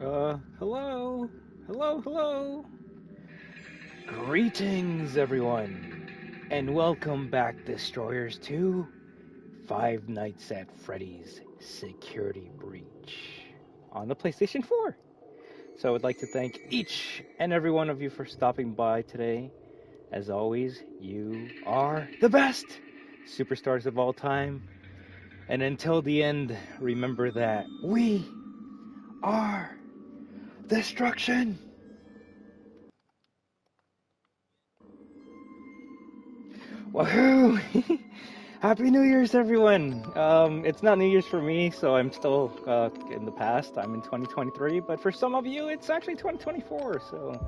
Hello? Hello? Greetings, everyone, and welcome back, Destroyers, to Five Nights at Freddy's Security Breach on the PlayStation 4. So I would like to thank each and every one of you for stopping by today. As always, you are the best superstars of all time. And until the end, remember that we are destruction. Wahoo! Happy New Year's, everyone! It's not New Year's for me, so I'm still in the past. I'm in 2023, but for some of you, it's actually 2024. So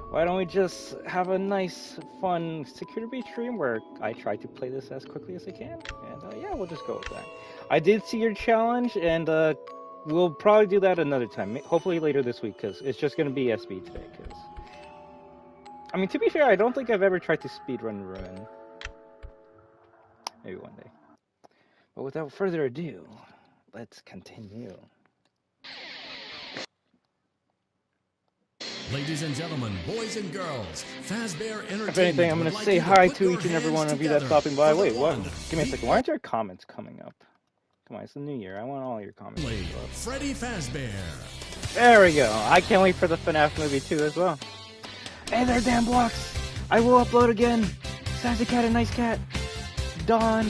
why don't we just have a nice, fun Security Breach stream where I try to play this as quickly as I can, and yeah, we'll just go with that. I did see your challenge, and we'll probably do that another time, hopefully later this week, because it's just going to be SB today. Because I mean, to be fair, I don't think I've ever tried to speedrun Ruin. Maybe one day. But without further ado, let's continue. Ladies and gentlemen, boys and girls, Fazbear Entertainment. If anything, I'm going to say hi to each and every one of you that's stopping by. Wait, what? Give me a second. Why aren't your comments coming up? Come on, it's the new year. I want all your comments. Freddy Fazbear. There we go. I can't wait for the FNAF movie too as well. Hey there, damn blocks. I will upload again. Sassy Cat and Nice Cat. Dawn,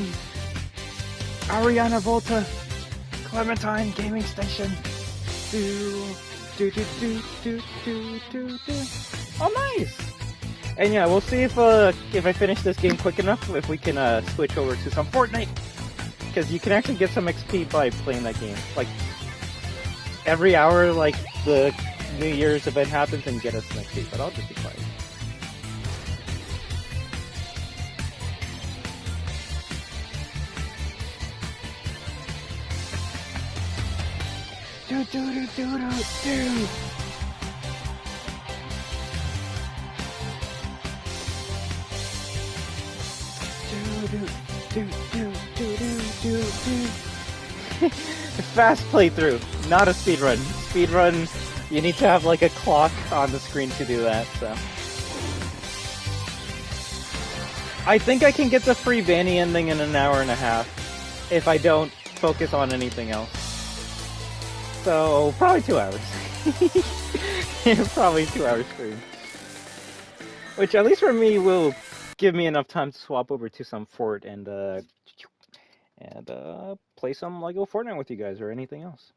Ariana Volta, Clementine Gaming Station. Oh, nice! And yeah, we'll see if I finish this game quick enough, if we can switch over to some Fortnite, because you can actually get some XP by playing that game. Like every hour, like the New Year's event happens and get us some XP. But I'll just be quiet. Do. Fast playthrough, not a speedrun. Speedrun, you need to have like a clock on the screen to do that, so. I think I can get the free Vanny Ending in an hour and a half if I don't focus on anything else. So, probably 2 hours. Probably 2 hours free. Which, at least for me, will give me enough time to swap over to some Fort and play some Lego Fortnite with you guys or anything else.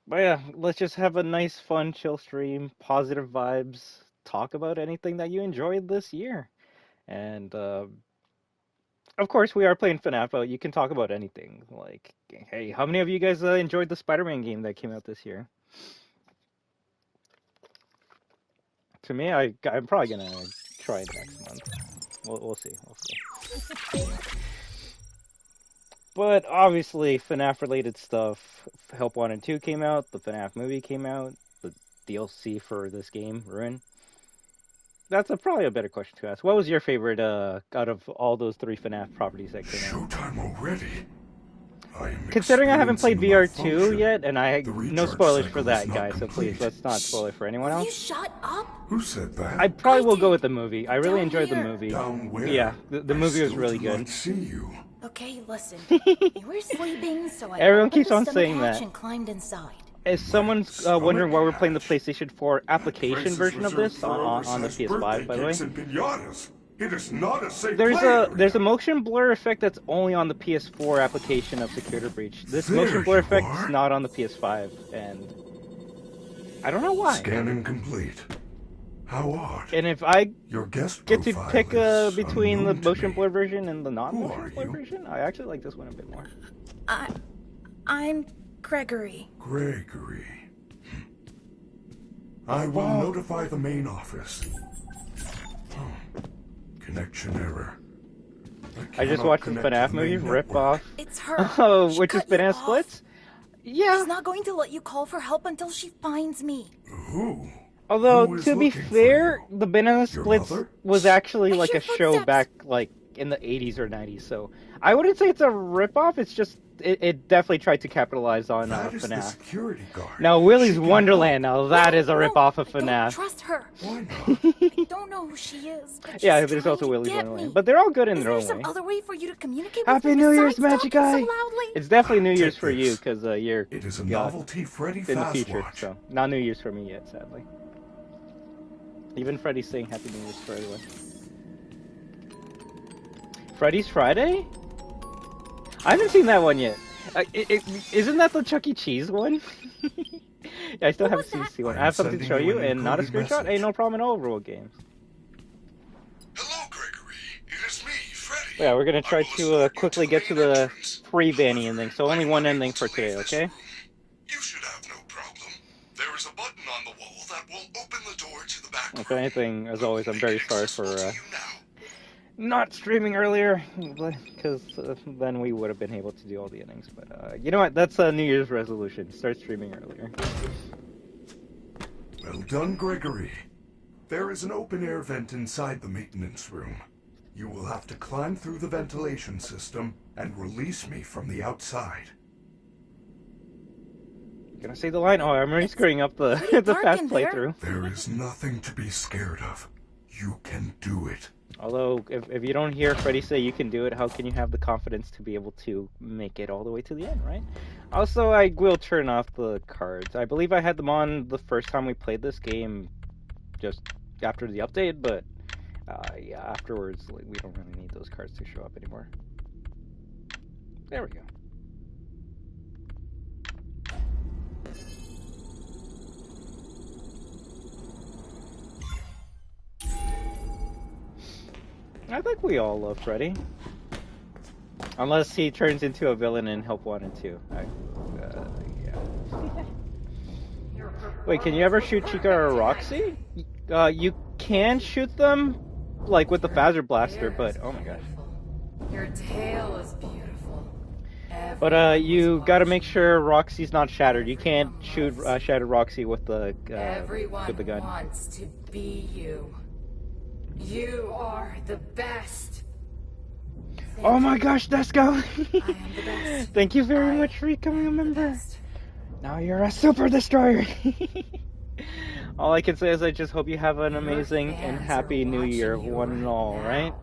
But yeah, let's just have a nice, fun, chill stream, positive vibes, talk about anything that you enjoyed this year. And, of course, we are playing FNAF, but you can talk about anything. Like, hey, how many of you guys enjoyed the Spider-Man game that came out this year? To me, I'm probably gonna try it next month. We'll see. But obviously, FNAF-related stuff. Help 1 and 2 came out. The FNAF movie came out. The DLC for this game, Ruin. That's probably a better question to ask. What was your favorite out of all those 3 FNAF properties that came out? Showtime already? Considering I haven't played VR2 yet, and no spoilers for that, guys, so please, let's not spoil it for anyone else. You shut up? Who said that? I probably will go with the movie. I really enjoyed the movie. Down where? Yeah, the movie was really good. See you. Okay, listen. You were sleeping, so I Everyone opened keeps the on stomach saying hatch that. and climbed inside. Is someone's wondering why we're playing the PlayStation 4 application version of this on the PS5, by the way? It is not a safe There's a motion blur effect that's only on the PS4 application of Security Breach. This motion blur effect is not on the PS5, and I don't know why. Scanning complete. How odd. And if I Your guest get to pick between the motion blur blur. version and the non-motion blur version, I actually like this one a bit more. I'm Gregory. Gregory. I will notify the main office. Oh. Connection error. I just watched the FNAF movie, Rip Off. It's her. Oh, She which is cut you Banana off. Splits? Yeah. She's not going to let you call for help until she finds me. Who? Although, Who is to be looking for fair, you? the Banana Your Splits mother? was actually I like hear a show footsteps. back like in the 80s or 90s, so I wouldn't say it's a ripoff, it's just it definitely tried to capitalize on That is the FNAF. security guard. Now Willy's She can Wonderland. Now that is a No, ripoff of I don't FNAF. trust her. Why not? I don't know who she is, but she's Yeah, there's trying also to Willy's get Wonderland, me. but they're all good in Is their there own some way. other way for you to communicate Happy with me New Year's, besides Magic talking Guy! so loudly? It's definitely New Year's Take for you this. because you're It is a got novelty Freddy in the Faz future. Watch. So not New Year's for me yet, sadly. Even Freddy's saying Happy New Year's for everyone. Freddy's Friday? I haven't seen that one yet. Isn't that the Chuck E. Cheese one? Yeah, I still What haven't was seen that? one. I have something to show sending you you an and not a encoded screenshot. Hey, message. no problem at all, Overworld Games. Hello, Gregory. It is me, Freddy. Yeah, we're gonna try I will to escort you quickly the get to main the entrance. 3 Vanny However, ending, so only I am one unable ending for to today, leave this okay? room. You should have no problem. There is a button on the wall that will open the door to the back If room. anything, as We will always, I'm make very it sorry accessible for to you now. not streaming earlier, because then we would have been able to do all the endings. But you know what? That's a New Year's resolution. Start streaming earlier. Well done, Gregory. There is an open-air vent inside the maintenance room. You will have to climb through the ventilation system and release me from the outside. Gonna say the line? Oh, I'm already screwing up the pretty the dark fast in there. playthrough. There is nothing to be scared of. You can do it. Although, if you don't hear Freddy say you can do it, how can you have the confidence to be able to make it all the way to the end, right? Also, I will turn off the cards. I believe I had them on the first time we played this game, just after the update, but yeah, afterwards, like, we don't really need those cards to show up anymore. There we go. I think we all love Freddy. Unless he turns into a villain in Help 1 and 2. Yeah. Wait, can you ever shoot Chica or Roxy? You can shoot them, like with the Faz Blaster, but oh my gosh. Your tail is beautiful. But you gotta make sure Roxy's not shattered. You can't shoot Shattered Roxy with the Everyone gun. wants to be you. You are the best. Oh my gosh, Desco! I am the best. Thank you very I much for becoming a member. Best. Now you're a super destroyer. All I can say is I just hope you have an amazing and happy new year, one and all, right?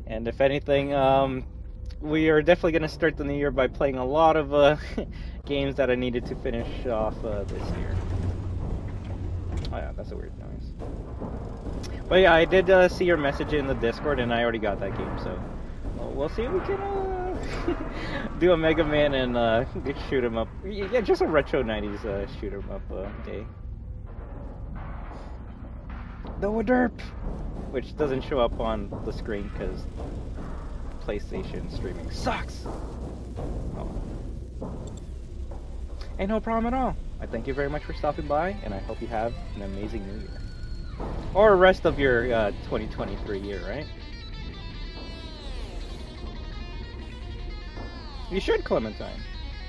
And if anything, we are definitely going to start the new year by playing a lot of games that I needed to finish off this year. Oh yeah, that's a weird noise. But yeah, I did see your message in the Discord, and I already got that game, so we'll see if we can do a Mega Man and shoot him up. Yeah, just a retro 90s shoot him up day. No derp, which doesn't show up on the screen because PlayStation streaming sucks. Oh. Ain't no problem at all. I thank you very much for stopping by, and I hope you have an amazing new year. Or rest of your 2023 year, right? You should, Clementine.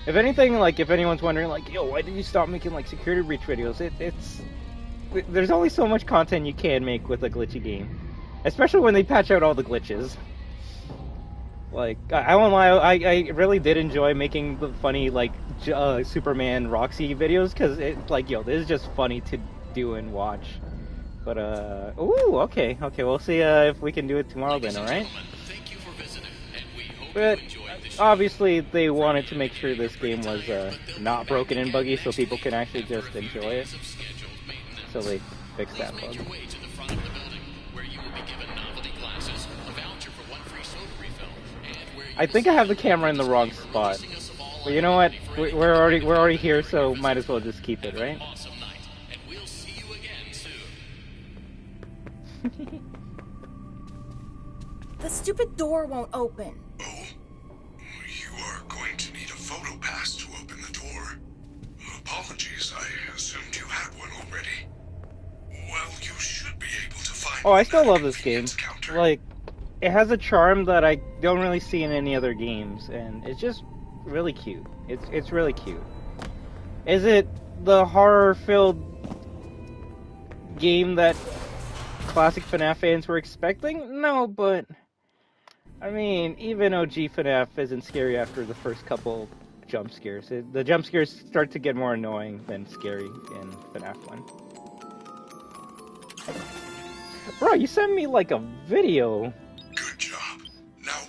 If anything, like, if anyone's wondering, like, yo, why did you stop making, like, security breach videos? There's only so much content you can make with a glitchy game. Especially when they patch out all the glitches. Like, I won't lie, I really did enjoy making the funny, like, Superman Roxy videos, because it's like, yo, this is just funny to do and watch. But, ooh, okay, we'll see if we can do it tomorrow then, alright? But, obviously, they wanted to make sure this game was not broken and buggy so people can actually just enjoy it. So they fixed that bug. I think I have the camera in the wrong spot. But you know what? We're already here, so might as well just keep it, right? The stupid door won't open. Oh, you are going to need a photo pass to open the door. Apologies, I assumed you had one already. Well, you should be able to find. Oh, I still love this game. Counter. Like, it has a charm that I don't really see in any other games, and it's just really cute. It's really cute. Is it the horror-filled game that classic FNAF fans were expecting? No, but I mean, even OG FNAF isn't scary after the first couple jump scares. The jump scares start to get more annoying than scary in FNAF 1. Bro, you sent me like a video. Good job. Now,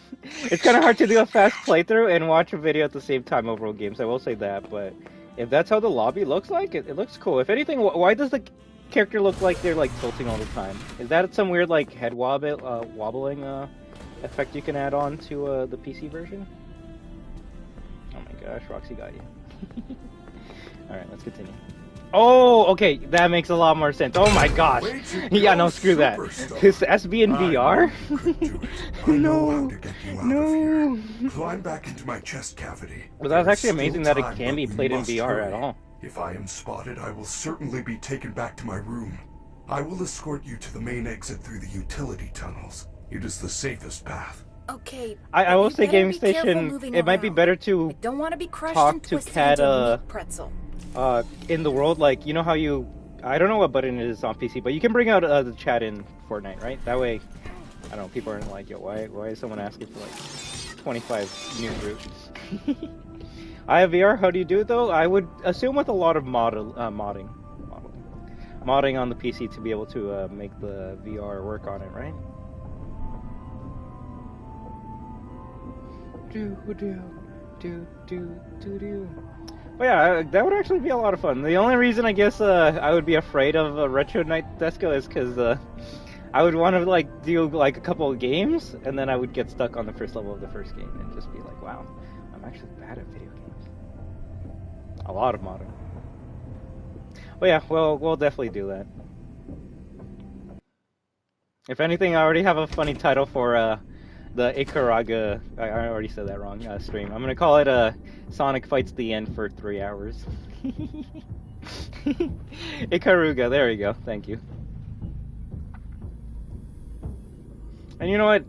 It's kind of hard to do a fast playthrough and watch a video at the same time over games, I will say that, but if that's how the lobby looks like, it looks cool. If anything, why does the character look like they're like tilting all the time? Is that some weird like head wobbling effect you can add on to the PC version? Oh my gosh, Roxy got you. Alright, let's continue. Oh, okay, that makes a lot more sense. Oh my gosh. Yeah, no, screw that. Is SB in VR? No. No. Climb back into my chest cavity. Well, that's actually amazing that it can be played in VR at all. If I am spotted, I will certainly be taken back to my room. I will escort you to the main exit through the utility tunnels. It is the safest path. Okay. I will say, Game be careful Station, moving it might be around. better to I don't want to be crushed talk and to twisted Cat, into a meat pretzel. in the world, like, you know how you... I don't know what button it is on PC, but you can bring out the chat in Fortnite, right? That way, I don't know, people aren't like, yo, why is someone asking for, like, 25 new groups? I have VR, how do you do it, though? I would assume with a lot of modding on the PC to be able to make the VR work on it, right? But yeah, that would actually be a lot of fun. The only reason I guess I would be afraid of Retro Night Desco is because I would want to like do like a couple of games and then I would get stuck on the first level of the first game and just be like, wow, I'm actually bad at video games. A lot of modding. But yeah, we'll definitely do that. If anything, I already have a funny title for the Ikaruga, I already said that wrong, stream. I'm gonna call it Sonic Fights the End for 3 hours. Ikaruga, there you go, thank you. And you know what?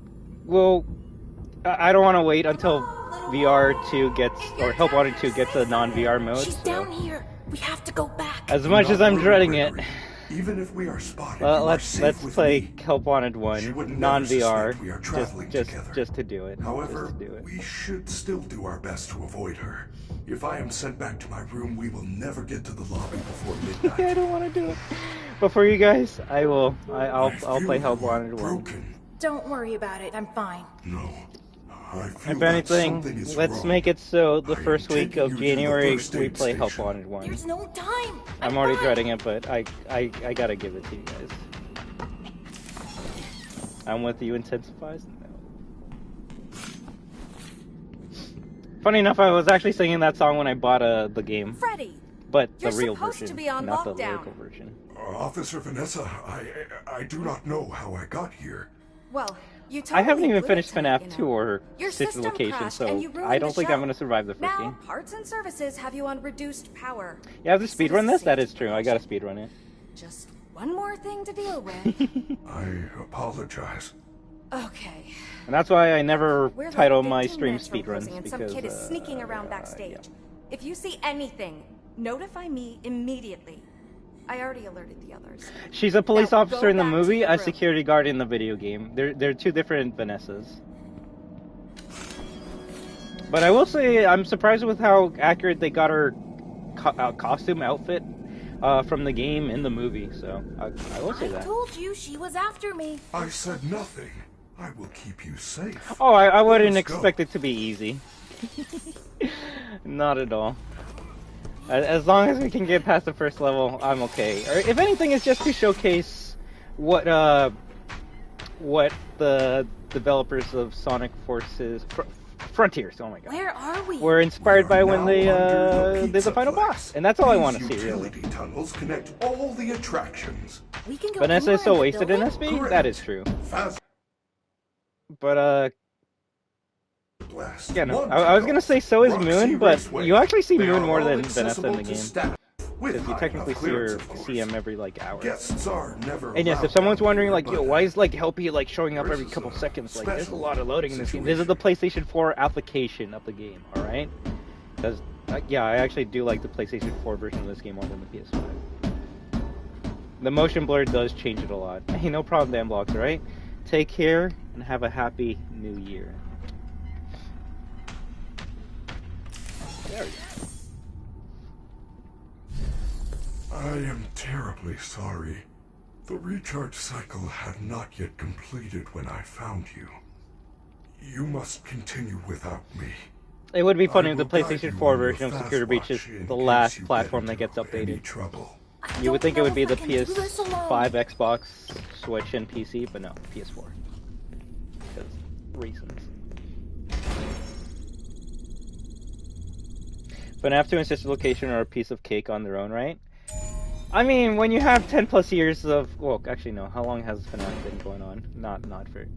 Well, I don't want to wait until VR 2 gets, or Help Wanted 2 gets a non-VR mode. She's down here. We have to go back. As much as I'm dreading it. Even if we are spotted, let's play Help Wanted 1 non-VR just to do it. However, we should still do our best to avoid her. If I am sent back to my room, we will never get to the lobby before midnight. I don't want to do it. But for you guys, I'll play Help Wanted 1. Don't worry about it. I'm fine. No. If anything, let's make it so the first week of January we play Help Wanted 1. There's no time. I'm already dreading it, but I gotta give it to you guys. I'm with you, intensifies. No. Funny enough, I was actually singing that song when I bought the game. Freddy, but the you're real supposed version, to be on not lockdown. the lyrical version. Officer Vanessa, I do not know how I got here. Well, you totally I haven't even blew finished it tonight, FNAF you 2 know. or Your Digital system Location, crashed so and you ruined I don't the think show. I'm gonna survive the first Now, game. parts and services have you on reduced power. You have to speedrun this? That is true. I gotta speedrun it. Just one more thing to deal with. I apologize. Okay. And that's why I never We're title like my 15 stream minutes from speedruns, closing and because some kid is sneaking around backstage. yeah. If you see anything, notify me immediately. I already alerted the others. She's a police Now, officer go in the back to movie, your a room. security guard in the video game. They're two different Vanessas. But I will say, I'm surprised with how accurate they got her costume outfit from the game in the movie, so I will say I that. told you she was after me. I said nothing. I will keep you safe. Oh, I wouldn't Let's go. expect it to be easy. Not at all. As long as we can get past the first level, I'm okay. Or if anything, it's just to showcase what the developers of Sonic Frontiers, oh my god, Where are we? were inspired by when they Now did the final PizzaPlex. boss, and that's all I These want to see, really. utility tunnels connect all the attractions. We can go Vanessa is so anywhere wasted the in building? SB. That is true. Faz But Blast. yeah, no, One I was gonna say so is Roxy Moon, but Raceway. you actually see They Moon are more all than Vanessa in accessible the to game. staff with Because you high technically enough clearance, of see course. him every like hour. Guests are never And yes, allowed if someone's down wondering here, like, yo, but why is like Helpy like showing up every This is couple a seconds? Like, there's a special lot of loading in this game. This is the situation. PlayStation 4 application of the game, all right? Because yeah, I actually do like the PlayStation 4 version of this game more than the PS5. The motion blur does change it a lot. Hey, no problem, damn blocks, right? take care, and have a happy new year. There we go. I am terribly sorry. The recharge cycle had not yet completed when I found you. You must continue without me. It would be funny if the I will guide PlayStation you 4 on your version of Faz Security Breach is Watch in the case last you platform get that gets into any updated. trouble. You would think it would be the I don't know if I can do this alone. PS5, Xbox, Switch, and PC, but no, PS4. Because reasons. FNAF 2 and Sister Location are a piece of cake on their own, right? I mean, when you have 10 plus years of... Well, actually, no. How long has FNAF been going on? Not for...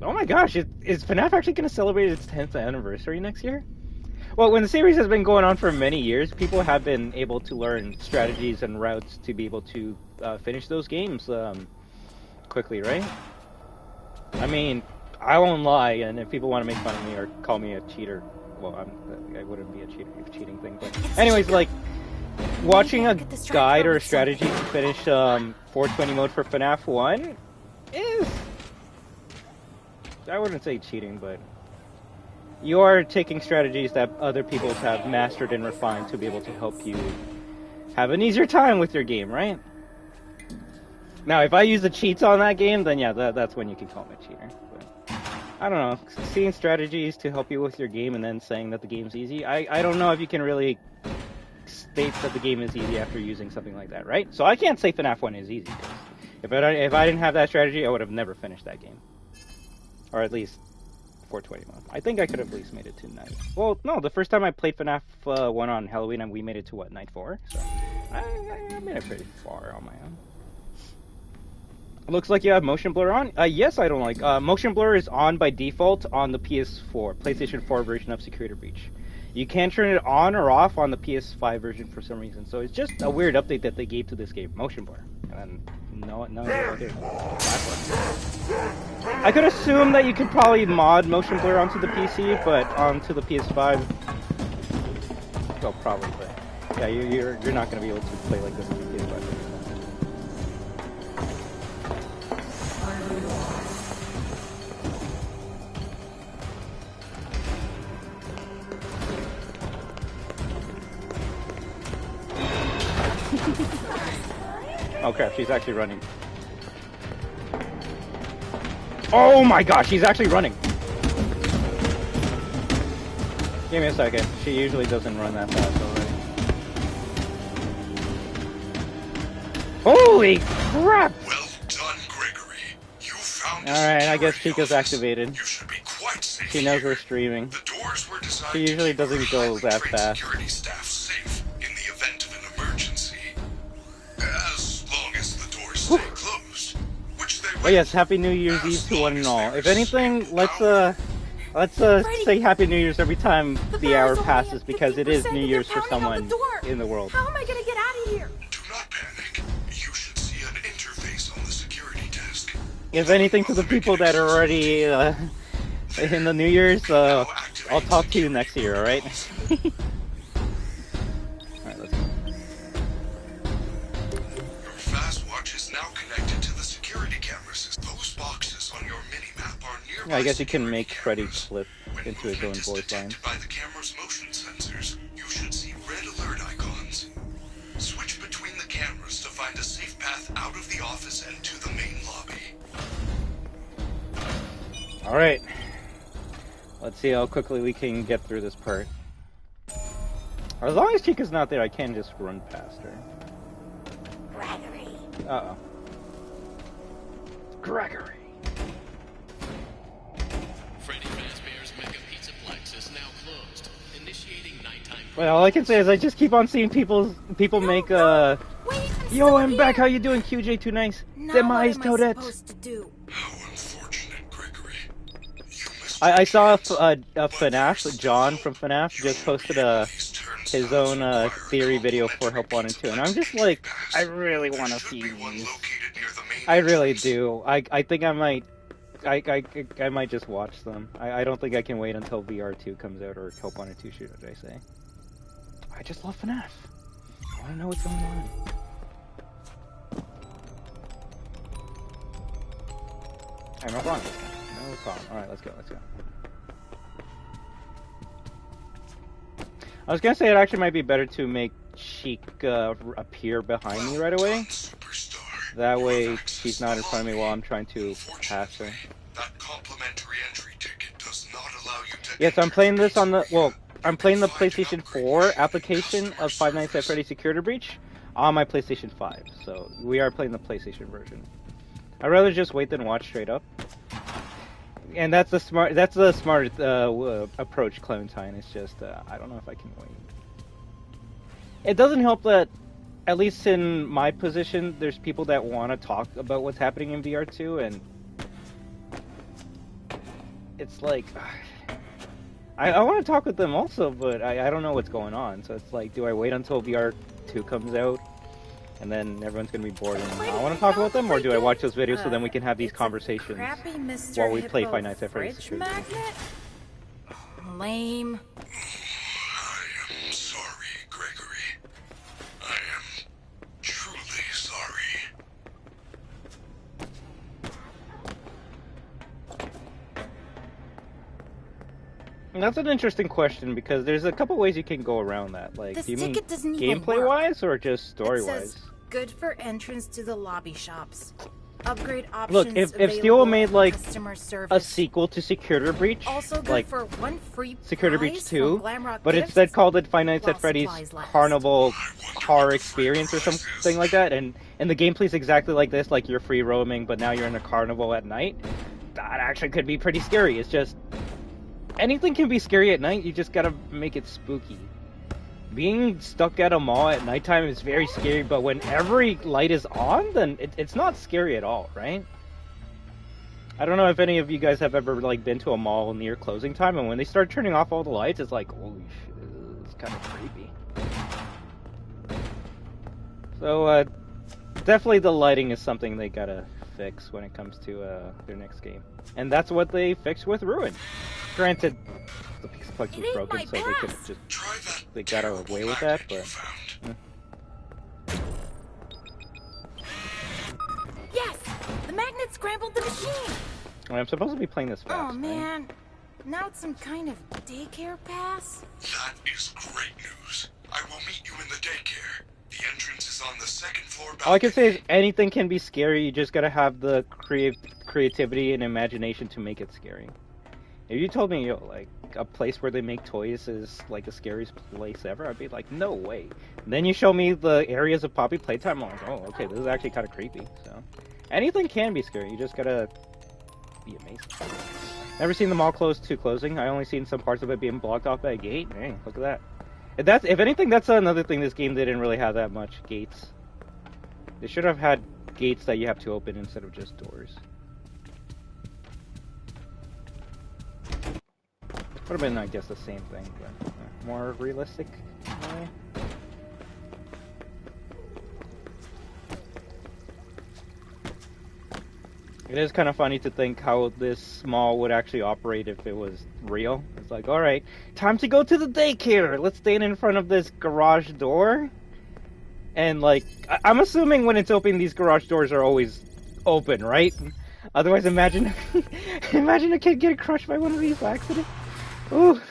Oh my gosh, is FNAF actually going to celebrate its 10th anniversary next year? Well, when the series has been going on for many years, people have been able to learn strategies and routes to be able to finish those games quickly, right? I mean, I won't lie, and if people want to make fun of me or call me a cheater, well, I wouldn't be a cheating thing, but anyways, like, watching a guide or a strategy to finish 420 mode for FNAF 1 is... I wouldn't say cheating, but you are taking strategies that other people have mastered and refined to be able to help you have an easier time with your game, right? Now, if I use the cheats on that game, then yeah, that's when you can call me a cheater. But I don't know, seeing strategies to help you with your game and then saying that the game's easy, I don't know if you can really state that the game is easy after using something like that, right? So I can't say FNAF 1 is easy. If I didn't have that strategy, I would have never finished that game. Or at least 420 mode. I think I could have at least made it to night. Well, no, the first time I played FNAF 1 on Halloween, and we made it to what, night 4? So I made it pretty far on my own. Looks like you have motion blur on. Yes, I don't like. Motion blur is on by default on the PS4, PlayStation 4 version of Security Breach. You can turn it on or off on the PS5 version for some reason. So it's just a weird update that they gave to this game, motion blur. And no, I could assume that you could probably mod motion blur onto the PC, but onto the PS5, well, probably. But yeah, you're not going to be able to play like this on the PS5. Oh crap, she's actually running. Oh my gosh, she's actually running! Give me a second. She usually doesn't run that fast already. Holy crap! Well done, Gregory. You found Alright, I guess Chica's activated. You should be quite safe. She knows here. we're streaming. The doors were designed She usually to keep doesn't go highly that trained fast. security staff safe in the event of an emergency. As long as the doors stay closed, which they will. Oh yes, Happy New Year's Eve to one and all. If anything, let's say Happy New Year's every time the hour passes, because it is New Year's for someone in the world. How am I gonna get out of here? Do not panic. You should see an interface on the security desk. If anything, to the people that are already in the New Year's, I'll talk to you next year, alright? Alright, let's go. Your Faz Watch is now connected to the security camera system. Those boxes on your mini-map are nearby. Yeah, I guess you can security make Freddy cameras. flip When into his own movement is voice line. detected by the camera's motion sensors, you should see red alert icons. Switch between the cameras to find a safe path out of the office and to the main lobby. Alright. Let's see how quickly we can get through this part. As long as Chica's not there, I can just run past her. Gregory. Uh-oh. Gregory. Freddy Fazbear's Mega PizzaPlex is now closed, initiating nighttime. Well, all I can say is I just keep on seeing people make Wait, Yo, I'm back. How you doing, QJ? Too nice. Demise Toadette. Supposed to do? How unfortunate, Gregory. You missed I your saw a chance. FNAF, John from FNAF, just posted his own theory video for Help Wanted 2, and I'm just like, I really want to see these. I really do. I think I might just watch them. I don't think I can wait until VR2 comes out, or Help Wanted 2 should I say. I just love FNAF. I want to know what's going on. I'm not wrong this time. No problem. Alright, let's go, let's go. I was gonna say it actually might be better to make Sheik appear behind me right away. That way she's not in front of me while I'm trying to pass her. That complimentary entry ticket does not allow you to Yes, I'm playing this on the, well, I'm playing the PlayStation 4 application of Five Nights at Freddy's Security Breach on my PlayStation 5. So we are playing the PlayStation version. I'd rather just wait than watch straight up. And that's the smart approach, Clementine. It's just I don't know if I can wait. It doesn't help that, at least in my position, there's people that want to talk about what's happening in VR2, and it's like I want to talk with them also, but I don't know what's going on. So it's like, do I wait until VR2 comes out, and then everyone's gonna be bored and I want to talk about them, or do I watch those videos so then we can have these conversations while we play Five Nights at Freddy's Security Breach? Lame. I am sorry, Gregory. I am truly sorry. And that's an interesting question, because there's a couple ways you can go around that. Like, This do you mean ticket doesn't even work. gameplay-wise or just It story-wise? says good for entrance to the lobby shops. Upgrade options. Look, if Steel available made at like customer a service. sequel to Security Breach, Also good like for one free Security prize Breach from 2, Glamrock but Gifts, instead called it Five Nights at while Freddy's supplies last. Carnival Car Experience or something like that, and the gameplay's exactly like this, like you're free roaming, but now you're in a carnival at night. That actually could be pretty scary. It's just, anything can be scary at night, you just gotta make it spooky. Being stuck at a mall at nighttime is very scary, but when every light is on, then it's not scary at all, right? I don't know if any of you guys have ever like been to a mall near closing time, and when they start turning off all the lights, it's like, holy shit, it's kind of creepy. So, definitely the lighting is something they gotta fix when it comes to their next game. And that's what they fixed with Ruin. Granted, the PizzaPlex was broken, so they could have just, they got away with that, but... Yes! The magnet scrambled the machine! I'm supposed to be playing this fast, Oh man, now it's some kind of daycare pass? That is great news. I will meet you in the daycare. The entrance is on the second floor balcony. All I can say is anything can be scary, you just gotta have the creativity and imagination to make it scary. If you told me, yo, like, a place where they make toys is, like, the scariest place ever, I'd be like, no way. And then you show me the areas of Poppy Playtime, I'm like, oh, okay, this is actually kind of creepy, so. Anything can be scary, you just gotta be amazing. Never seen the mall close to closing, I only seen some parts of it being blocked off by a gate. Hey, look at that. If anything, that's another thing this game didn't really have that much gates. They should have had gates that you have to open instead of just doors. Would have been, I guess, the same thing, but more realistic in a way. It is kind of funny to think how this mall would actually operate if it was real. It's like, alright, time to go to the daycare! Let's stand in front of this garage door. And, like, I'm assuming when it's open, these garage doors are always open, right? Otherwise, imagine imagine a kid getting crushed by one of these by accident. Ooh.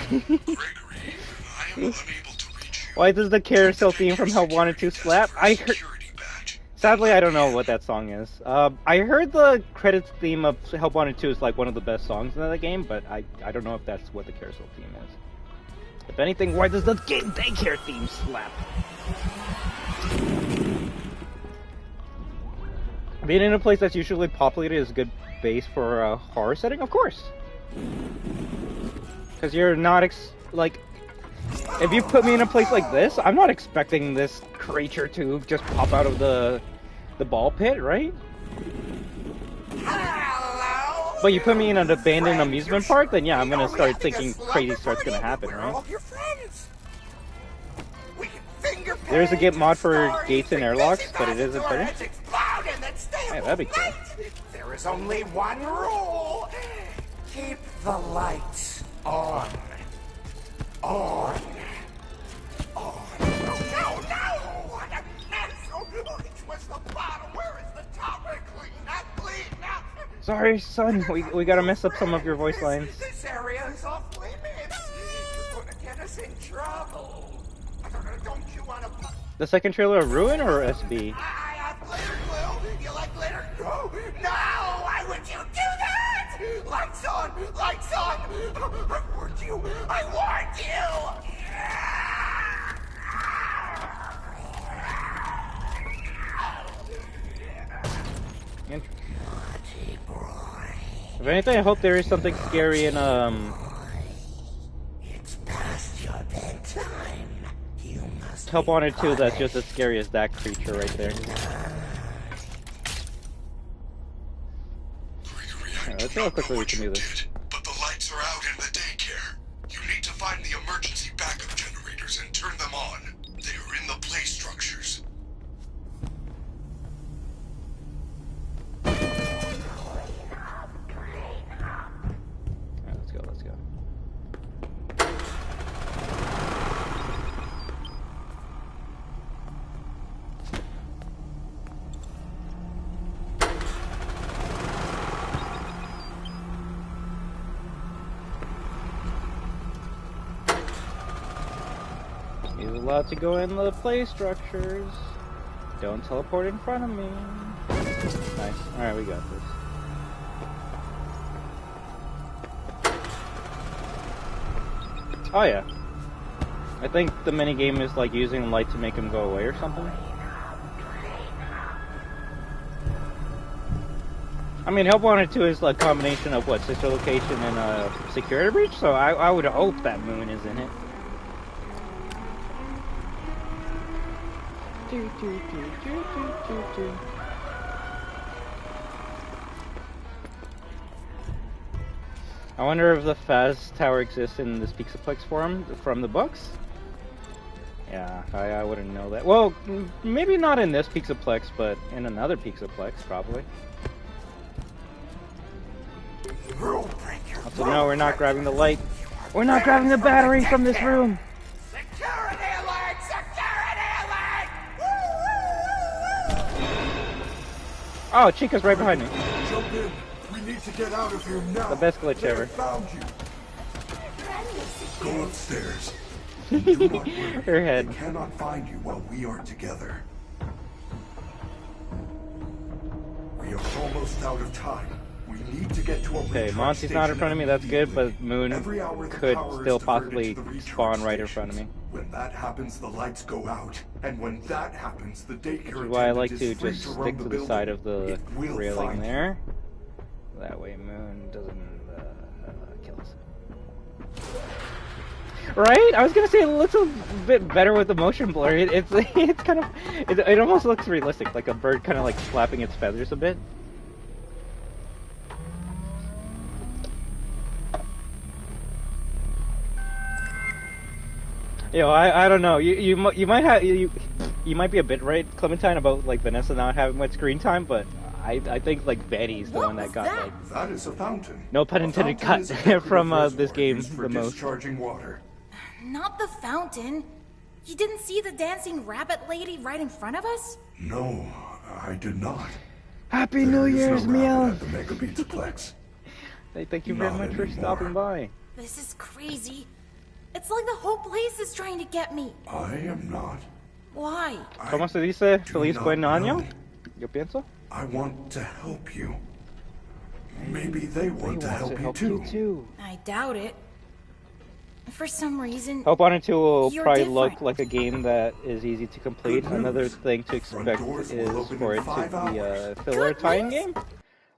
Gregory, I am unable to reach you. Why does the carousel theme from Help Wanted 2 slap? I heard... Sadly, I don't know what that song is. I heard the credits theme of Help Wanted 2 is like one of the best songs in the game, but I don't know if that's what the carousel theme is. If anything, why does the daycare theme slap? Being in a place that's usually populated is a good base for a horror setting, of course. Because you're not, like, if you put me in a place like this, I'm not expecting this creature to just pop out of the ball pit, right? Hello? But you put me in an abandoned amusement park, then yeah, I'm gonna start thinking crazy stuff's gonna happen, right? There's a Git mod for gates and airlocks, but it isn't pretty. Hey, that'd be cool. There is only one rule. Keep the lights on. On. On. Oh, no! What a mess! Oh, which was the bottom? Where is the top? Clean up, Sorry, son. We gotta mess up some of your voice lines. This area is off limits. You're gonna get us in trouble. Don't you want to? The second trailer of Ruin or SB? I have glitter glue. You like glitter? No. Why would you do that? Lights on. Lights on. I warned you. I warned you. If anything, I hope there is something scary in It's past your bedtime. You must Help Wanted 2 that's just as scary as that creature right there. Alright, let's see how quickly we can do this. But the lights are out in the daycare. You need to find the emergency backup generators and turn them on. They are in the play structures. Let's go. He's allowed to go in the play structures. Don't teleport in front of me. Nice. Alright, we got this. Oh yeah. I think the minigame is like using light to make him go away or something. I mean, Help Wanted 2 is like a combination of what, sister location and a security breach, so I would hope that Moon is in it. I wonder if the Faz Tower exists in this PizzaPlex forum from the books? Yeah, I wouldn't know that. Well, maybe not in this PizzaPlex, but in another PizzaPlex, probably. Also, no, we're not grabbing the light. We're not grabbing the battery from this room! Security alert! Security alert! Oh, Chica's right behind me. Jump in. We need to get out of here now. The best glitch ever. Found you. Go upstairs. Do not worry. Her head. They cannot find you while we are together. We are almost out of time. We need to get to a Okay, Monty's not in front of me, that's good, but Moon could still possibly spawn right in front of me. When that happens, the lights go out, and when that happens, the daycare Which is why I like to attendant is just free stick to run the building. side of the It will railing find there. That way Moon doesn't kill us. Right? I was gonna say it looks a bit better with the motion blur. It's kind of it almost looks realistic, like a bird kind of like flapping its feathers a bit. Yo, I don't know. You might have you might be a bit right, Clementine, about like Vanessa not having much screen time, but I think like Vanny's the one that got like That is a fountain. no pun intended cut from this game the most. Discharging water. Not the fountain. You didn't see the dancing rabbit lady right in front of us? No, I did not. Happy New There is Year's, no Meow! rabbit at the Mega PizzaPlex. Thank you very Not much for anymore. stopping by. This is crazy. It's like the whole place is trying to get me. I am not. Why? ¿Cómo se dice? do Feliz not buen año? know. Yo pienso. I want to help you. Maybe they want to want help you too. I doubt it. For some reason, Help Wanted 2 will You're probably different. look like a game that is easy to complete. Good Another news. thing to Front expect doors will is open for in it 5 to be a hours. filler Good tie-in news? game.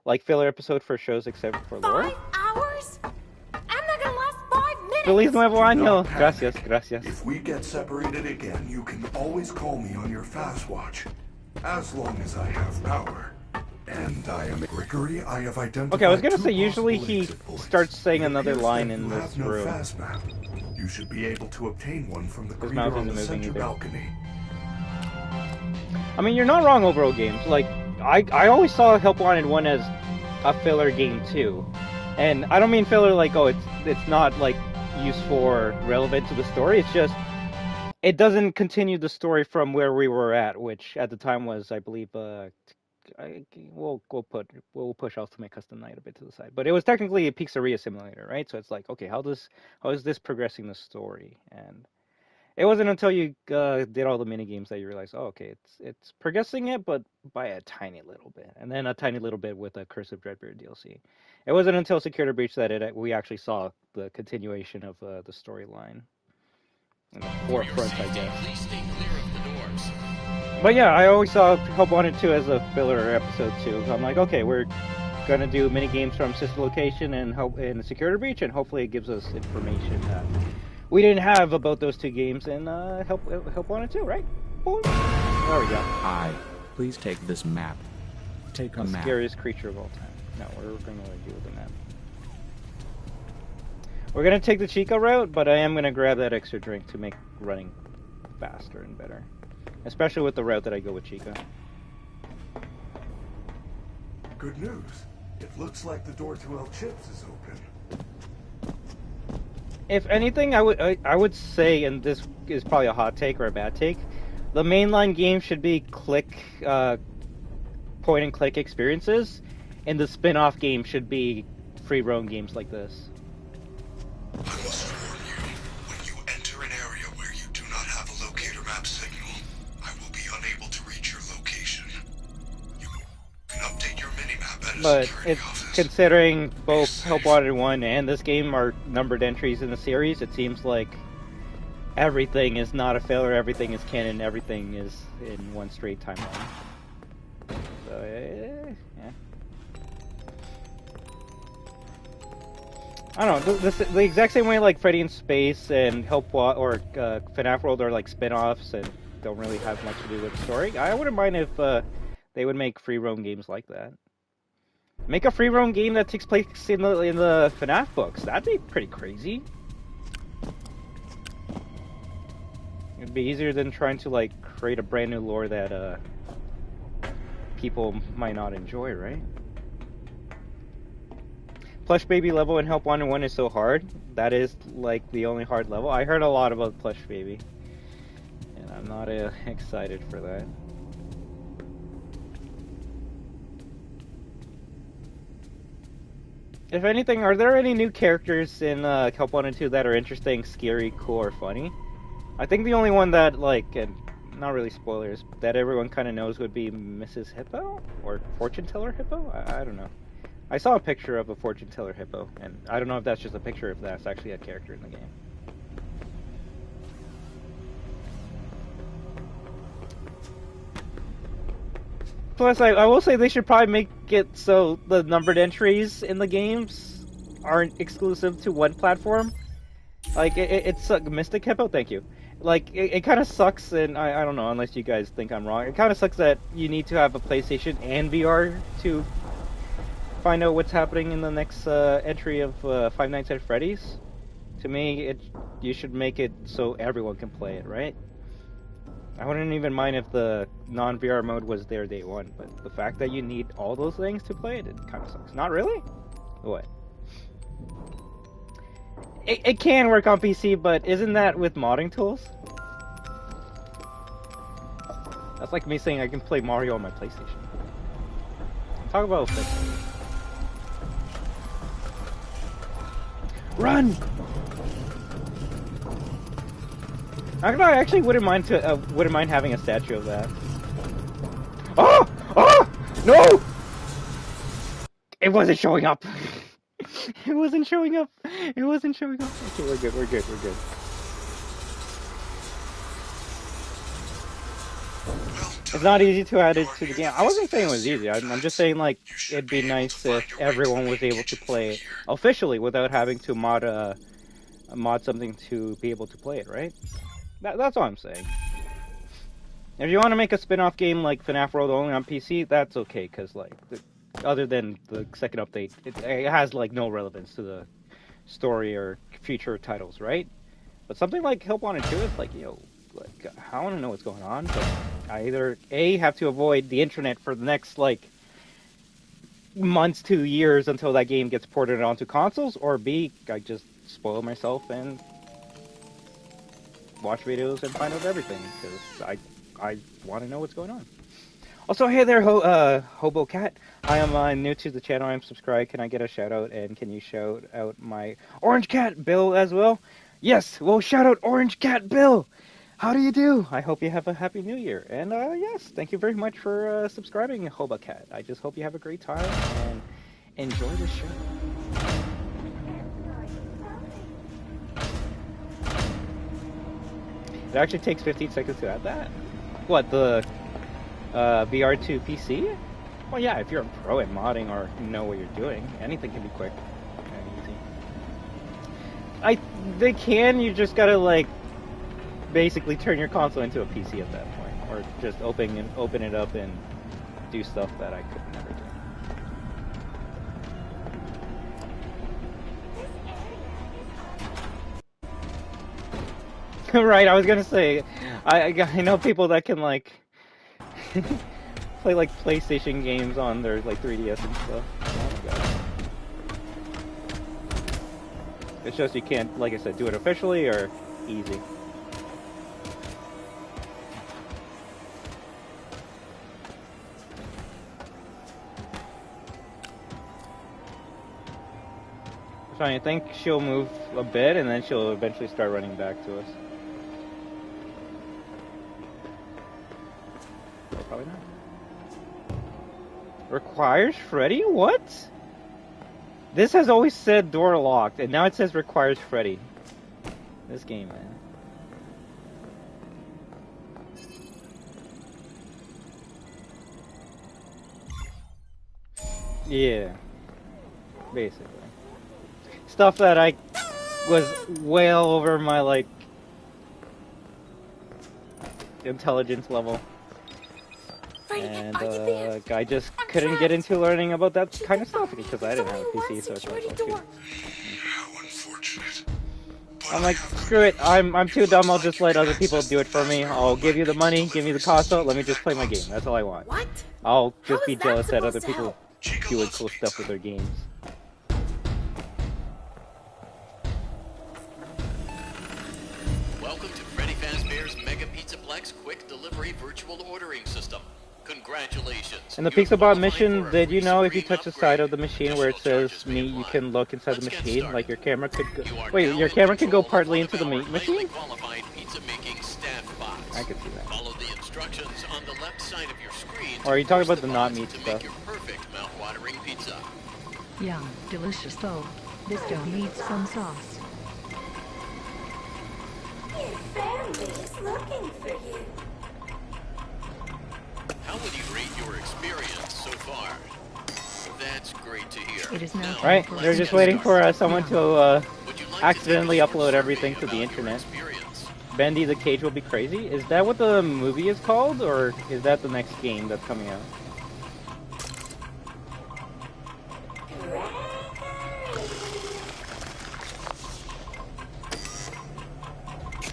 Like filler episode for shows except for lore. 5 hours? I'm not gonna last 5 minutes! Feliz Nuevo Año! not panic. Gracias, gracias. If we get separated again, you can always call me on your fast watch. As long as I have power. And I am Gregory, I have identified Okay, I was gonna 2 say usually possible he exit points. starts saying It another appears line that in you this have no room. fast map. You should be able to obtain one from the His greeter mouth on the isn't moving center either. balcony. I mean, you're not wrong overall games. Like, I always saw Help Wanted 1 as a filler game too. And I don't mean filler like, oh, it's not like useful or relevant to the story. It's just, it doesn't continue the story from where we were at, which at the time was, I believe, we'll push Ultimate Custom Night a bit to the side, but it was technically a pizzeria simulator, right? So it's like, okay, how is this progressing the story? And it wasn't until you did all the mini games that you realized, oh, okay, it's progressing it, but by a tiny little bit, and then a tiny little bit with a Curse of Dreadbeard DLC. It wasn't until Security Breach that we actually saw the continuation of the storyline in the forefront, I guess. Please stay clear of the doors. But yeah, I always saw Help Wanted 2 as a filler episode 2. So I'm like, okay, we're gonna do mini games from Sister Location and Security Breach, and hopefully it gives us information that we didn't have about those two games in Help Wanted 2, right? Boom. There we go. Hi, please take this map. Take a map. Scariest creature of all time. No, we're gonna deal with the map. We're gonna take the Chica route, but I am gonna grab that extra drink to make running faster and better. Especially with the route that I go with Chica. Good news. It looks like the door to El Chips is open. If anything, I would say, and this is probably a hot take or a bad take, the mainline game should be point and click experiences, and the spin-off game should be free roam games like this. I must warn you, when you enter an area where you do not have a locator map signal, I will be unable to reach your location. You can update your minimap at a But security office. considering both Help Wanted 1 and this game are numbered entries in the series, it seems like everything is not a failure, everything is canon, everything is in one straight timeline. So, yeah. I don't know, the exact same way like Freddy in Space and FNAF World are like spin-offs and don't really have much to do with the story. I wouldn't mind if they would make free roam games like that. Make a free roam game that takes place in the FNAF books. That'd be pretty crazy. It'd be easier than trying to like create a brand new lore that people might not enjoy, right? Plush Baby level in Help Wanted 1 is so hard. That is like the only hard level. I heard a lot about Plush Baby, and I'm not excited for that. If anything, are there any new characters in Help Wanted 2 that are interesting, scary, cool, or funny? I think the only one that, like, and not really spoilers, that everyone kind of knows would be Mrs. Hippo? Or Fortune Teller Hippo? I don't know. I saw a picture of a Fortune Teller Hippo, and I don't know if that's just a picture, if that's actually a character in the game. Plus, I will say they should probably make it so the numbered entries in the games aren't exclusive to one platform. Like, it's Mystic Hippo, thank you. Like, it kind of sucks, and I don't know, unless you guys think I'm wrong, it kind of sucks that you need to have a PlayStation and VR to find out what's happening in the next entry of Five Nights at Freddy's. To me, you should make it so everyone can play it, right? I wouldn't even mind if the non-VR mode was there day one, but the fact that you need all those things to play it kind of sucks. Not really? What? It can work on PC, but isn't that with modding tools? That's like me saying I can play Mario on my PlayStation. Talk about fixing. Run! I actually wouldn't mind having a statue of that. Oh! Oh! No! It wasn't showing up. It wasn't showing up. It wasn't showing up. Okay, we're good. We're good. We're good. It's not easy to add it to the game. I wasn't saying it was easy. I'm just saying, like, it'd be nice if everyone was able to play it officially without having to mod something to be able to play it, right? That's all I'm saying. If you want to make a spin-off game like FNAF World only on PC, that's okay, because, like, other than the second update, it has, like, no relevance to the story or future titles, right? But something like Help Wanted 2, it's like, yo, like, I want to know what's going on, but I either, A, have to avoid the internet for the next, like, months to years until that game gets ported onto consoles, or B, I just spoil myself and watch videos and find out everything, because I want to know what's going on. Also, hey there, Hobo Cat. I am new to the channel. I'm subscribed. Can I get a shout out? And can you shout out my Orange Cat Bill as well? Yes, well, shout out Orange Cat Bill. How do you do? I hope you have a happy new year. And yes, thank you very much for subscribing, Hobo Cat. I just hope you have a great time and enjoy the show. It actually takes 15 seconds to add that. What, the VR to PC? Well, yeah, if you're a pro at modding or know what you're doing, anything can be quick and easy. They can, you just gotta, like, basically turn your console into a PC at that point. Or just open it up and do stuff that I could never do. Right, I was gonna say, I know people that can, like, play, like, PlayStation games on their, like, 3DS and stuff. Oh my god. It's just you can't, like I said, do it officially or easy. So I think she'll move a bit and then she'll eventually start running back to us. Probably not. Requires Freddy? What? This has always said door locked, and now it says requires Freddy. This game, man. Yeah. Basically. Stuff that I was well over my, like, intelligence level. And I just couldn't get into learning about that kind of stuff because I didn't have a PC, so it's like, oh, How unfortunate. I'm like, screw it, I'm too dumb, I'll just let other people do it for me. I'll give you the money, give me the console, let me just play my game, that's all I want. What? I'll just be jealous that other people doing cool stuff with their games. Welcome to Freddy Fazbear's Mega PizzaPlex Quick Delivery Virtual Ordering System. Congratulations. In the PizzaBot mission, did you know if you touch the side of the machine where it says meat, you can look inside the machine? Like your camera could go... Wait, your camera could go partly into the meat machine? I could see that. Follow the instructions on the left side of your screen. Or are you talking about the not meat stuff? Make your perfect mouth-watering pizza. Yum, delicious though. This dough needs some sauce. Your family is looking for you. How would you rate your experience so far? That's great to hear. It is now right, they're just waiting for someone to accidentally upload everything to the internet. Bendy the Cage Will Be Crazy? Is that what the movie is called, or is that the next game that's coming out?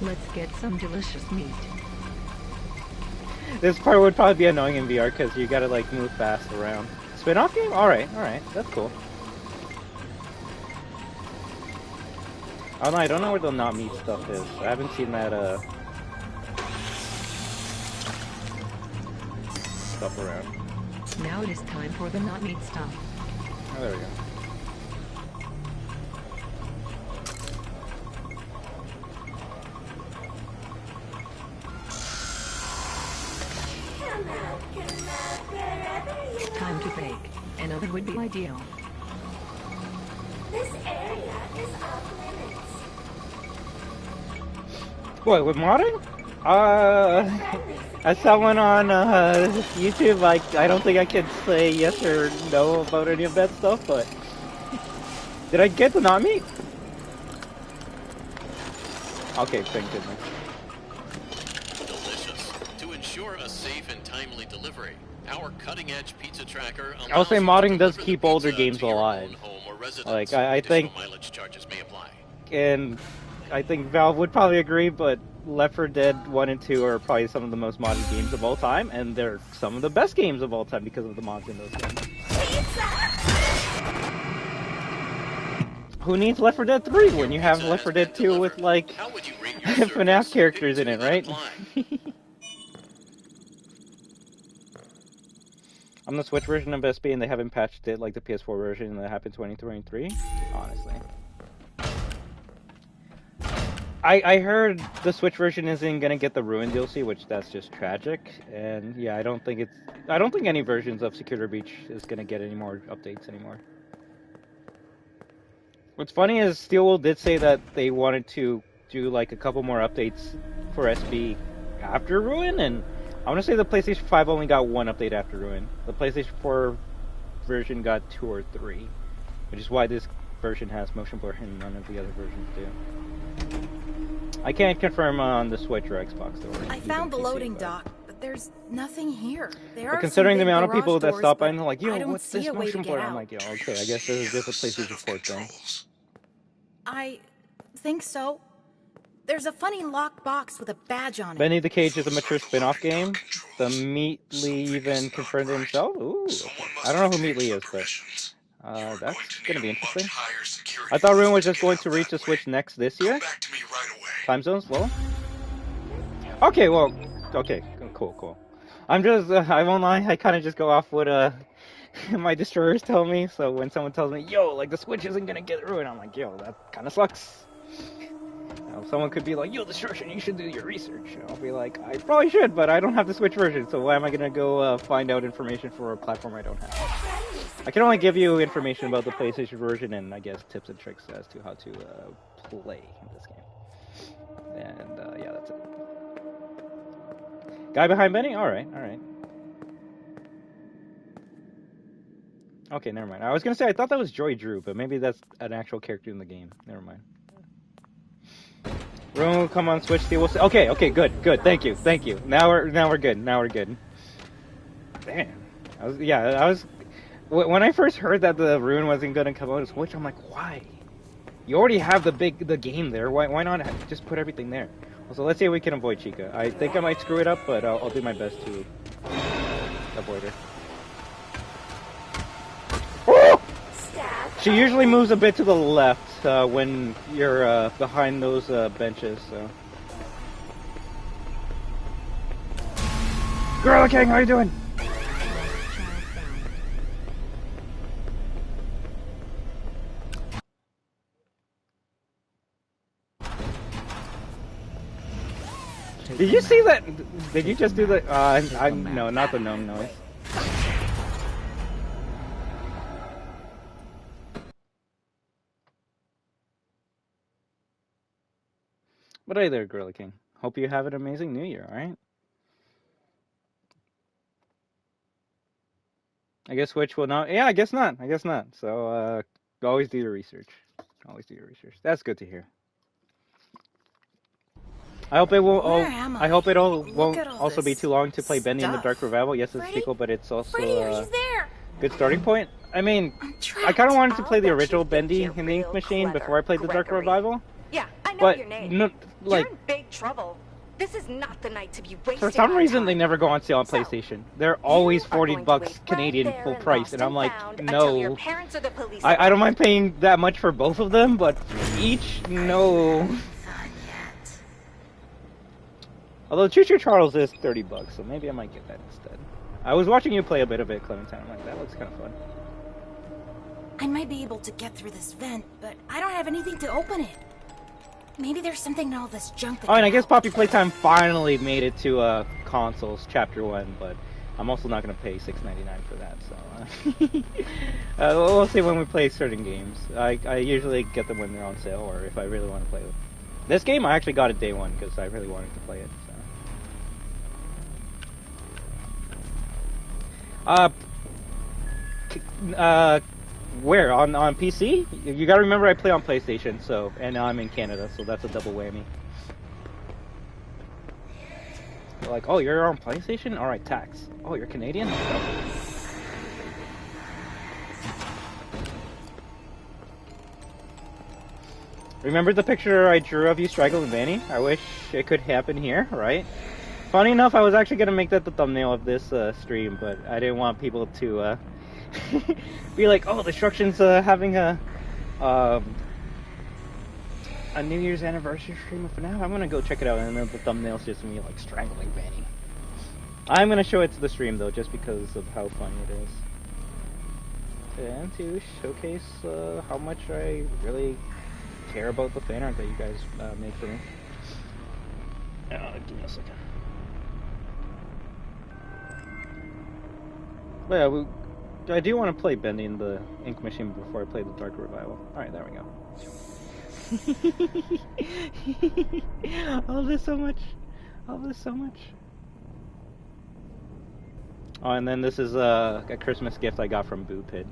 Let's get some delicious meat. This part would probably be annoying in VR because you gotta like move fast around. Spin-off game? Alright, that's cool. Oh no, I don't know where the not meat stuff is. I haven't seen that stuff around. Now it is time for the not meat stuff. Oh, there we go. Time to bake. Another would be ideal. This area is off limits. What, with modding? As someone on YouTube, I don't think I could say yes or no about any of that stuff, but... Did I get the not meat? Okay, thank goodness. Delicious. To ensure a safe and timely delivery, our cutting-edge pizza tracker I will say modding does keep older games alive. Like, I think... And I think Valve would probably agree, but Left 4 Dead 1 and 2 are probably some of the most modded games of all time, and they're some of the best games of all time because of the mods in those games. Who needs Left 4 Dead 3 when you have Left 4 Dead 2 with, like, FNAF characters in it, right? I'm the Switch version of SB, and they haven't patched it like the PS4 version that happened in 2023. Honestly, I heard the Switch version isn't gonna get the Ruin DLC, which that's just tragic. And yeah, I don't think any versions of Security Breach is gonna get any more updates anymore. What's funny is Steelwool did say that they wanted to do like a couple more updates for SB after Ruin, and I want to say the PlayStation 5 only got one update after Ruin. The PlayStation 4 version got 2 or 3, which is why this version has motion blur and none of the other versions do. I can't confirm on the Switch or Xbox though. I found the loading dock, but there's nothing here. There are considering the some big amount of people garage that doors, stop by but and they're like, yo, I don't what's see this a way to motion get blur? I'm out. like, yo, okay, I guess this is just a PlayStation 4 thing. I think so. There's a funny locked box with a badge on it. Benny the Cage is a mature spin-off game. The Meatly even confirmed it himself. Ooh, okay. I don't know who Meatly is, but that's gonna be interesting. I thought Ruin was just going to reach the Switch next this year. Time zones low. Okay, well, okay, cool. I'm just, I won't lie, I kind of just go off what my destroyers tell me. So when someone tells me, yo, like the Switch isn't gonna get Ruin, I'm like, yo, that kind of sucks. Someone could be like, yo, Destruction, you should do your research. And I'll be like, I probably should, but I don't have the Switch version, so why am I going to go find out information for a platform I don't have? I can only give you information about the PlayStation version and, I guess, tips and tricks as to how to play this game. And, yeah, that's it. Guy behind Benny? Alright. Okay, never mind. I was going to say, I thought that was Joy Drew, but maybe that's an actual character in the game. Never mind. Ruin will come on Switch. We'll say, okay, good. Thank you. Now we're good. Damn. I was. When I first heard that the Ruin wasn't gonna come on Switch, I'm like, why? You already have the game there. Why not just put everything there? So let's see if we can avoid Chica. I think I might screw it up, but I'll do my best to avoid her. Oh! She usually moves a bit to the left when you're behind those benches, so. Gorilla King, how you doing? Did you see that? Did you just do the? No, not the gnome noise. But hey there, Gorilla King. Hope you have an amazing New Year, alright? I guess Switch will not. Yeah, I guess not. So, always do your research. That's good to hear. I hope it won't. I hope it won't also be too long to play Benny in the Dark Revival. Yes, it's a sequel, but it's also a good starting point. I mean, I kind of wanted to play the original Bendy in the Ink Machine before I played the Dark Revival. Yeah, I know your name. No, like, you're in big trouble. This is not the night to be wasting. For some reason, they never go on sale on PlayStation. They're always $40 Canadian full price, and I'm like, no. I don't mind paying that much for both of them, but each, no. Although Choo Choo Charles is $30, so maybe I might get that instead. I was watching you play a bit of it, Clementine. I'm like, that looks kind of fun. I might be able to get through this vent, but I don't have anything to open it. Maybe there's something in all this junk that. Oh, and I guess Poppy Playtime finally made it to consoles Chapter 1, but I'm also not going to pay $6.99 for that, so we'll see when we play certain games. I usually get them when they're on sale, or if I really want to play them. This game I actually got it day one because I really wanted to play it. So. Where? On PC? You gotta remember I play on PlayStation, so, and now I'm in Canada, so that's a double whammy. They're like, oh, you're on PlayStation? Alright, tax. Oh, you're Canadian? Remember the picture I drew of you struggling, Vanny? I wish it could happen here, right? Funny enough, I was actually gonna make that the thumbnail of this stream, but I didn't want people to be like, oh, Destruction's having a New Year's anniversary stream of FNAF. I'm gonna go check it out, and then the thumbnail's just me like strangling Vanny. I'm gonna show it to the stream though, just because of how funny it is. And to showcase how much I really care about the fan art that you guys made for me. Give me a second. But yeah, I do want to play Bending the Ink Machine before I play the Dark Revival. Alright, there we go. I love this so much. I love this so much. Oh, and then this is a Christmas gift I got from Boopid.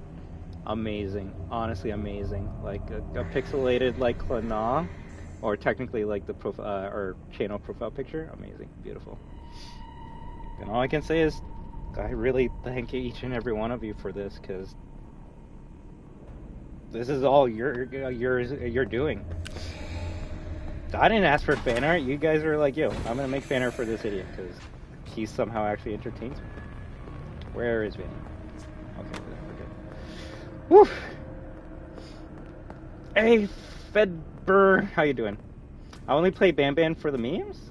Amazing. Honestly amazing. Like a pixelated like Klaw-Naw, or technically like the profile or channel profile picture. Amazing. Beautiful. And all I can say is I really thank each and every one of you for this, because this is all you're doing. I didn't ask for fan art. You guys are like, yo, I'm gonna make fan art for this idiot because he somehow actually entertains me. Where is Vanny? Okay, we're good. Woo! Hey, Fedber, how you doing? I only play Ban for the memes?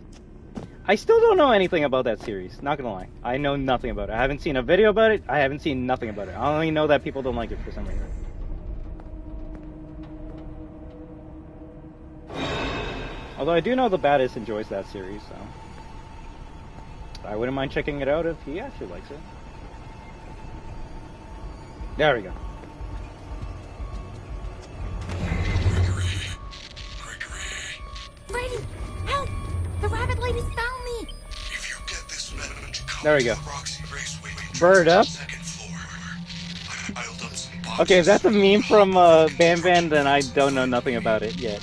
I still don't know anything about that series, not gonna lie. I know nothing about it. I haven't seen a video about it. I haven't seen nothing about it. I only know that people don't like it for some reason. Although I do know the baddest enjoys that series, so I wouldn't mind checking it out if he actually likes it. There we go. Freddy, help! The rabbit lady found me! If you get this message, there we go. Roxy Raceway Bird up. Okay, if that's a meme from Ban, then I don't know nothing about it yet.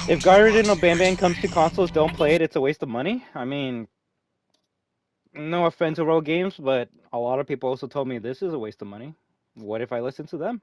If Original Ban comes to consoles, don't play it. It's a waste of money. I mean, no offense to Rogue Games, but a lot of people also told me this is a waste of money. What if I listened to them?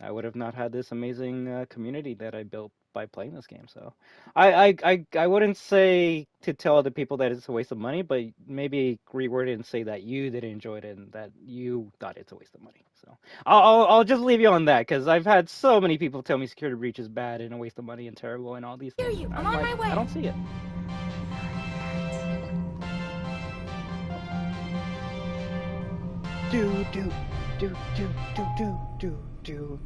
I would have not had this amazing community that I built by playing this game. So I wouldn't say to tell other people that it's a waste of money, but maybe reword it and say that you didn't enjoy it and that you thought it's a waste of money. So I'll just leave you on that, because I've had so many people tell me Security Breach is bad and a waste of money and terrible and all these things. I'm on my way. I don't see it. Do.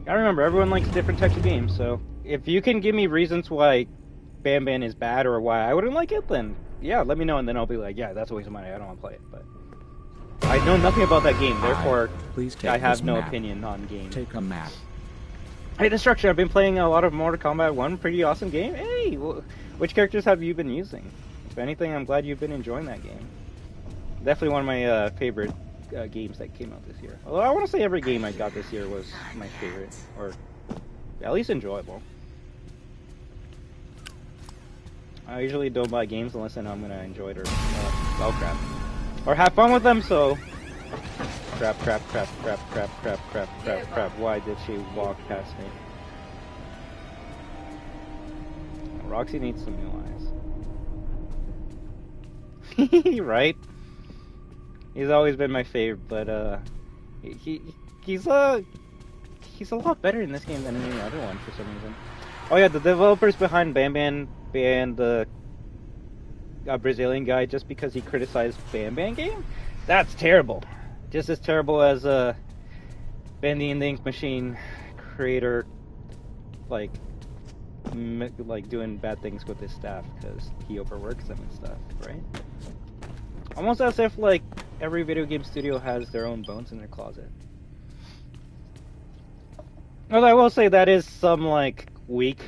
I remember, everyone likes different types of games, so if you can give me reasons why Ban is bad or why I wouldn't like it, then yeah, let me know, and then I'll be like, yeah, that's a waste of money, I don't want to play it. But I know nothing about that game, therefore I have no opinion on games. Take a map. Hey, Destruction, I've been playing a lot of Mortal Kombat 1, pretty awesome game. Hey, which characters have you been using? If anything, I'm glad you've been enjoying that game. Definitely one of my favorite games that came out this year. Although I want to say every game I got this year was my favorite, or at least enjoyable. I usually don't buy games unless I know I'm gonna enjoy it or crap, or have fun with them. So crap. Why did she walk past me? Roxy needs some new eyes. Right? He's always been my favorite, but he's a lot better in this game than any other one for some reason. Oh yeah, the developers behind Ban banned the Brazilian guy just because he criticized Ban game? That's terrible. Just as terrible as Vanny Ending Machine creator like doing bad things with his staff because he overworks them and stuff, right? Almost as if like every video game studio has their own bones in their closet. Although I will say that is some like weak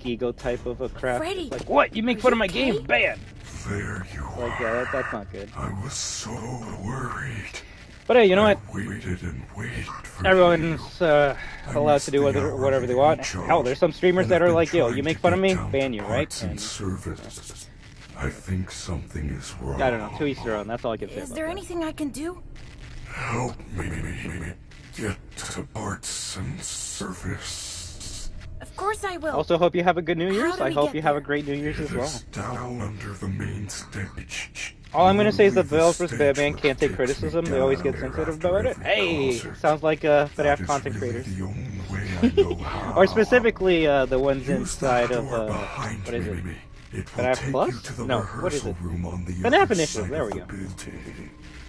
ego type of a crap. Freddy, like, what? You make fun of my game? Ban! There you are. Like, yeah, that's not good. I was so worried. But hey, you know what? Waited and waited for everyone's allowed to do whatever they want. Hell, there's some streamers that are like, yo, you make fun of me? Ban you, right? And service. I think something is wrong. I don't know, to each their own, that's all I can say about Is there anything I can do? Help me get to parts and service. Of course I will. Also, hope you have a good New Year's. I hope you have a great New Year's as well. Down under the main stage. All I'm gonna say is the developers of Batman can't take criticism. They always get sensitive about it. Hey, sounds like FNAF content creators. Or specifically the ones inside of what is it? FNAF Plus? No, what is it? FNAF Initiative. There we go.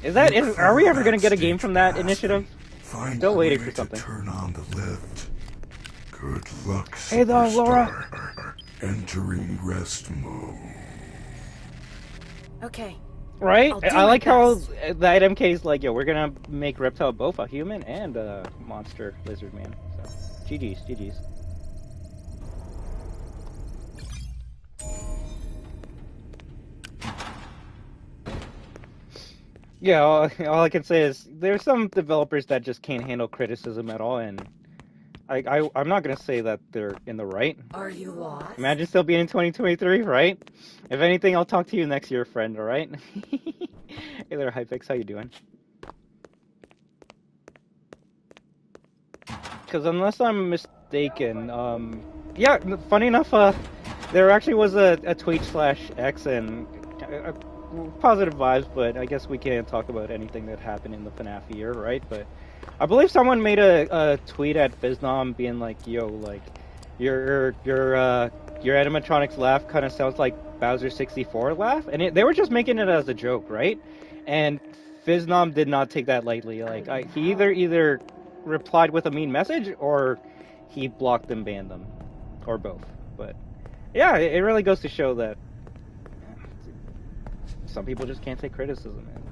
Is that? Are we ever gonna get a game from that initiative? Still waiting for something. Turn on the lift. Good luck, hey there, Laura. Entering rest mode. Okay. Right? I like how best. the item case like, yo, we're gonna make Reptile both a human and a monster lizard man. So, GG's, GG's. Yeah, all I can say is there's some developers that just can't handle criticism at all, and I'm not gonna say that they're in the right. Are you lost? Imagine still being in 2023, right? If anything, I'll talk to you next year, friend, alright? Hey there, Hypix, how you doing? Because unless I'm mistaken, yeah, funny enough, there actually was a tweet/X and positive vibes, but I guess we can't talk about anything that happened in the FNAF year, right? But I believe someone made a tweet at Fazcade being like, yo, like, your animatronics laugh kind of sounds like Bowser 64 laugh, and they were just making it as a joke, right? And Fazcade did not take that lightly. Like, he either replied with a mean message, or he blocked and banned them, or both. But yeah, it really goes to show that some people just can't take criticism, and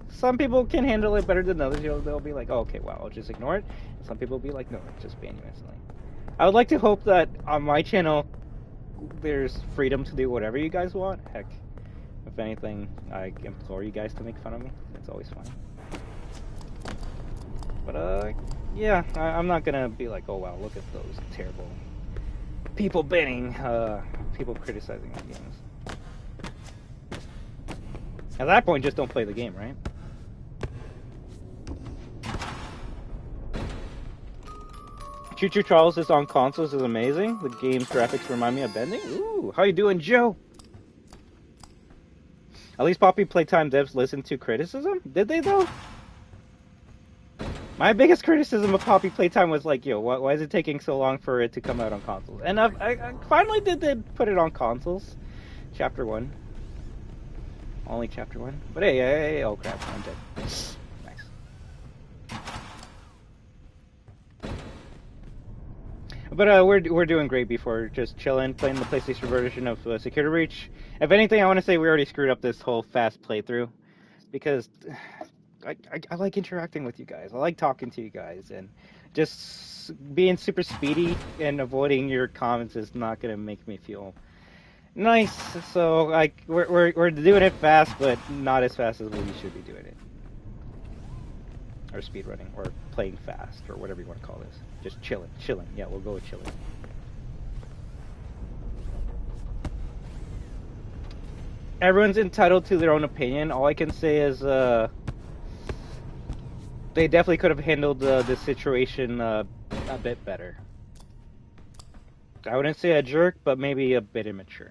some people can handle it better than others. You know, they'll be like, oh, okay, wow, I'll just ignore it. And some people will be like, no, just ban you instantly. I would like to hope that on my channel there's freedom to do whatever you guys want. Heck, if anything, I implore you guys to make fun of me. It's always fun. But yeah, I'm not gonna be like, oh wow, look at those terrible people banning, people criticizing our games. At that point, just don't play the game, right? Choo Choo Charles is on consoles is amazing. The game's graphics remind me of Bending. Ooh, how you doing, Joe? At least Poppy Playtime devs listened to criticism? Did they, though? My biggest criticism of Poppy Playtime was like, yo, why is it taking so long for it to come out on consoles? And I finally did put it on consoles. Chapter 1. Only Chapter 1. But hey, oh crap, I'm dead. Nice. But we're doing great before just chilling, playing the PlayStation version of Security Reach. If anything, I want to say we already screwed up this whole fast playthrough, because I like interacting with you guys. I like talking to you guys, and just being super speedy and avoiding your comments is not gonna make me feel nice. So like we're doing it fast, but not as fast as we should be doing it, or speedrunning, or playing fast, or whatever you want to call this. Just chilling. Yeah, we'll go with chilling. Everyone's entitled to their own opinion. All I can say is they definitely could have handled this situation a bit better. I wouldn't say a jerk, but maybe a bit immature.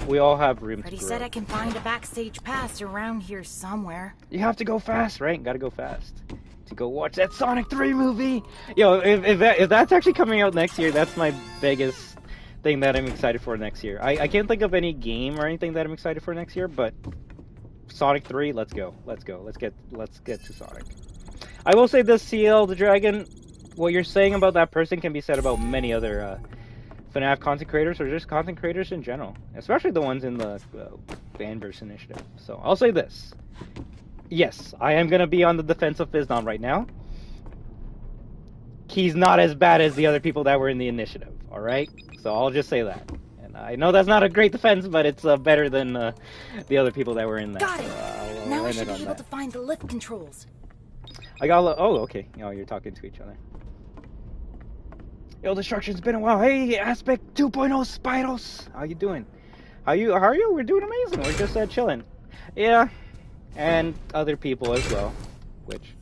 We all have room Freddy to grow. said I can find a backstage pass around here somewhere. You have to go fast, right? Gotta go fast to go watch that Sonic 3 movie. Yo, if that's actually coming out next year, that's my biggest thing that I'm excited for next year. I can't think of any game or anything that I'm excited for next year, but Sonic 3, let's go. Let's get to Sonic. I will say this, CL the Dragon, what you're saying about that person can be said about many other FNAF content creators, or just content creators in general, especially the ones in the Fanverse initiative. So I'll say this: yes, I am gonna be on the defense of Fazcade right now. He's not as bad as the other people that were in the initiative. All right, so I'll just say that. And I know that's not a great defense, but it's better than the other people that were in that. Got it. So, now I should be able to find the lift controls. I got. Oh, okay. Oh, you're talking to each other. Yo, Destruction's been a while. Hey, Aspect 2.0 Spiros. How you doing? How are you? We're doing amazing. We're just chilling. Yeah. And other people as well. Which,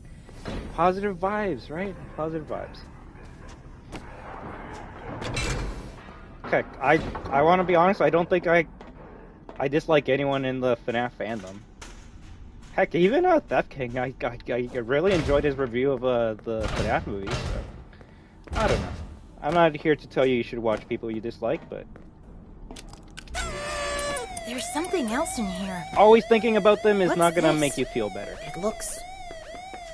positive vibes, right? Positive vibes. Heck, I want to be honest. I don't think I dislike anyone in the FNAF fandom. Heck, even Theft King, I really enjoyed his review of the FNAF movies. So I don't know. I'm not here to tell you should watch people you dislike, but There's something else in here. always thinking about them is What's not gonna this? make you feel better. It looks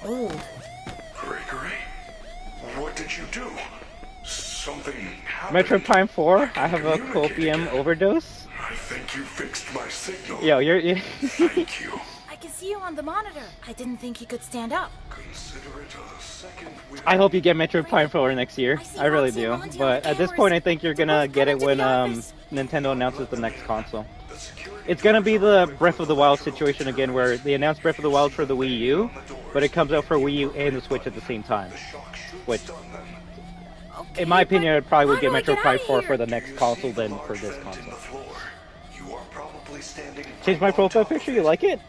old. Gregory, what did you do? Something happened. Metro Prime 4, I have a copium overdose. I think you fixed my signal. Yo, you're Thank you. I can see you on the monitor. I didn't think you could stand up. Consider it a second win. I hope you get Metro Prime 4 next year. I really do. But at this point, I think you're gonna get it when Nintendo announces the next console. It's gonna be the Breath of the Wild situation again, where they announced Breath of the Wild for the Wii U, but it comes out for Wii U and the Switch at the same time. Which, in my opinion, I probably would get Metro Prime 4 for the next console than for this console. Change my profile picture, you like it?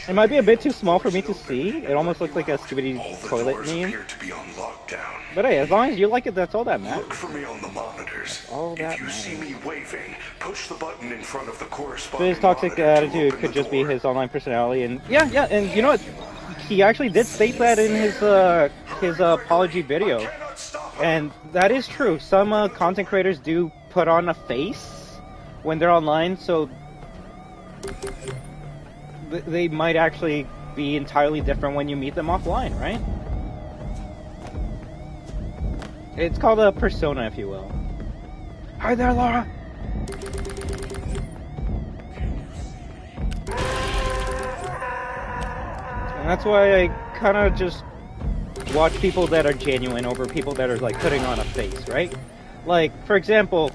It might be a bit too small for me to see. It almost looks like a Skibidi toilet meme. But hey, as long as you like it, that's all that matters. Look for me on the monitors. All that if you see me waving, push the button in front of the So corresponding his toxic attitude could just be his online personality, and yeah, and you know what? He actually did state that in his apology video, and that is true. Some content creators do put on a face when they're online, so they might actually be entirely different when you meet them offline, right? It's called a persona, if you will. Hi there, Laura! And that's why I kind of just watch people that are genuine over people that are, like, putting on a face, right? Like, for example,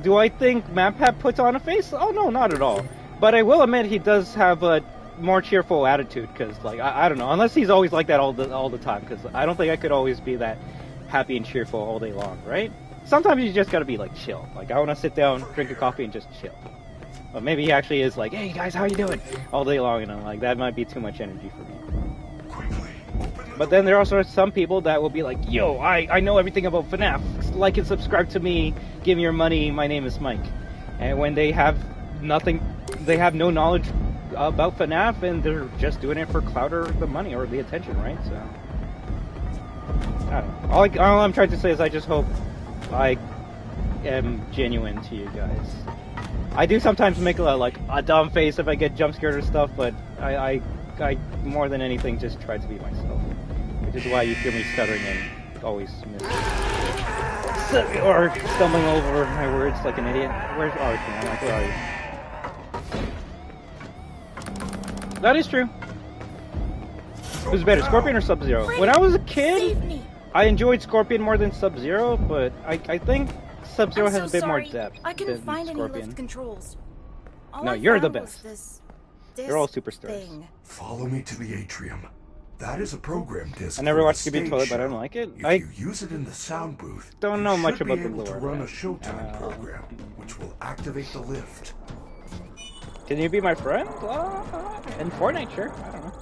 do I think MapHap puts on a face? Oh, no, not at all. But I will admit he does have a more cheerful attitude, because, like, I don't know, unless he's always like that all the time, because I don't think I could always be that happy and cheerful all day long, right? Sometimes you just gotta be, like, chill. Like, I want to sit down, drink a coffee, and just chill. But maybe he actually is like, hey, guys, how you doing? All day long, and I'm like, that might be too much energy for me. But then there are also some people that will be like, yo, I know everything about FNAF. Like and subscribe to me. Give me your money. My name is Mike. And when they have nothing, they have no knowledge about FNAF, and they're just doing it for clout or the money or the attention, right? So, I don't know. All I'm trying to say is I just hope I am genuine to you guys. I do sometimes make a dumb face if I get jump scared or stuff, but I more than anything just try to be myself, which is why you hear me stuttering and always miss or stumbling over my words like an idiot. Where's Archie? I'm like, where are you? That is true. Who's better, Scorpion or Sub-Zero? When I was a kid, I enjoyed Scorpion more than Sub-Zero, but I think Sub-Zero has a bit more depth I couldn't than find any Scorpion. lift controls. No, you're the best. You're all superstars. Follow me to the atrium. That is a program disc. I never watched Skibidi Toilet, but I don't like it. If you use it in the sound booth, don't know much should about be the able lore. to run a Showtime program, which will activate the lift. Can you be my friend? In Fortnite, sure. I don't know.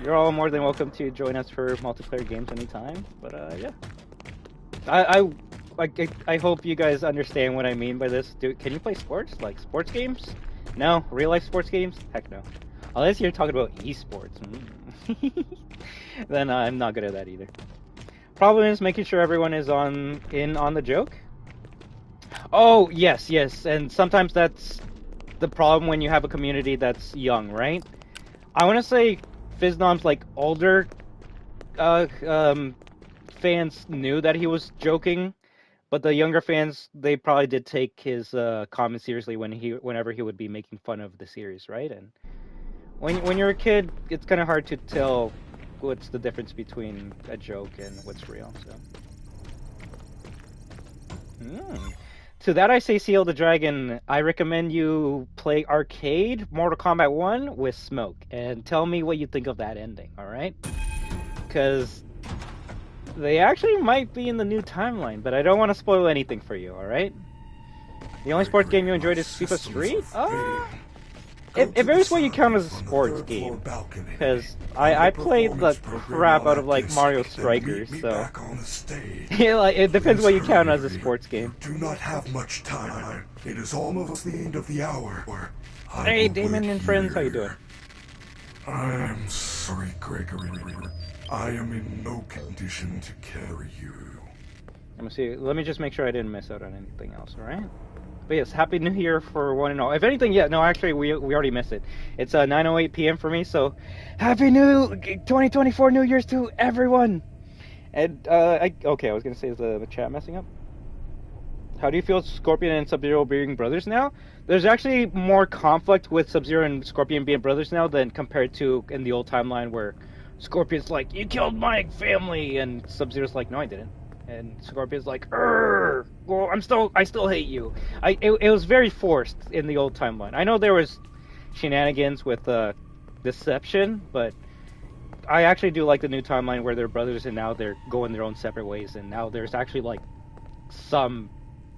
You're all more than welcome to join us for multiplayer games anytime. But yeah, I hope you guys understand what I mean by this. Can you play sports, like sports games? No, real life sports games? Heck no. Unless you're talking about esports, then I'm not good at that either. Problem is making sure everyone is on the joke. Oh yes, and sometimes that's the problem when you have a community that's young, right? I want to say Fiznom's like older fans knew that he was joking, but the younger fans, they probably did take his comments seriously whenever he would be making fun of the series, right? And when you're a kid, it's kind of hard to tell what's the difference between a joke and what's real. So, to that I say, Seal the Dragon, I recommend you play Arcade Mortal Kombat 1 with Smoke, and tell me what you think of that ending, alright? Because they actually might be in the new timeline, but I don't want to spoil anything for you, alright? The only sports game you enjoyed is FIFA Street? It varies what you count as a sports game. Because I played the crap out of like Mario Strikers, so yeah, like, it depends what you count as a sports game. Do not have much time. It is almost the end of the hour. Hey, Damon and friends, how you doing? I'm sorry, Gregory. I am in no condition to carry you. Let me see. Let me just make sure I didn't miss out on anything else, alright? But yes, Happy New Year for one and all. If anything, yeah, no, actually, we already missed it. It's 9:08 p.m. for me, so Happy New 2024 New Year's to everyone! And, okay, I was gonna say, is the chat messing up? How do you feel Scorpion and Sub-Zero being brothers now? There's actually more conflict with Sub-Zero and Scorpion being brothers now than compared to in the old timeline where Scorpion's like, you killed my family, and Sub-Zero's like, no, I didn't. And Scorpion's like, well, I still hate you. It was very forced in the old timeline. I know there was shenanigans with deception, but I actually do like the new timeline where they're brothers and now they're going their own separate ways, and now there's actually like some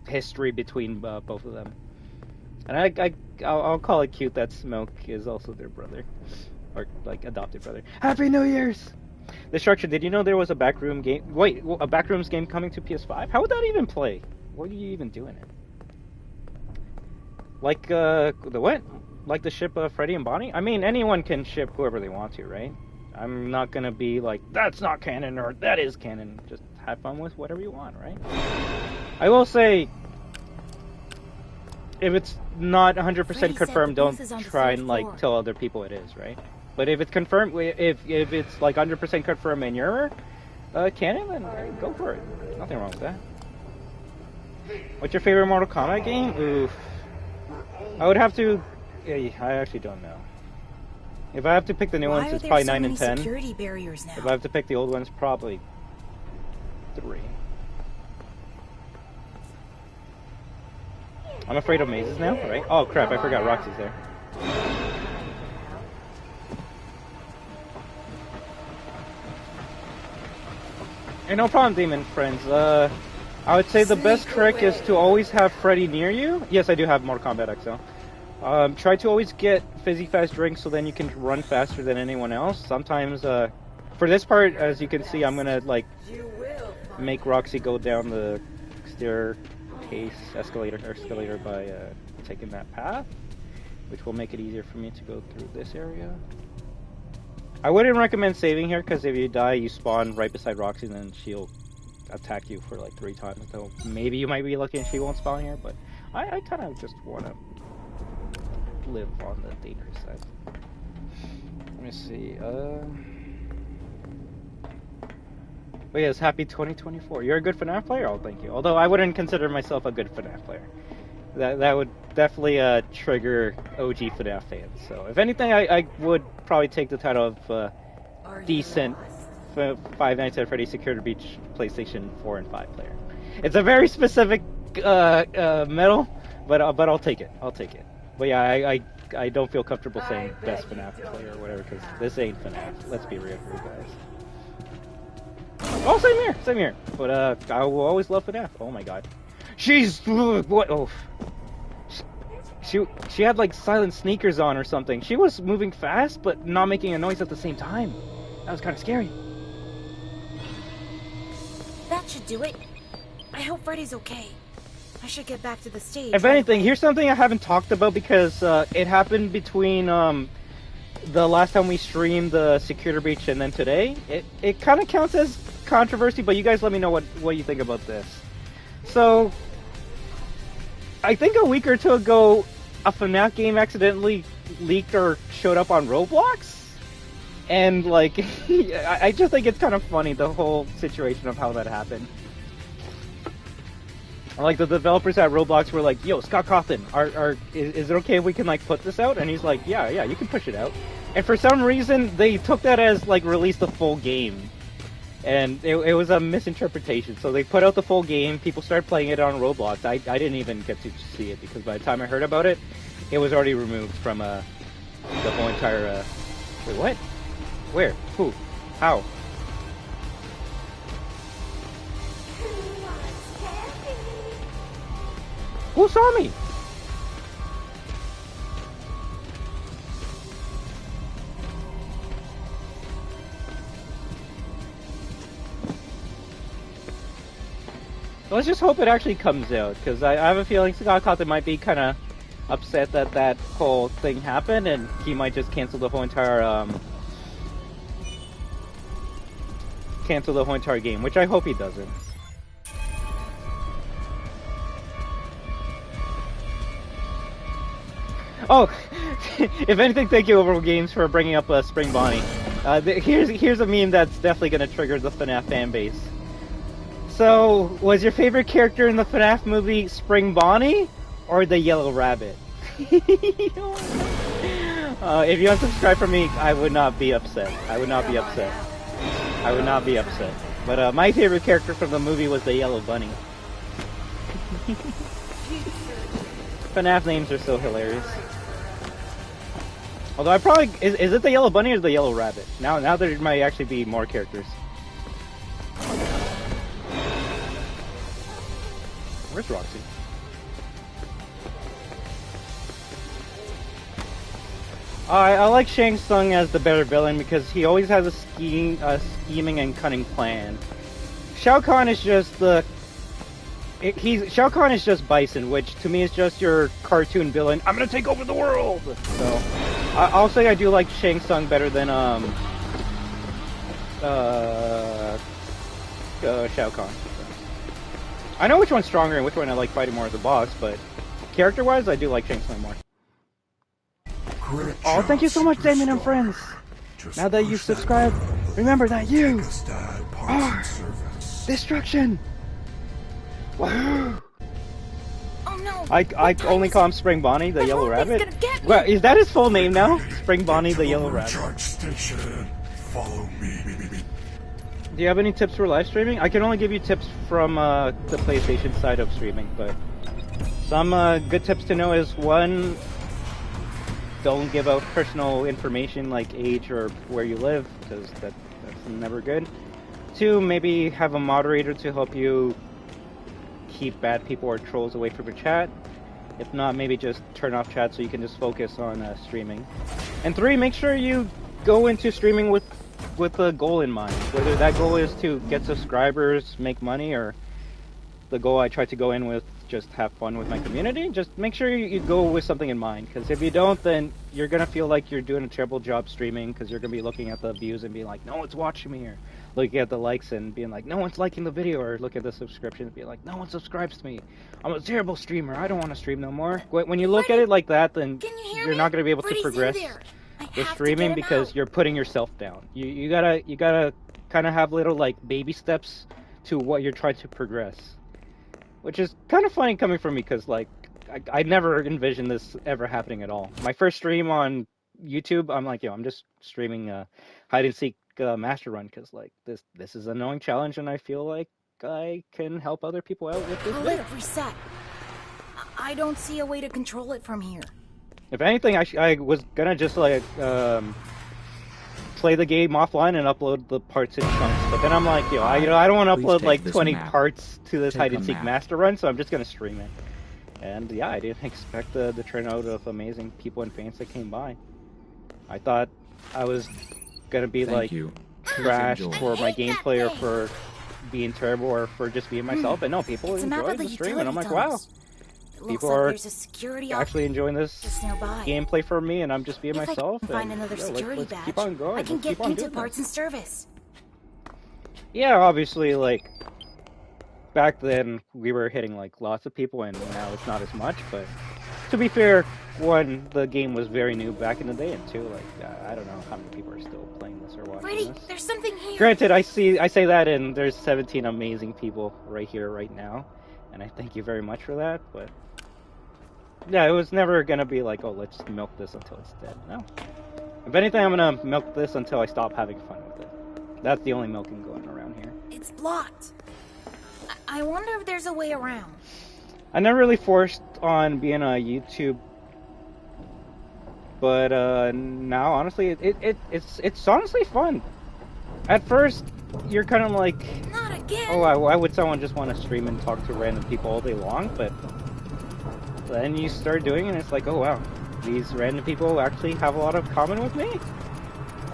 history between both of them. And I'll call it cute that Smoke is also their brother, or like adopted brother. Happy New Year's! Destruction, did you know there was a Backrooms game? Wait, a Backrooms game coming to PS5? How would that even play? What do you even do in it? Like, the what? Like the ship Freddy and Bonnie? I mean, anyone can ship whoever they want to, right? I'm not gonna be like, that's not canon, or that is canon. Just have fun with whatever you want, right? I will say, if it's not 100% confirmed, don't try and, like, tell other people it is, right? But if it's confirmed, if it's like 100% confirmed in your canon, then go for it. Nothing wrong with that. What's your favorite Mortal Kombat game? Oof. I would have to. Yeah, I actually don't know. If I have to pick the new ones, it's probably 9 and 10. Security barriers now? If I have to pick the old ones, probably 3. I'm afraid of mazes now, right? Oh crap! I forgot Roxy's there. Hey, no problem, Demon friends. I would say the best trick is to always have Freddy near you. Yes, I do have Mortal Kombat XL. Try to always get fizzy fast drinks so then you can run faster than anyone else. Sometimes, for this part, as you can see, I'm gonna like make Roxy go down the escalator by taking that path, which will make it easier for me to go through this area. I wouldn't recommend saving here, because if you die, you spawn right beside Roxy, and then she'll attack you for like 3 times. So maybe you might be lucky and she won't spawn here, but I kind of just want to live on the dangerous side. Let me see. But yes, happy 2024. You're a good FNAF player? Oh, thank you. Although I wouldn't consider myself a good FNAF player. That would definitely trigger OG FNAF fans. So if anything, I would probably take the title of decent Five Nights at Freddy's Security Breach PlayStation 4 and 5 player. It's a very specific medal, but I'll take it. I'll take it. But yeah, I don't feel comfortable saying best FNAF player or whatever, because this ain't FNAF. Let's be real here, guys. Oh, same here. But I will always love FNAF. Oh my god, she's what? Oh, she had like silent sneakers on or something. She was moving fast, but not making a noise at the same time. That was kind of scary. That should do it. I hope Freddy's okay. I should get back to the stage. If anything, here's something I haven't talked about, because it happened between the last time we streamed the security breach and then today. It kind of counts as controversy, but you guys let me know what you think about this. So, I think a week or two ago, a FNAF game accidentally leaked or showed up on Roblox. And, like, I just think it's kind of funny, the whole situation of how that happened. Like, the developers at Roblox were like, yo, Scott Cawthon, is it okay if we can, like, put this out? And he's like, yeah, you can push it out. And for some reason, they took that as, like, release the full game. And it was a misinterpretation. So they put out the full game, people started playing it on Roblox. I didn't even get to see it, because by the time I heard about it, it was already removed from the whole entire... Wait, what? Where? Who? How? Who saw me? Let's just hope it actually comes out, because I have a feeling Scott Cawthon might be kind of upset that that whole thing happened, and he might just cancel the whole entire game, which I hope he doesn't. Oh, if anything, thank you, Overworld Games, for bringing up Spring Bonnie. Here's a meme that's definitely going to trigger the FNAF fan base. So, was your favorite character in the FNAF movie Spring Bonnie or the Yellow Rabbit? If you unsubscribe from me, I would not be upset. I would not be upset. I would not be upset. But my favorite character from the movie was the Yellow Bunny. FNAF names are so hilarious. Although I probably... Is it the Yellow Bunny or the Yellow Rabbit? Now there might actually be more characters. Where's Roxy? I like Shang Tsung as the better villain because he always has a scheming and cunning plan. Shao Kahn is just the... Shao Kahn is just Bison, which to me is just your cartoon villain. I'm gonna take over the world! So, I'll say I do like Shang Tsung better than, Shao Kahn. I know which one's stronger and which one I like fighting more as a boss, but character-wise, I do like Shang Tsung more. Oh, thank you so much, Damien and friends! Now that you've subscribed, remember that you are destruction! Wahoo! Oh no! I only call him Spring Bonnie, the Yellow Rabbit. Well, is that his full name now? Spring Bonnie, the Yellow Rabbit. Follow me. Do you have any tips for live streaming? I can only give you tips from the PlayStation side of streaming, but some good tips to know is, one, don't give out personal information like age or where you live, because that's never good. Two, maybe have a moderator to help you keep bad people or trolls away from your chat. If not, maybe just turn off chat so you can just focus on streaming. And three, make sure you go into streaming with a goal in mind. Whether that goal is to get subscribers, make money, or the goal I try to go in with just have fun with my community, just make sure you go with something in mind. Because if you don't, then you're going to feel like you're doing a terrible job streaming, because you're going to be looking at the views and being like, no one's watching me, or looking at the likes and being like, no one's liking the video, or look at the subscriptions and being like, no one subscribes to me. I'm a terrible streamer. I don't want to stream no more. When you look at it like that, then you're not going to be able to progress with streaming because you're putting yourself down. You gotta kind of have little like baby steps to what you're trying to progress, which is kind of funny coming from me because like I never envisioned this ever happening at all. My first stream on YouTube, I'm like, I'm just streaming hide and seek master run because like this is an annoying challenge and I feel like I can help other people out with this. Let it reset. I don't see a way to control it from here. If anything, I was gonna just like play the game offline and upload the parts in chunks, but then I'm like, I don't want to upload like 20 parts to this hide and seek master run, so I'm just gonna stream it. And yeah, I didn't expect the turnout of amazing people and fans that came by. I thought I was gonna be trashed for my gameplay or for being terrible or for just being myself, but no, people enjoyed the stream, and I'm like, wow. People are actually enjoying this gameplay for me, and I'm just being myself. If I can find another security badge, keep on going. I can get into parts and service. Yeah, obviously, like back then we were hitting like lots of people, and now it's not as much. But to be fair, one, the game was very new back in the day, and two, like I don't know how many people are still playing this or watching Freddy, this. there's something here. Granted, I say that, and there's 17 amazing people right here, right now, and I thank you very much for that. But yeah, it was never gonna be like, oh, let's milk this until it's dead. No. If anything, I'm gonna milk this until I stop having fun with it. That's the only milking going around here. It's blocked. I wonder if there's a way around. I never really forced on being a YouTube, but now honestly, it's honestly fun. At first, you're kind of like, not again. Oh, why would someone just want to stream and talk to random people all day long? But then you start doing it, and it's like, oh wow, these random people actually have a lot of common with me.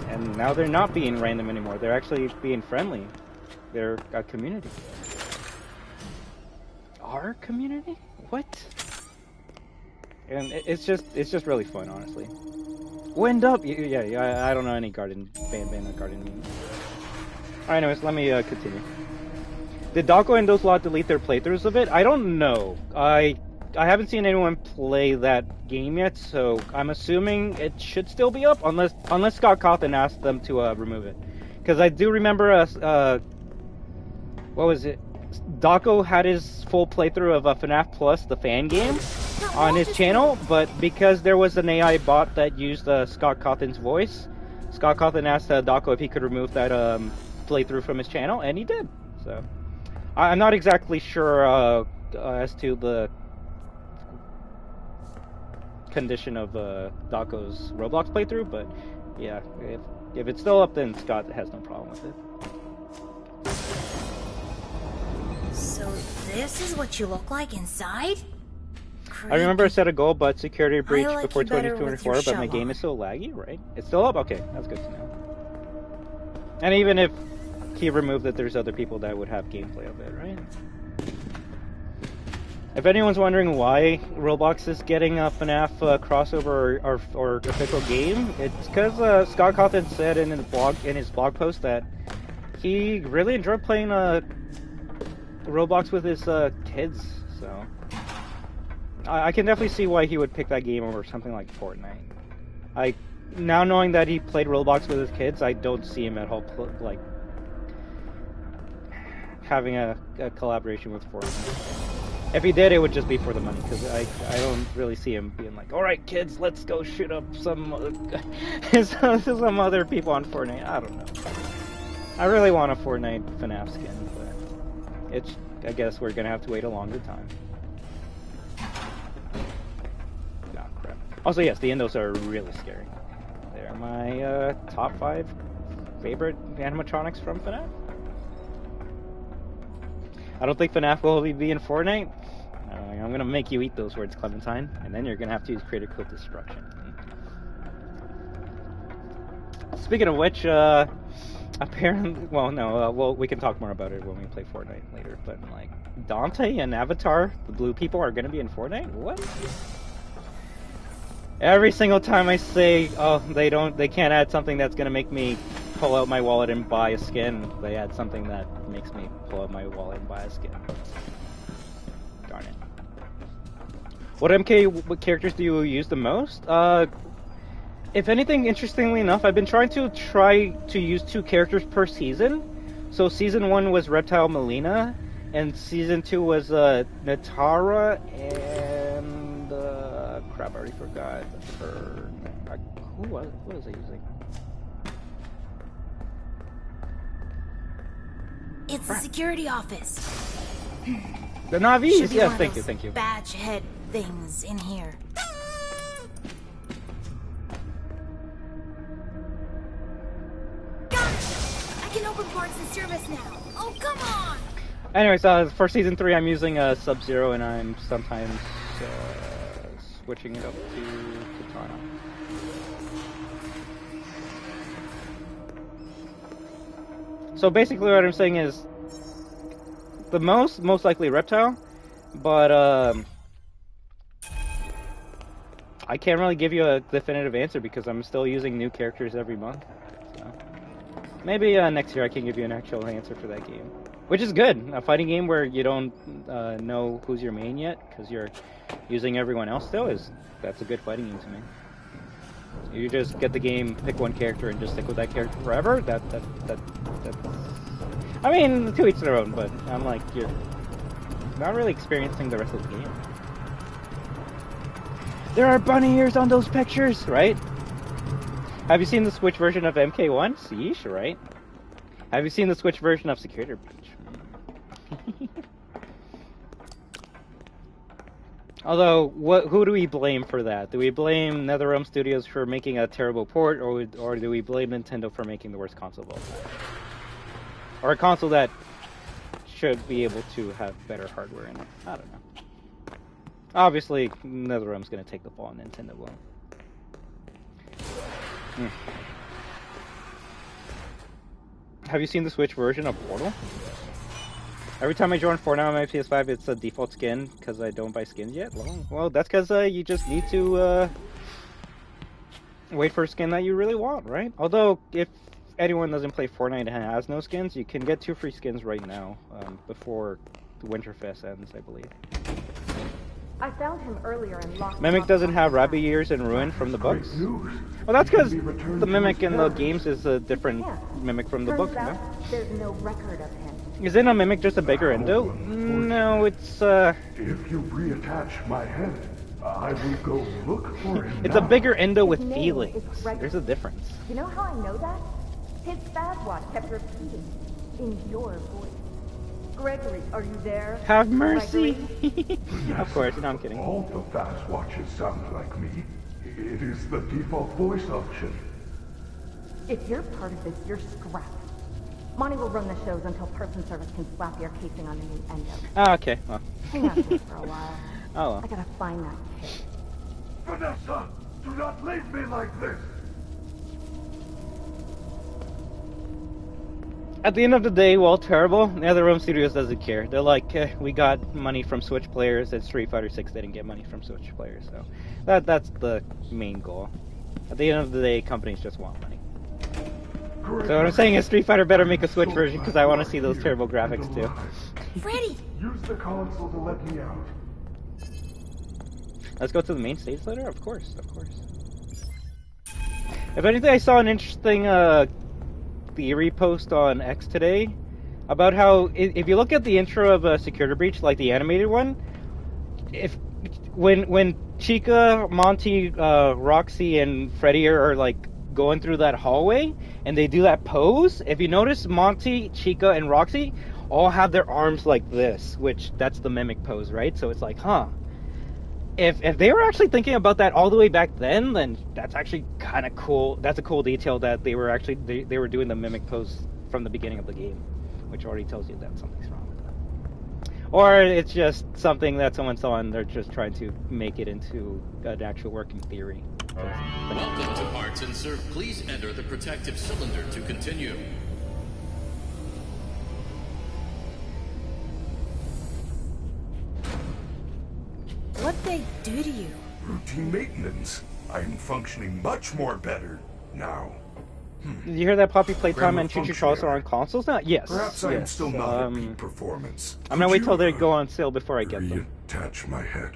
And now they're not being random anymore. They're actually being friendly. They're a community. our community? What? And it's just really fun, honestly. Wind up! Yeah, I don't know any garden band garden memes. Alright, anyways, let me continue. Did Dako and those lot delete their playthroughs of it? I don't know. I haven't seen anyone play that game yet, so I'm assuming it should still be up, unless Scott Cawthon asked them to remove it. Because I do remember what was it? Dako had his full playthrough of FNAF Plus, the fan game, on his channel, but because there was an AI bot that used Scott Cawthon's voice, Scott Cawthon asked Dako if he could remove that playthrough from his channel, and he did. So I'm not exactly sure as to the condition of Dako's Roblox playthrough, but yeah, if it's still up, then Scott has no problem with it. So this is what you look like inside? I remember I set a goal, but security breach like before you better 2024, with but your my shove game on. is still laggy, right? It's still up? Okay, that's good to know. And even if he removed it, there's other people that would have gameplay of it, right? If anyone's wondering why Roblox is getting a FNAF crossover or official game, it's because Scott Cawthon said in his blog post that he really enjoyed playing Roblox with his kids, so I can definitely see why he would pick that game over something like Fortnite. Now knowing that he played Roblox with his kids, I don't see him at all like having a collaboration with Fortnite. If he did, it would just be for the money, because I don't really see him being like, all right, kids, let's go shoot up some other people on Fortnite. I don't know. I really want a Fortnite FNAF skin, but I guess we're gonna have to wait a longer time. Oh, crap. Also, yes, the Endos are really scary. They're my top 5 favorite animatronics from FNAF. I don't think FNAF will be in Fortnite. I'm gonna make you eat those words, Clementine, and then you're gonna have to use critical destruction. Speaking of which, apparently, well, we can talk more about it when we play Fortnite later. But like, Dante and Avatar, the blue people, are gonna be in Fortnite. What? Every single time I say, oh, they can't add something that's gonna make me pull out my wallet and buy a skin, they add something that makes me pull out my wallet and buy a skin. Darn it. What MK characters do you use the most? If anything, interestingly enough, I've been trying to use 2 characters per season. So season 1 was Reptile Melina, and season 2 was Natara and crap, I already forgot her. Who was I using? It's the security office. The Navis, Should be yes, one of those thank you. Badge head things in here. Got it! I can open parts in service now. Oh, come on! Anyways, for season 3, I'm using Sub-Zero, and I'm sometimes switching it up to Katana. So basically, what I'm saying is the most likely Reptile, but I can't really give you a definitive answer because I'm still using new characters every month. So maybe next year I can give you an actual answer for that game, which is good. A fighting game where you don't know who's your main yet because you're using everyone else still that's a good fighting game to me. You just get the game, pick one character, and just stick with that character forever. That I mean, to each their own, but I'm like, you're not really experiencing the rest of the game. There are bunny ears on those pictures, right? Have you seen the Switch version of MK1? Sheesh, right? Have you seen the Switch version of Security Breach? Although, who do we blame for that? Do we blame NetherRealm Studios for making a terrible port, or do we blame Nintendo for making the worst console of all time? Or a console that should be able to have better hardware in it? I don't know. Obviously, NetherRealm's going to take the fall, and Nintendo won't. Have you seen the Switch version of Portal? Every time I join Fortnite on my PS5, it's a default skin because I don't buy skins yet. Well, that's because you just need to wait for a skin that you really want, right? Although, if anyone doesn't play Fortnite and has no skins, you can get 2 free skins right now before the Winterfest ends, I believe. I found him earlier and locked him Mimic up doesn't on have the Rabbit ground. Years and Ruin from the books. Well, that's because the Mimic in the games is a different Mimic from the books, Turns no? out there's no record of him. Isn't a Mimic just a bigger endo? No, it's If you reattach my head, I will go look for him. It's a bigger endo with His name feelings. is Freddy. There's a difference. You know how I know that? His Faz watch kept repeating in your voice. Gregory, are you there? Have mercy. Gregory? Of course, no, I'm kidding. All the Faz watches sound like me. It is the default voice option. If you're part of this, you're scrapped. Monty will run the shows until person service can slap your casing on the new endo. Oh, okay. Well. Hang out here for a while. Oh, well. I gotta find that kid. Vanessa, do not leave me like this. At the end of the day, while terrible, NetherRealm Studios doesn't care. They're like, we got money from Switch players, and Street Fighter 6 didn't get money from Switch players, so that's the main goal. At the end of the day, companies just want money. So what I'm saying is Street Fighter better make a Switch version, because I want to see those terrible graphics too. Freddy! Use the console to let me out. Let's go to the main stage later? Of course, of course. If anything, I saw an interesting theory post on X today about how if you look at the intro of a Security Breach, like the animated one, when Chica, Monty, Roxy, and Freddy are like going through that hallway and they do that pose, if you notice, Monty, Chica, and Roxy all have their arms like this, which that's the Mimic pose, right? So it's like, huh. If they were actually thinking about that all the way back then that's actually kind of cool. That's a cool detail that they were actually they were doing the Mimic pose from the beginning of the game, which already tells you that something's wrong with that. Or it's just something that someone saw and they're just trying to make it into an actual working theory. Welcome to Parts and Serve. Please enter the protective cylinder to continue. What'd they do to you? Routine maintenance. I am functioning much more better now. Did you hear that Poppy Playtime Grammar and Choo Choo functionary. Charles are on consoles now? Yes. Perhaps I am yes. still not at peak performance. I'm gonna Could wait till they you, go on sale before I get them. Reattach my head.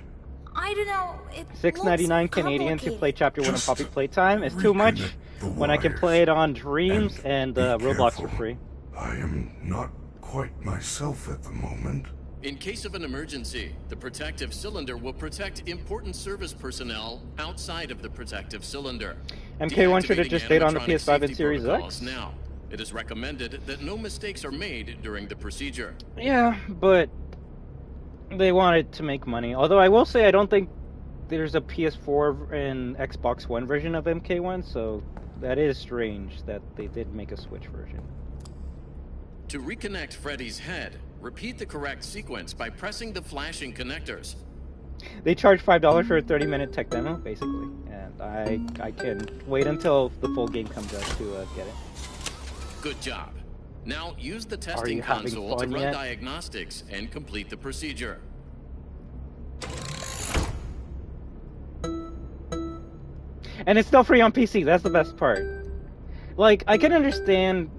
I don't know. It $6.99 looks Canadian to play complicated. Chapter 1 of Just Poppy Playtime. It's too much the when I can wires. play it on Dreams and be Roblox for careful. free. I am not quite myself at the moment. In case of an emergency, the protective cylinder will protect important service personnel outside of the protective cylinder. MK1 should have Deactivating just stayed on the animatronic PS5 and safety Series protocols X. Now, it is recommended that no mistakes are made during the procedure. Yeah, but they wanted to make money. Although I will say I don't think there's a PS4 and Xbox One version of MK1, so that is strange that they did make a Switch version. To reconnect Freddy's head, repeat the correct sequence by pressing the flashing connectors. They charge $5 for a 30-minute tech demo, basically, and I can wait until the full game comes out to get it. Good job. Now use the Are testing you having console to fun run yet? diagnostics and complete the procedure. And it's still free on PC, that's the best part. Like, I can understand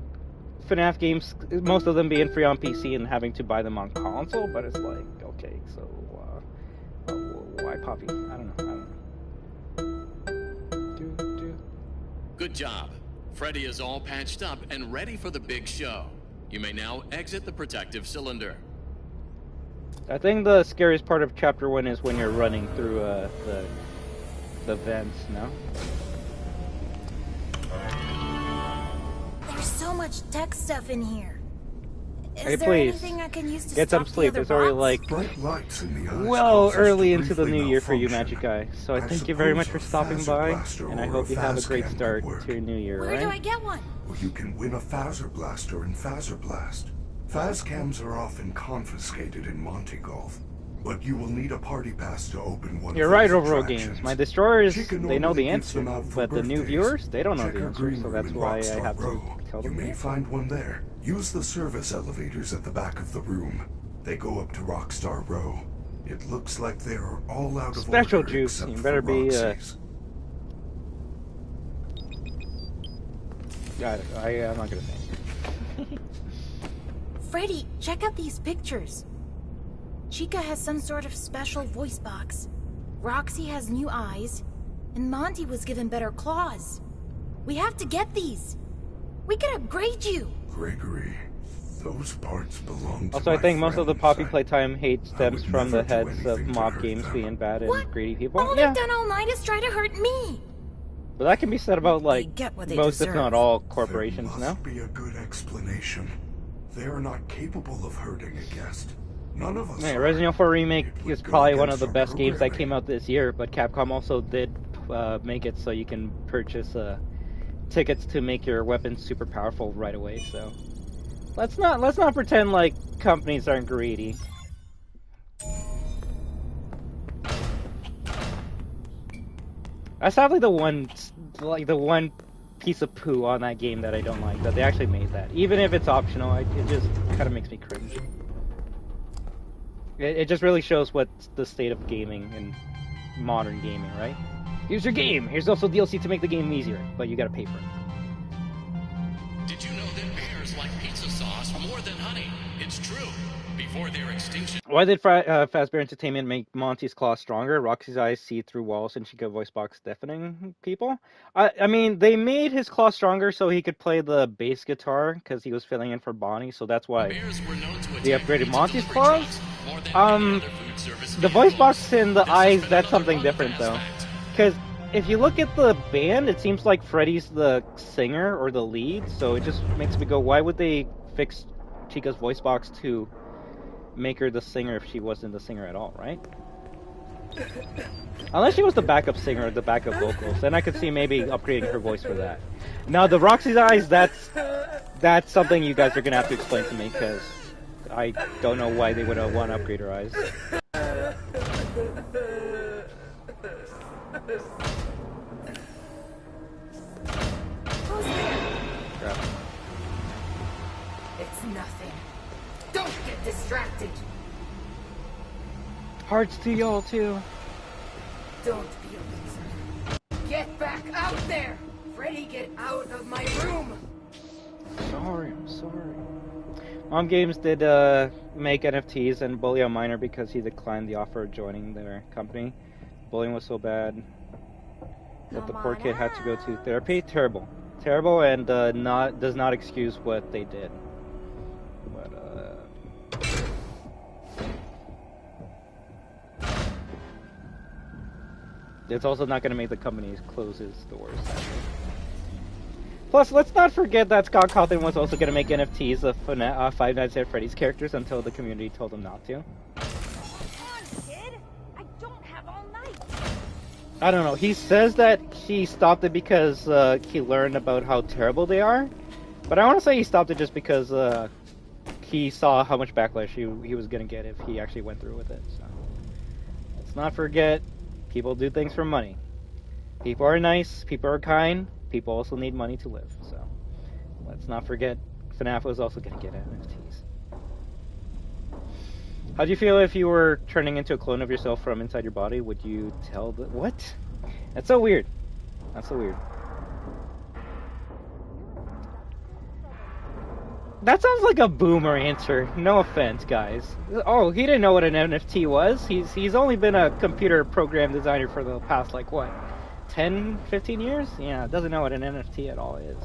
FNAF games, most of them being free on PC and having to buy them on console, but it's like, okay, so, why Poppy? I don't know. Good job. Freddy is all patched up and ready for the big show. You may now exit the protective cylinder. I think the scariest part of Chapter 1 is when you're running through the vents, no? There's so much tech stuff in here. Is Hey, there please, anything I can use to get some stop sleep. the It's other already bots? like Bright lights in the eyes well cause us early to into the briefly new year for you, malfunction. Magic Guy. So I I thank you very much for suppose a stopping Faz by, Blaster and I or hope a you have a great Fazcade start would work. to your new year, Where do I right? get one? Well, you can win a Faz Blaster in Faz Blast. Fazcams are often confiscated in Monte Golf, but you will need a party pass to open one. You're of right, those Overall attractions. Games. My destroyers, Chica they know the normally gives answer, them out for but the new birthdays. viewers, they don't know Check the her answer, green so room that's in why I Rockstar have to Row. tell You them may that. find one there. Use the service elevators at the back of the room. They go up to Rockstar Row. It looks like they are all out of Special order juice. except You for better be. Roxy's. I'm not gonna say. Freddy, check out these pictures. Chica has some sort of special voice box. Roxy has new eyes. And Monty was given better claws. We have to get these. We can upgrade you. Gregory, those parts belong to Also, I think my most of the friends. Poppy Playtime hate stems would from the never do heads of anything to mob hurt games them. being bad and What? greedy people. All Yeah, they've done all night is try to hurt me. but that can be said about like get what they most, if deserve. not all, corporations There now. must be a good explanation. They are not capable of hurting a guest. None of us Yeah, are. Resident Evil 4 Remake It would is go probably one of against the our best games that programming. came out this year, but Capcom also did make it so you can purchase tickets to make your weapons super powerful right away. So let's not pretend like companies aren't greedy. That's probably the one piece of poo on that game that I don't like, that they actually made that. Even if it's optional, it just kind of makes me cringe. It just really shows what's the state of gaming and modern gaming, right? Here's your game! Here's also DLC to make the game easier, but you gotta pay for it. Did you know that bears like pizza sauce more than honey? It's true. Before their extinction... Why did Fazbear Entertainment make Monty's claws stronger? Roxy's eyes see through walls and Chica voice box deafening people? I mean, they made his claws stronger so he could play the bass guitar because he was filling in for Bonnie, so that's why they upgraded Monty's claws. The voice box and the eyes, that's something different though. Because if you look at the band, it seems like Freddy's the singer or the lead, so it just makes me go, why would they fix Chica's voice box to make her the singer if she wasn't the singer at all, right? Unless she was the backup singer or the backup vocals, then I could see maybe upgrading her voice for that. Now, the Roxy's eyes, that's something you guys are gonna have to explain to me, because I don't know why they would want to upgrade her eyes. Crap. It's nothing. Don't get distracted. Hearts to y'all too. Don't be a loser. Get back out there! Freddy, get out of my room! Sorry, I'm sorry. Mom Games did make NFTs and bully a minor because he declined the offer of joining their company. Bullying was so bad that the poor kid had to go to therapy. Terrible. Terrible, and does not excuse what they did. But it's also not going to make the company close its doors. Plus, let's not forget that Scott Cawthon was also going to make NFTs of Five Nights at Freddy's characters until the community told him not to. I don't know. He says that he stopped it because he learned about how terrible they are. But I want to say he stopped it just because he saw how much backlash he was going to get if he actually went through with it. So let's not forget, people do things for money. People are nice. People are kind. People also need money to live. So let's not forget, FNAF was also going to get NFTs. How'd you feel if you were turning into a clone of yourself from inside your body? Would you tell the... What? That's so weird. That's so weird. That sounds like a boomer answer. No offense, guys. Oh, he didn't know what an NFT was. He's only been a computer program designer for the past, like, what, 10, 15 years? Yeah, doesn't know what an NFT at all is.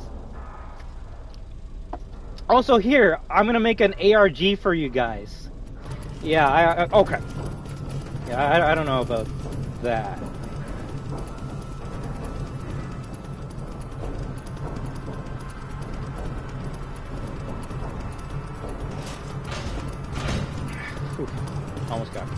Also, here, I'm gonna make an ARG for you guys. Yeah, okay. Yeah, I don't know about that. Whew, almost got me.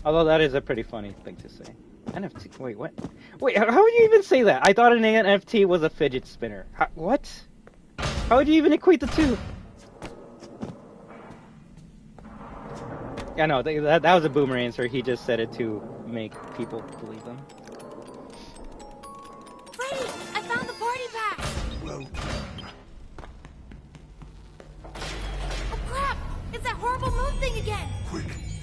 Although that is a pretty funny thing to say. NFT, wait, what? Wait, how would you even say that? I thought an NFT was a fidget spinner. What? How would you even equate the two? Yeah, no, that was a boomer answer. He just said it to make people believe them.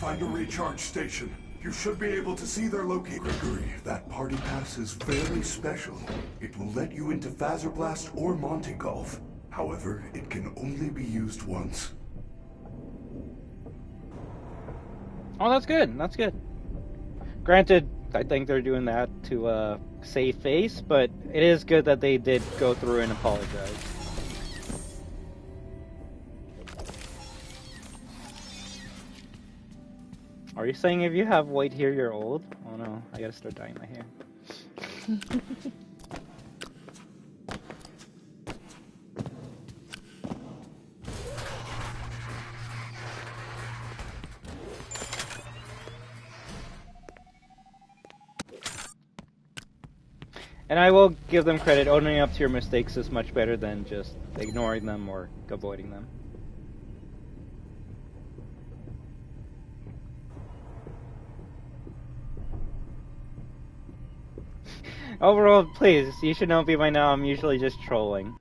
Find a recharge station. You should be able to see their location. Gregory, that party pass is very special. It will let you into Faz Blast or Monte Golf. However, it can only be used once. Oh, that's good. That's good. Granted, I think they're doing that to save face, but it is good that they did go through and apologize. Are you saying if you have white hair, you're old? Oh no, I gotta start dyeing my hair. And I will give them credit, owning up to your mistakes is much better than just ignoring them or avoiding them. Overall, please, you should know me by now, I'm usually just trolling.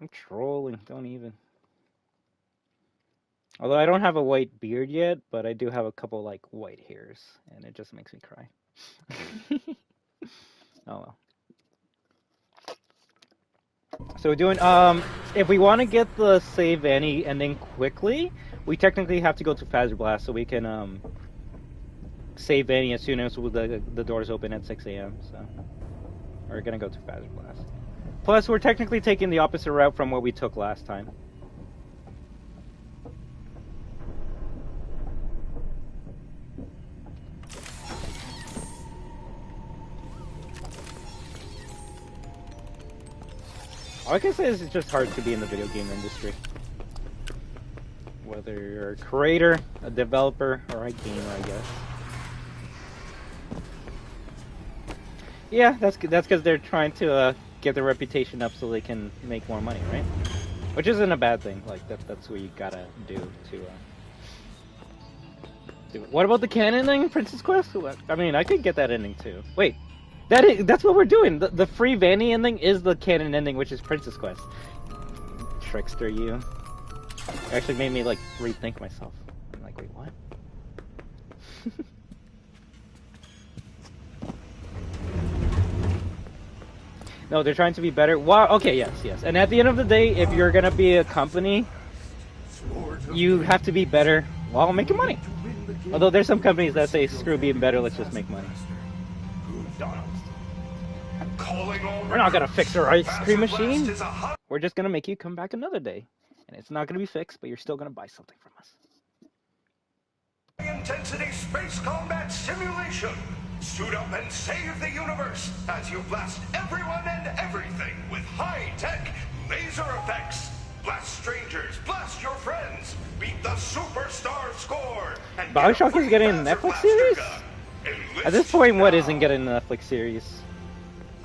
I'm trolling, don't even. Although I don't have a white beard yet, but I do have a couple, like, white hairs, and it just makes me cry. Oh well. So we're doing, if we want to get the save Vanny ending quickly, we technically have to go to Faz Blast so we can, save Vanny as soon as the doors open at 6 a.m. So we're gonna go to Faz Blast. Plus, we're technically taking the opposite route from what we took last time. All I can say is it's just hard to be in the video game industry. Whether you're a creator, a developer, or a gamer, I guess. Yeah, that's because they're trying to get their reputation up so they can make more money, right? Which isn't a bad thing. Like that's what you gotta do to do it. What about the canon ending, Princess Quest? I mean, I could get that ending too. Wait, that's what we're doing. The free Vanny ending is the canon ending, which is Princess Quest. Trickster, you. It actually made me like rethink myself. I'm like, wait, what? No, they're trying to be better. Wow. Okay, yes. And at the end of the day, if you're gonna be a company, you have to be better while making money. Although there's some companies that say, screw being better, let's just make money. We're not gonna fix our ice cream machine. We're just gonna make you come back another day. And it's not gonna be fixed, but you're still gonna buy something from us. Intensity space combat simulation. Suit up and save the universe as you blast everyone and everything with high-tech laser effects. Blast strangers, blast your friends, beat the superstar score. And Bioshock is getting a Netflix series? At this point, what isn't getting a Netflix series?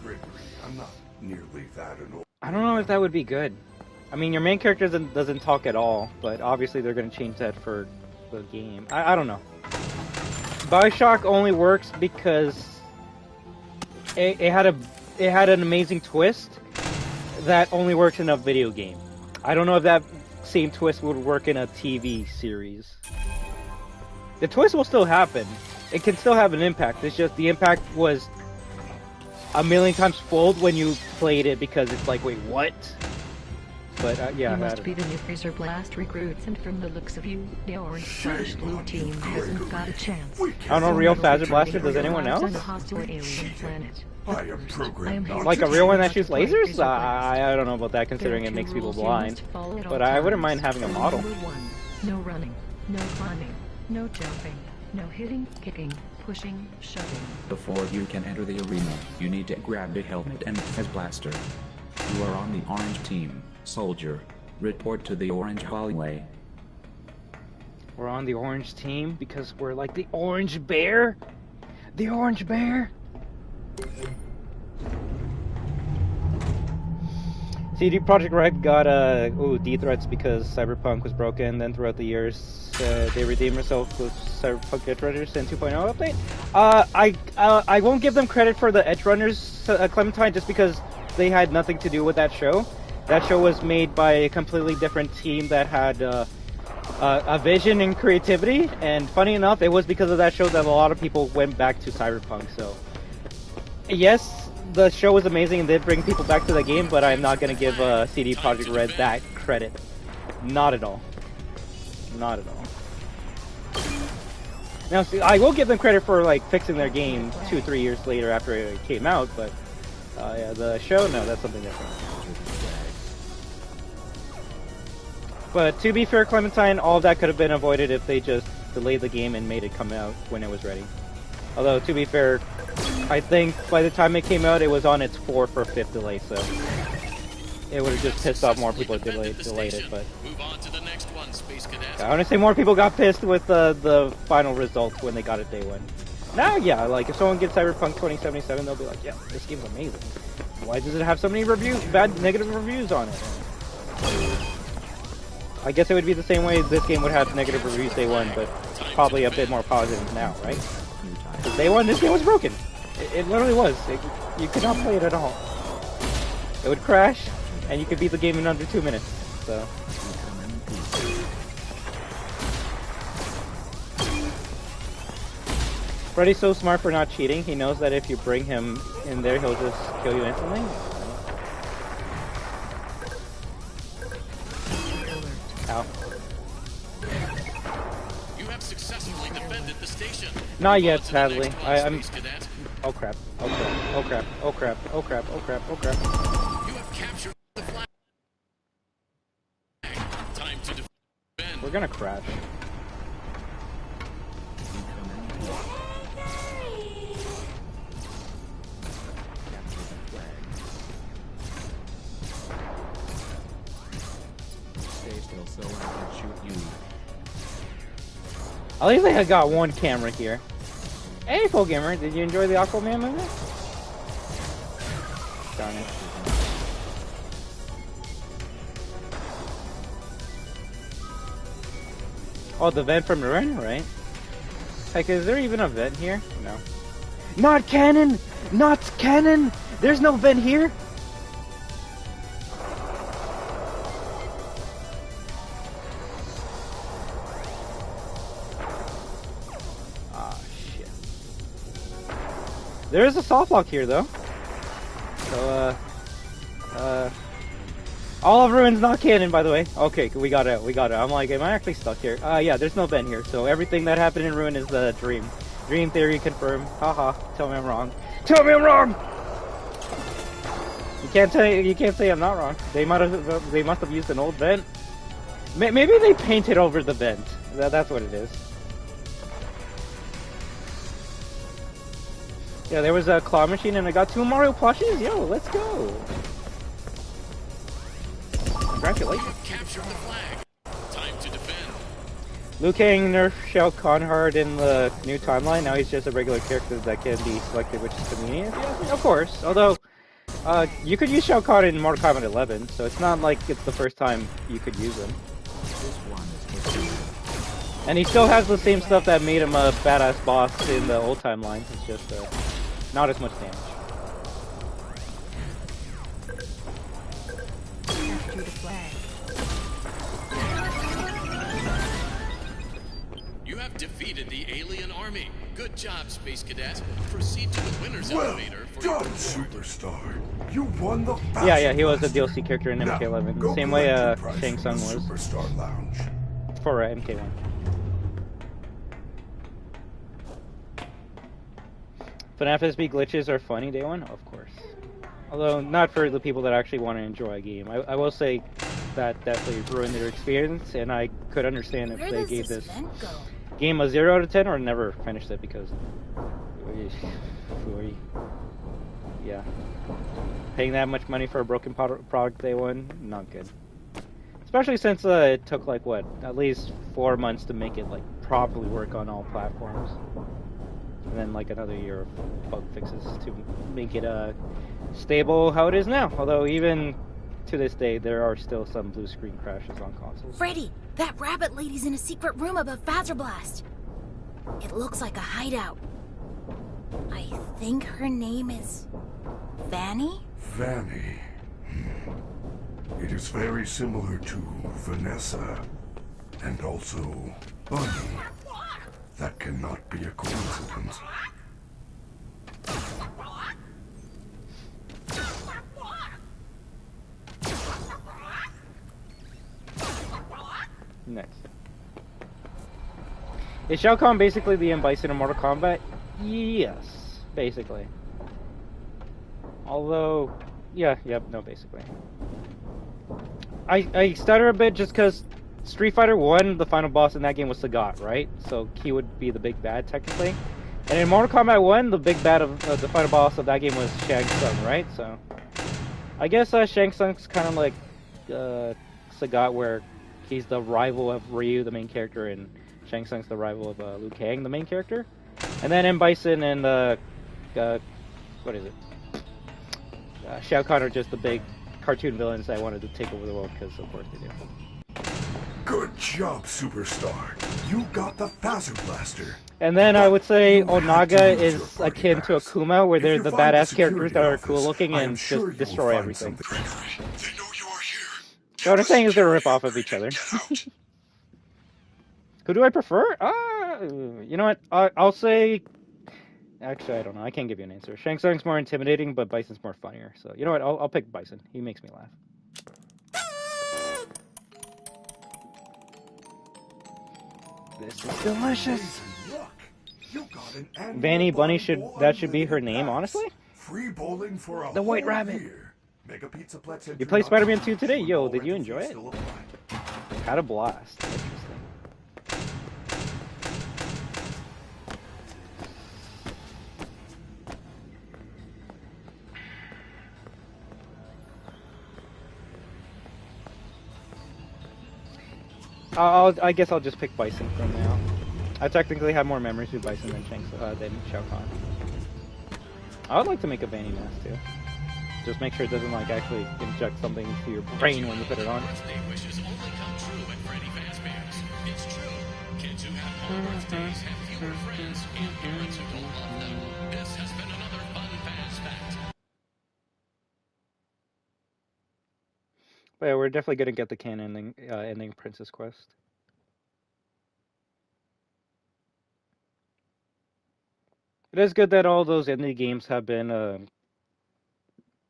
Gregory, I'm not nearly that annoyed. I don't know if that would be good. I mean, your main character doesn't talk at all, but obviously they're going to change that for the game. I don't know. Bioshock only works because it had an amazing twist that only works in a video game. I don't know if that same twist would work in a TV series. The twist will still happen. It can still have an impact. It's just the impact was a million times fold when you played it because it's like, wait, what? But yeah, you must be the new Faz Blast recruits, and from the looks of you, the orange/blue team hasn't got a chance. I don't know, real Faz Blaster. Does anyone else? Like a real one that shoots lasers? I don't know about that, considering it makes people blind. But I wouldn't mind having a model. No running, no climbing, no jumping, no hitting, kicking, pushing, shoving. Before you can enter the arena, you need to grab the helmet and Faz Blaster. You are on the orange team. Soldier, report to the orange hallway. We're on the orange team because we're like the orange bear? The orange bear? CD Projekt Red got D threats because Cyberpunk was broken. Then throughout the years, they redeemed themselves with Cyberpunk Edgerunners and 2.0 update. I won't give them credit for the Edgerunners Clementine just because they had nothing to do with that show. That show was made by a completely different team that had a vision and creativity, and funny enough, it was because of that show that a lot of people went back to Cyberpunk. So, yes, the show was amazing and did bring people back to the game, but I'm not gonna give CD Projekt Red that credit. Not at all. Not at all. Now, see, I will give them credit for like fixing their game 2-3 years later after it came out, but yeah, the show, no, that's something different. But to be fair, Clementine, all of that could have been avoided if they just delayed the game and made it come out when it was ready. Although, to be fair, I think by the time it came out, it was on its 4th or 5th delay, so it would have just pissed off more people that delayed it. But I want to say more people got pissed with the final results when they got it day one. Now, yeah, like if someone gets Cyberpunk 2077, they'll be like, yeah, this game's amazing. Why does it have so many negative reviews on it? I guess it would be the same way this game would have negative reviews day one, but probably a bit more positive now, right? Because day one, this game was broken. It literally was. You could not play it at all. It would crash, and you could beat the game in under 2 minutes. So. Freddy's so smart for not cheating. He knows that if you bring him in there, he'll just kill you instantly. Ow. You have successfully defended the station. Not yet, sadly. I'm. Oh crap! Oh crap! Oh crap! Oh crap! Oh crap! Oh crap! Oh crap! You have captured the flag. Time to defend. We're gonna crash. So I can shoot you. At least I got one camera here. Hey, Full Gamer, did you enjoy the Aquaman movie? Darn it. Oh, the vent from Ruin, right? Like, is there even a vent here? No. Not canon! Not canon! There's no vent here! There is a soft lock here, though. So, all of Ruin's not canon, by the way. Okay, we got it. We got it. I'm like, am I actually stuck here? Yeah, there's no vent here. So everything that happened in Ruin is a dream. Dream theory confirmed. Haha. Tell me I'm wrong. Tell me I'm wrong. You can't say I'm not wrong. They must have used an old vent. Maybe they painted over the vent. That's what it is. Yeah, there was a claw machine and I got 2 Mario plushies. Yo, let's go. Congratulations. Capture the flag. Time to defend. Liu Kang nerfed Shao Kahn hard in the new timeline. Now he's just a regular character that can be selected, which is convenient. Yeah, of course. Although, you could use Shao Kahn in Mortal Kombat 11, so it's not like it's the first time you could use him. And he still has the same stuff that made him a badass boss in the old timeline. It's just not as much damage. You have defeated the alien army. Good job, Space Cadet. Proceed to the winner's elevator for your reward. Superstar. You won the Yeah, he was a DLC character in MK11. The same way Shang Tsung was. Superstar Lounge. For MK1. FNAF SB glitches are funny, day one? Of course. Although, not for the people that actually want to enjoy a game. I will say that definitely ruined their experience, and I could understand if they gave this game a 0 out of 10 or never finished it, because... yeah. Paying that much money for a broken product day one, not good. Especially since it took, like, what, at least 4 months to make it, like, properly work on all platforms. And then like another year of bug fixes to make it stable how it is now. Although even to this day, there are still some blue screen crashes on consoles. Freddy, that rabbit lady's in a secret room above Faz Blast. It looks like a hideout. I think her name is Vanny? Vanny. It is very similar to Vanessa. And also, Bunny. That cannot be a coincidence. Next. Is Shao Kahn basically the M. Bison in Mortal Kombat? Yes, basically. Although, no, basically. I stutter a bit just because Street Fighter 1, the final boss in that game was Sagat, right? So he would be the big bad, technically. And in Mortal Kombat 1, the big bad of the final boss of that game was Shang Tsung, right? So I guess Shang Tsung's kind of like Sagat, where he's the rival of Ryu, the main character, and Shang Tsung's the rival of Liu Kang, the main character. And then M. Bison and what is it? Shao Kahn are just the big cartoon villains that wanted to take over the world, because of course they do. Good job, superstar. You got the Faz Blaster. And then I would say Onaga is akin to Akuma, where they're the badass characters that are cool looking and just destroy everything. So what I'm saying is they're a rip-off of each other. Who do I prefer? You know what? I'll say... Actually, I don't know. I can't give you an answer. Shang Tsung's more intimidating, but Bison's more funnier. So, you know what? I'll pick Bison. He makes me laugh. This is delicious. Vanny Bunny should be her name, honestly. Free bowling for a the White Rabbit. Make a PizzaPlex. You played Spider-Man 2 today. Yo, did you enjoy it? Had a blast. Interesting. I guess I'll just pick Bison from now. I technically have more memories with Bison than Shao Kahn. I would like to make a Vanny mask too. Just make sure it doesn't like actually inject something into your brain when you put it on. Birthday wishes only come true at Freddy Fazbear's. It's true. Kids who have more birthdays have fewer friends and parents who don't love them. This has been another fun Faz fact. But yeah, we're definitely gonna get the canon ending Princess Quest. It is good that all those indie games have been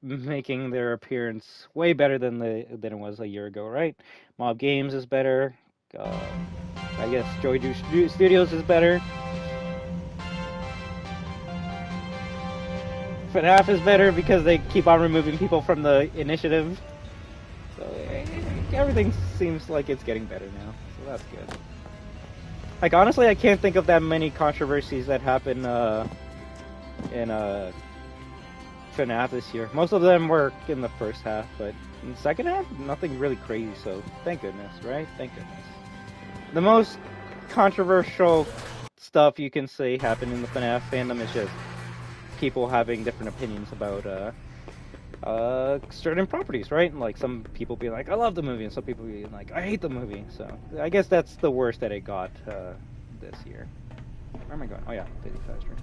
making their appearance way better than it was a year ago, right? Mob Games is better. I guess Joy Studios is better. FNAF is better because they keep on removing people from the initiative. So everything seems like it's getting better now, so that's good. Like honestly, I can't think of that many controversies that happen in FNAF this year. Most of them were in the first half, but in the second half, nothing really crazy. So thank goodness, right? Thank goodness. The most controversial stuff you can say happened in the FNAF fandom is just people having different opinions about certain properties, right? Like some people being like, I love the movie, and some people being like, I hate the movie. So I guess that's the worst that it got this year. Where am I going? Oh yeah, Diddy Faster.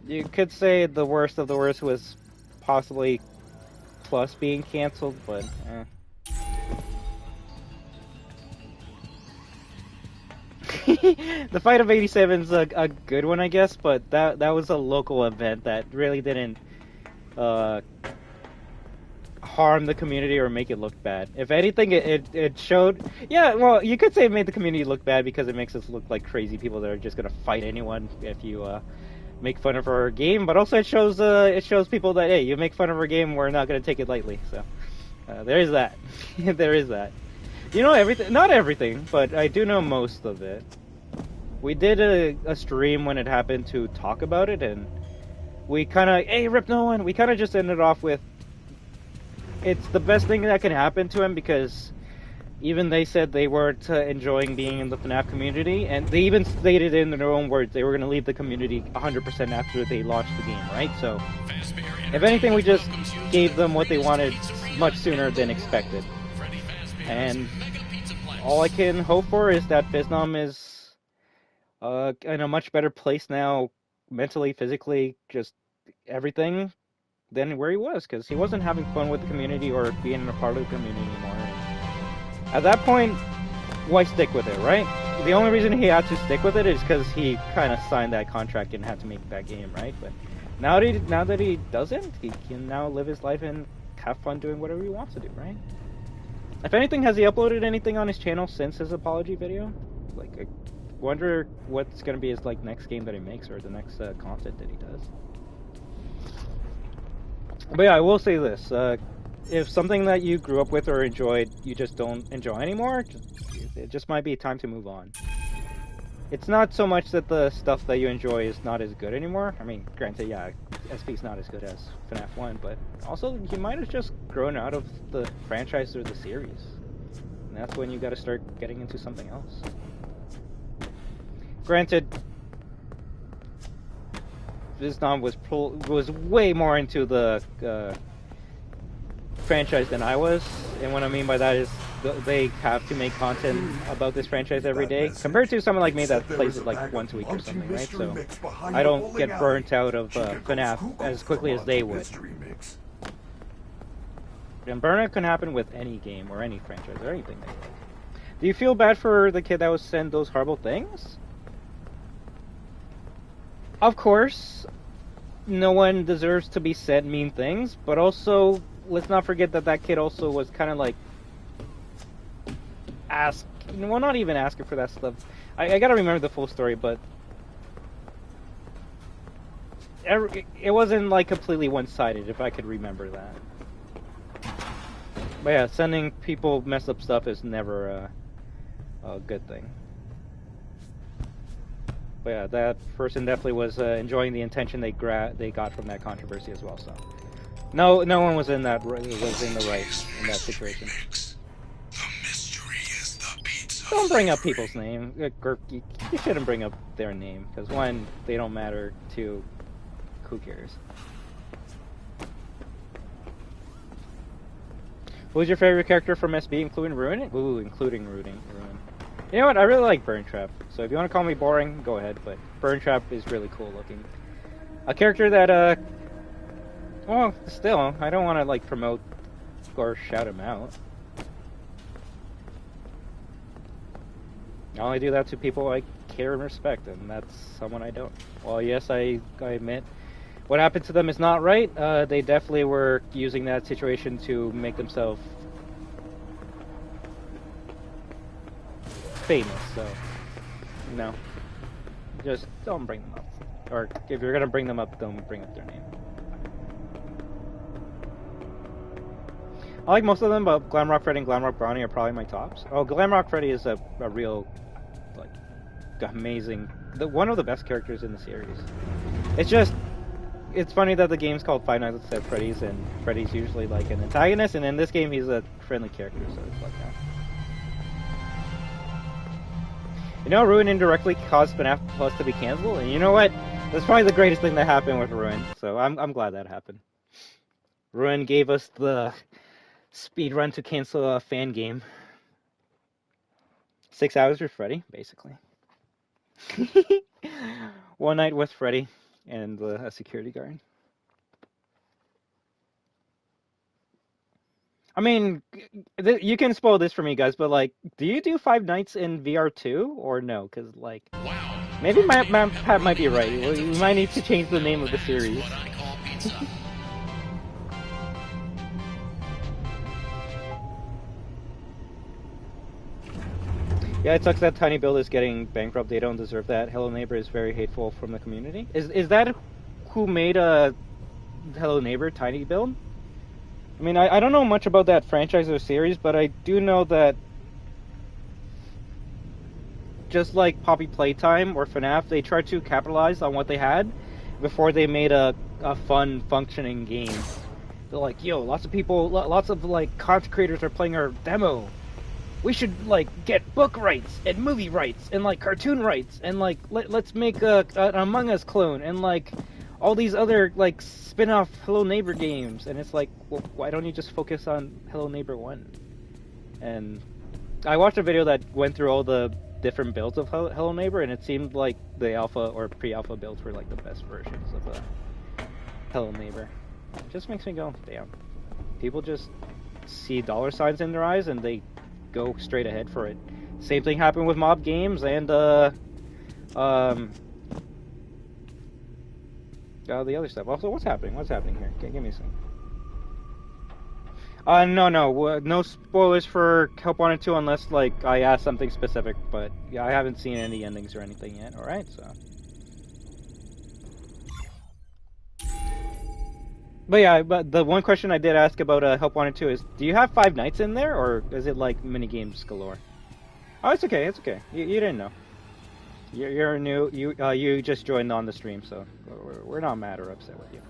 You could say the worst of the worst was possibly Plus being canceled, but The Fight of 87 is a good one, I guess, but that was a local event that really didn't harm the community or make it look bad. If anything, it showed... Yeah, well, you could say it made the community look bad because it makes us look like crazy people that are just gonna fight anyone if you make fun of our game, but also it shows people that, hey, you make fun of our game, we're not gonna take it lightly, so there is that. There is that. You know everything, not everything, but I do know most of it. We did a stream when it happened to talk about it, and we kind of, hey, Rip Nolan, we kind of just ended off with, it's the best thing that can happen to him, because even they said they weren't enjoying being in the FNAF community, and they even stated in their own words they were going to leave the community 100% after they launched the game, right? So, if anything, we just gave them what they wanted much sooner than expected. And all I can hope for is that Vietnam is in a much better place now, mentally, physically, just everything than where he was, because he wasn't having fun with the community or being a part of the community anymore. And at that point, why stick with it, right? The only reason he had to stick with it is because he kind of signed that contract and had to make that game, right? But now that he doesn't, he can now live his life and have fun doing whatever he wants to do, right? If anything, has he uploaded anything on his channel since his apology video? Like, I wonder what's gonna be his like next game that he makes or the next content that he does. But yeah, I will say this: if something that you grew up with or enjoyed, you just don't enjoy anymore, it just might be time to move on. It's not so much that the stuff that you enjoy is not as good anymore. I mean, granted, yeah, SP is not as good as FNAF 1, but also you might have just grown out of the franchise or the series. And that's when you gotta start getting into something else. Granted, Vietnam was way more into the franchise than I was, and what I mean by that is they have to make content about this franchise every day, compared to someone like me that plays it like once a week or something, right? So I don't get burnt out of FNAF as quickly as they would. And burnout can happen with any game or any franchise or anything they like. Do you feel bad for the kid that was sent those horrible things? Of course, no one deserves to be said mean things, but also, let's not forget that that kid also was kind of like well, not even asking for that stuff. I gotta remember the full story, but it wasn't like completely one-sided, if I could remember that. But yeah, sending people messed up stuff is never a good thing. But yeah, that person definitely was enjoying the attention they got from that controversy as well. So, no one was in the right in that situation. Don't bring up people's name. You shouldn't bring up their name because one, they don't matter. Two, who cares? Who's your favorite character from SB, including Ruin? Ooh, including Ruin. You know what? I really like Burn Trap. So if you want to call me boring, go ahead. But Burn Trap is really cool looking. A character that, well, still, I don't want to like promote or shout him out. I only do that to people I care and respect, and that's someone I don't. Well, yes, I admit what happened to them is not right. They definitely were using that situation to make themselves famous, so, you know, just don't bring them up. Or if you're gonna bring them up, don't bring up their name. I like most of them, but Glamrock Freddy and Glamrock Brownie are probably my tops. Oh, Glamrock Freddy is a real, like, amazing, one of the best characters in the series. It's just, it's funny that the game's called Five Nights at Freddy's, and Freddy's usually like an antagonist, and in this game he's a friendly character, so it's like that. You know, Ruin indirectly caused FNAF Plus to be canceled, and you know what? That's probably the greatest thing that happened with Ruin, so I'm glad that happened. Ruin gave us the speed run to cancel a fan game. 6 hours with Freddy, basically. One night with Freddy and a security guard. I mean, you can spoil this for me, guys, but, like, do you do Five Nights in VR2, or no? Because, like, maybe Pat might be right. We might need to change the name of the series. Yeah, it sucks that Tiny Build is getting bankrupt. They don't deserve that. Hello Neighbor is very hateful from the community. Is that who made Hello Neighbor, Tiny Build? I mean, I don't know much about that franchise or series, but I do know that just like Poppy Playtime or FNAF, they tried to capitalize on what they had before they made a fun, functioning game. They're like, yo, lots of like content creators are playing our demo. We should like get book rights and movie rights and like cartoon rights and like let's make an Among Us clone and like all these other like spin-off Hello Neighbor games, and it's like, well, why don't you just focus on Hello Neighbor 1? And I watched a video that went through all the different builds of Hello Neighbor, and it seemed like the alpha or pre-alpha builds were like the best versions of Hello Neighbor. It just makes me go, damn. People just see dollar signs in their eyes and they go straight ahead for it. Same thing happened with mob games and the other stuff. Also, what's happening? What's happening here? Okay, give me a second. No spoilers for Help Wanted 2 unless, like, I ask something specific, but, yeah, I haven't seen any endings or anything yet, alright, so. But yeah, but the one question I did ask about Help Wanted 2 is, do you have 5 nights in there, or is it, like, mini-games galore? Oh, it's okay, it's okay. You didn't know. You're new, you just joined on the stream, so we're not mad or upset with you.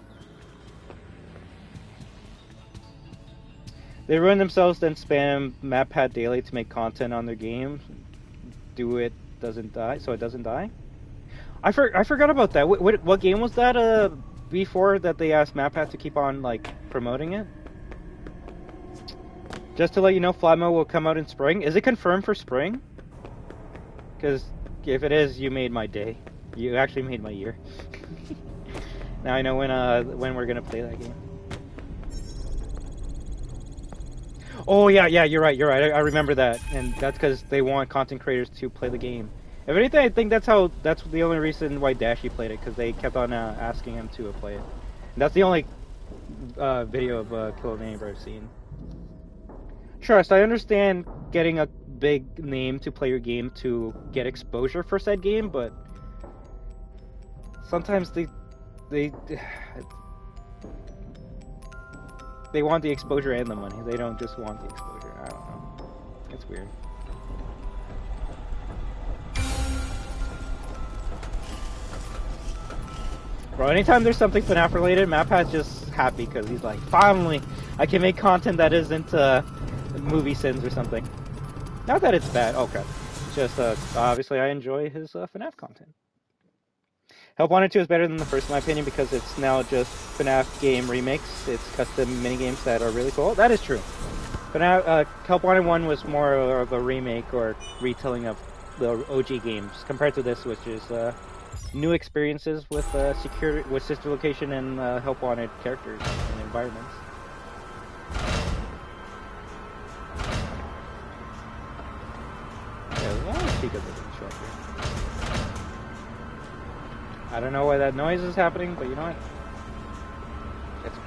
They ruin themselves, then spam map pad daily to make content on their game. Do it doesn't die, so it doesn't die. I forgot about that. What game was that? Before that they asked MapPad to keep on like promoting it. Just to let you know, Flatmo will come out in spring. Is it confirmed for spring? Because if it is, you made my day. You actually made my year. Now I know when we're gonna play that game. Oh yeah, you're right. I remember that, and that's because they want content creators to play the game. If anything, I think that's the only reason why Dashy played it, because they kept on asking him to play it. And that's the only video of Kill Neighbor I've seen. Trust, I understand getting a big name to play your game to get exposure for said game, but sometimes they want the exposure and the money. They don't just want the exposure. I don't know. It's weird. Bro, anytime there's something FNAF related, MapPad's just happy because he's like, finally, I can make content that isn't movie sins or something. Not that it's bad. Oh crap. Just obviously I enjoy his FNAF content. Help Wanted 2 is better than the first in my opinion because it's now just FNAF game remakes. It's custom minigames that are really cool. That is true. FNAF, Help Wanted 1 was more of a remake or retelling of the OG games compared to this, which is new experiences with security, with sister location and Help Wanted characters and environments. Yeah, a lot of Chica doesn't show up here. I don't know why that noise is happening, but you know what? It's okay.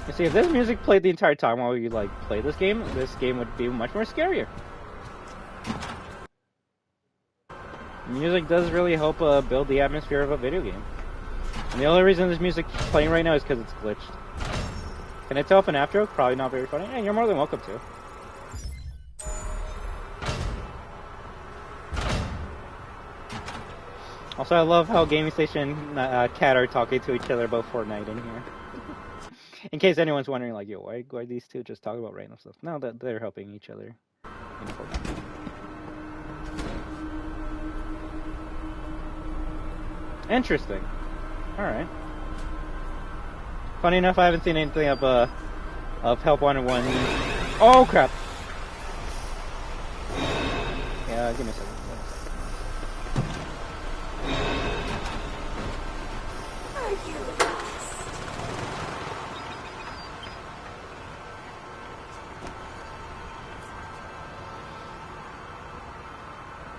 You see, if this music played the entire time while you like play this game would be much more scarier. Music does really help build the atmosphere of a video game. And the only reason this music's playing right now is because it's glitched. Can I tell if an after joke? Probably not very funny. Yeah, you're more than welcome to. Also, I love how Gaming Station Cat are talking to each other about Fortnite in here. In case anyone's wondering, like, yo, why are these two just talking about random stuff? No, that they're helping each other in Fortnite. Interesting. Alright. Funny enough, I haven't seen anything of Help Wanted 1. Oh, crap! Yeah, give me a second.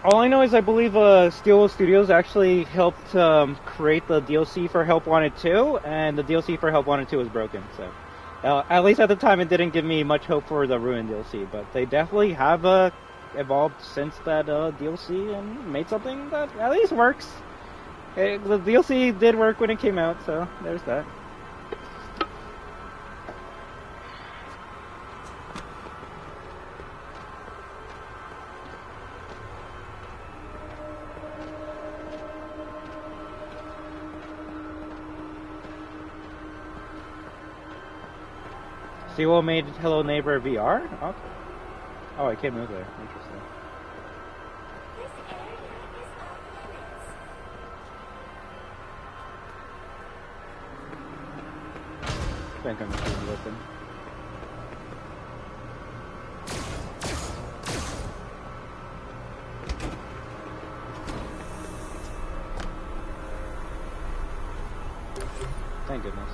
All I know is I believe Steelwood Studios actually helped create the DLC for Help Wanted 2, and the DLC for Help Wanted 2 was broken, so... at least at the time it didn't give me much hope for the Ruin DLC, but they definitely have evolved since that DLC and made something that at least works. The DLC did work when it came out, so there's that. Seawall made Hello Neighbor VR? Okay. Oh, I can't move there. Interesting. This area is off limits. I think I'm just gonna listen. Thank goodness.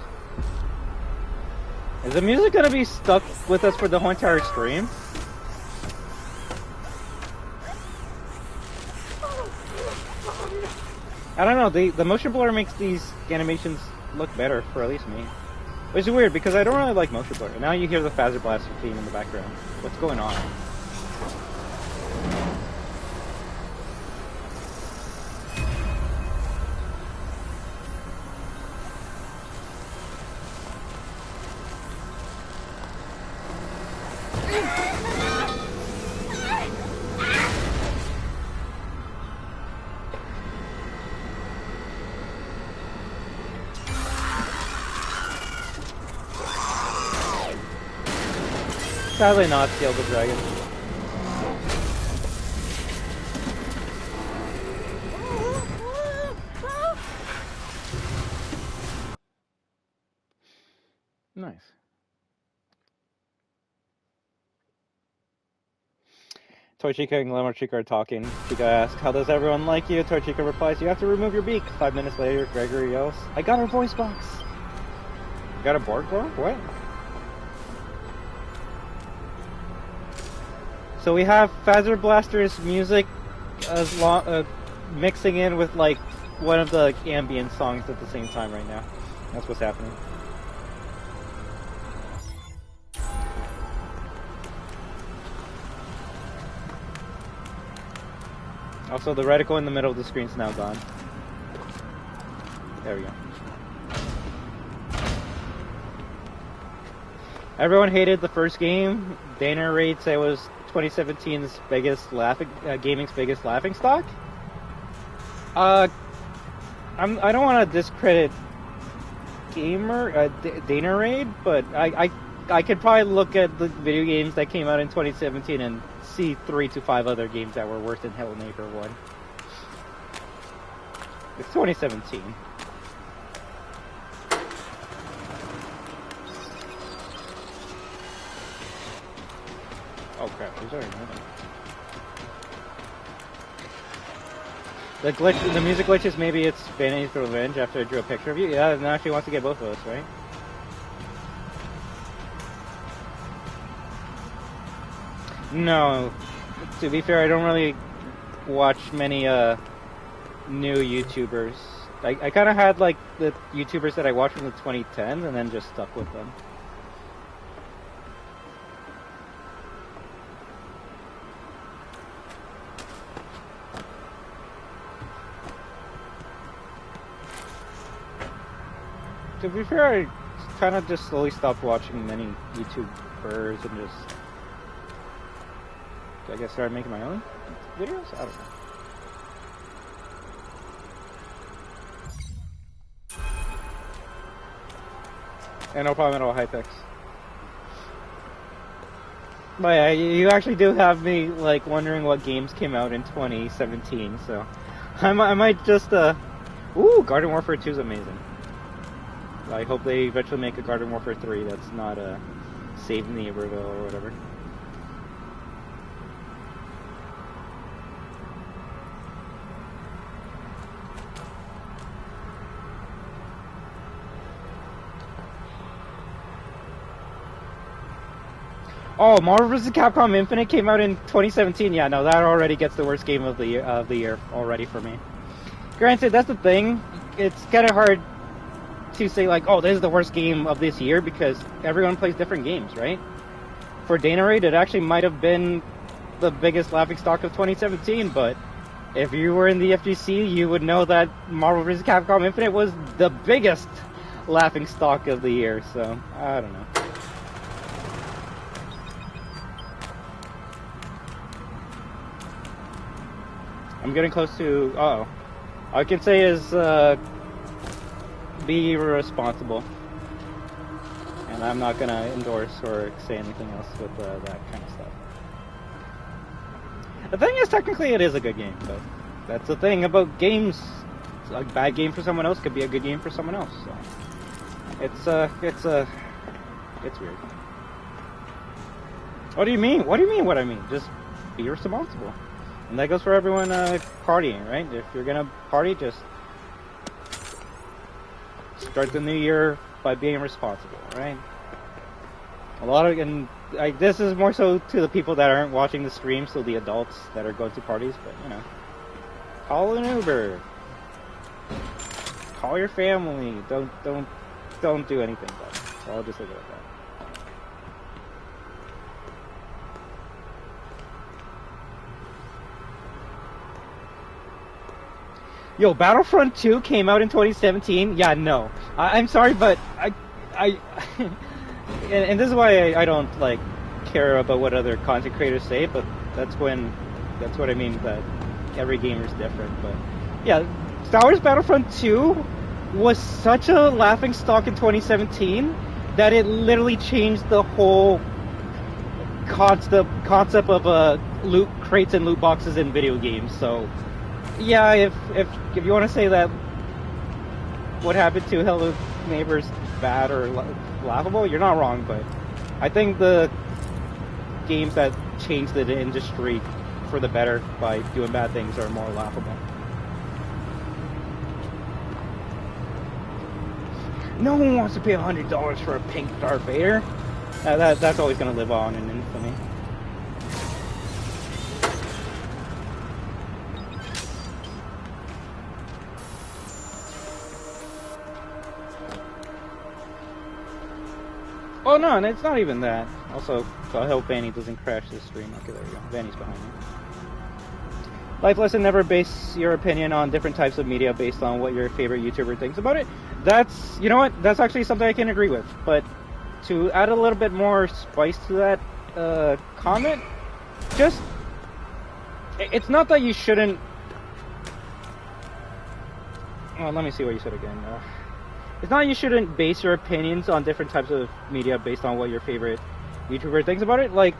Is the music gonna be stuck with us for the whole entire stream? I don't know, the motion blur makes these animations look better, for at least me. Which is weird, because I don't really like motion blur. And now you hear the Faz Blast theme in the background. What's going on? Sadly not kill the dragon. Nice. Torchica and Glamour Chica are talking. Chica asks, "How does everyone like you?" Torchica replies, "You have to remove your beak." 5 minutes later, Gregory yells, "I got her voice box!" You got a board for her? What? So we have Faz Blaster's music as mixing in with like one of the ambient songs at the same time right now. That's what's happening. Also, the reticle in the middle of the screen is now gone. There we go. Everyone hated the first game. Dana rates it was 2017's biggest gaming's biggest laughing stock. I don't want to discredit Dana Raid, but I could probably look at the video games that came out in 2017 and see 3 to 5 other games that were worse than Hello Neighbor 1. It's 2017. Oh crap, he's already moving. The music glitches, maybe it's Vanny's revenge after I drew a picture of you. Yeah, now she wants to get both of us, right? No, to be fair, I don't really watch many new YouTubers. I kind of had like the YouTubers that I watched from the 2010s and then just stuck with them. To be fair, I kind of just slowly stopped watching many YouTubers and just, I guess, started making my own videos? I don't know. And no problem at all, Hypex. But yeah, you actually do have me, like, wondering what games came out in 2017, so I might just, ooh, Garden Warfare 2 is amazing. I hope they eventually make a Garden Warfare 3 that's not Save Neighborville or whatever. Oh, Marvel vs. Capcom Infinite came out in 2017. Yeah, no, that already gets the worst game of the year already for me. Granted, that's the thing. It's kind of hard to say like, oh, this is the worst game of this year because everyone plays different games, right? For Dana Raid, it actually might have been the biggest laughingstock of 2017, but if you were in the FGC, you would know that Marvel vs. Capcom Infinite was the biggest laughingstock of the year, so I don't know. I'm getting close to, all I can say is, be responsible. And I'm not gonna endorse or say anything else with that kind of stuff. The thing is, technically it is a good game, but that's the thing about games. A bad game for someone else could be a good game for someone else, so. It's weird. What do you mean? What do you mean what I mean? Just be responsible. And that goes for everyone partying, right? If you're gonna party, just start the new year by being responsible, right? A lot of, and this is more so to the people that aren't watching the stream, so the adults that are going to parties, but you know, call an Uber, call your family, don't do anything bad. So I'll just leave it at that. Yo, Battlefront 2 came out in 2017? Yeah, no. I'm sorry, but and this is why I don't, like, care about what other content creators say, but that's what I mean, that every gamer is different, but yeah, Star Wars Battlefront 2 was such a laughingstock in 2017 that it literally changed the whole concept of loot crates and loot boxes in video games, so yeah, if you want to say that what happened to Hello Neighbor's bad or laughable, you're not wrong, but I think the games that changed the industry for the better by doing bad things are more laughable. No one wants to pay $100 for a pink Darth Vader. That's always going to live on in infamy. Oh no, and it's not even that. Also, so I hope Vanny doesn't crash this stream. Okay, there you go. Vanny's behind me. Life lesson: never base your opinion on different types of media based on what your favorite YouTuber thinks about it. That's, you know what? That's actually something I can agree with. But to add a little bit more spice to that comment, just it's not that you shouldn't. Well, let me see what you said again. It's not you shouldn't base your opinions on different types of media based on what your favorite YouTuber thinks about it. Like,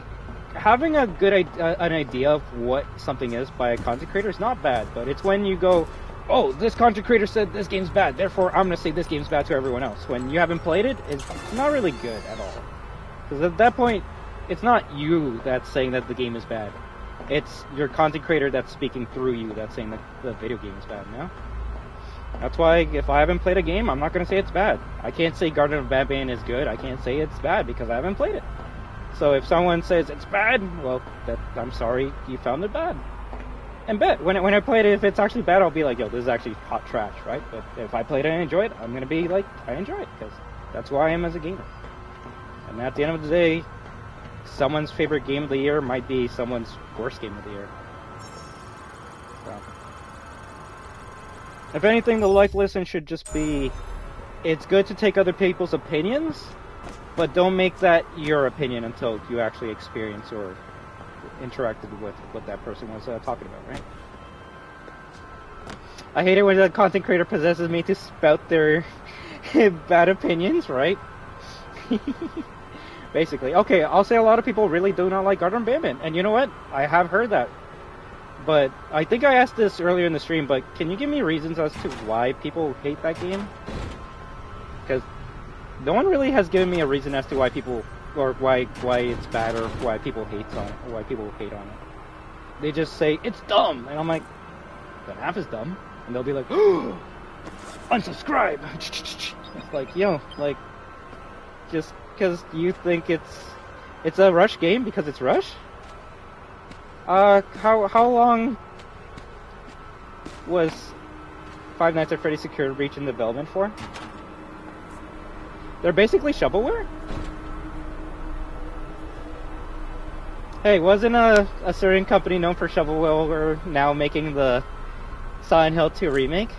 having a good an idea of what something is by a content creator is not bad, but it's when you go, oh, this content creator said this game's bad, therefore I'm going to say this game's bad to everyone else. When you haven't played it, it's not really good at all. Because at that point, it's not you that's saying that the game is bad. It's your content creator that's speaking through you that's saying that the video game is bad, you know? That's why if I haven't played a game, I'm not going to say it's bad. I can't say Garden of Batman is good. I can't say it's bad because I haven't played it. So if someone says it's bad, well, I'm sorry you found it bad. And when I played it, if it's actually bad, I'll be like, yo, this is actually hot trash, right? But if I played it and enjoyed it, I'm going to be like, I enjoy it, because that's who I am as a gamer. And at the end of the day, someone's favorite game of the year might be someone's worst game of the year. So. If anything, the life lesson should just be, it's good to take other people's opinions, but don't make that your opinion until you actually experience or interacted with what that person was talking about, right? I hate it when a content creator possesses me to spout their bad opinions, right? Basically. Okay, I'll say a lot of people really do not like Garden of Batman, and you know what? I have heard that. But I think I asked this earlier in the stream, but can you give me reasons as to why people hate that game? Because no one really has given me a reason as to why people, or why it's bad, or why people hate on it, or why people hate on it. They just say, it's dumb! And I'm like, then half is dumb. And they'll be like, oh, unsubscribe! It's like, yo, like, just because you think it's a Rush game because it's Rush? How long was Five Nights at Freddy's Security Breach in development for? They're basically shovelware? Hey, wasn't a certain company known for shovelware now making the Silent Hill 2 remake?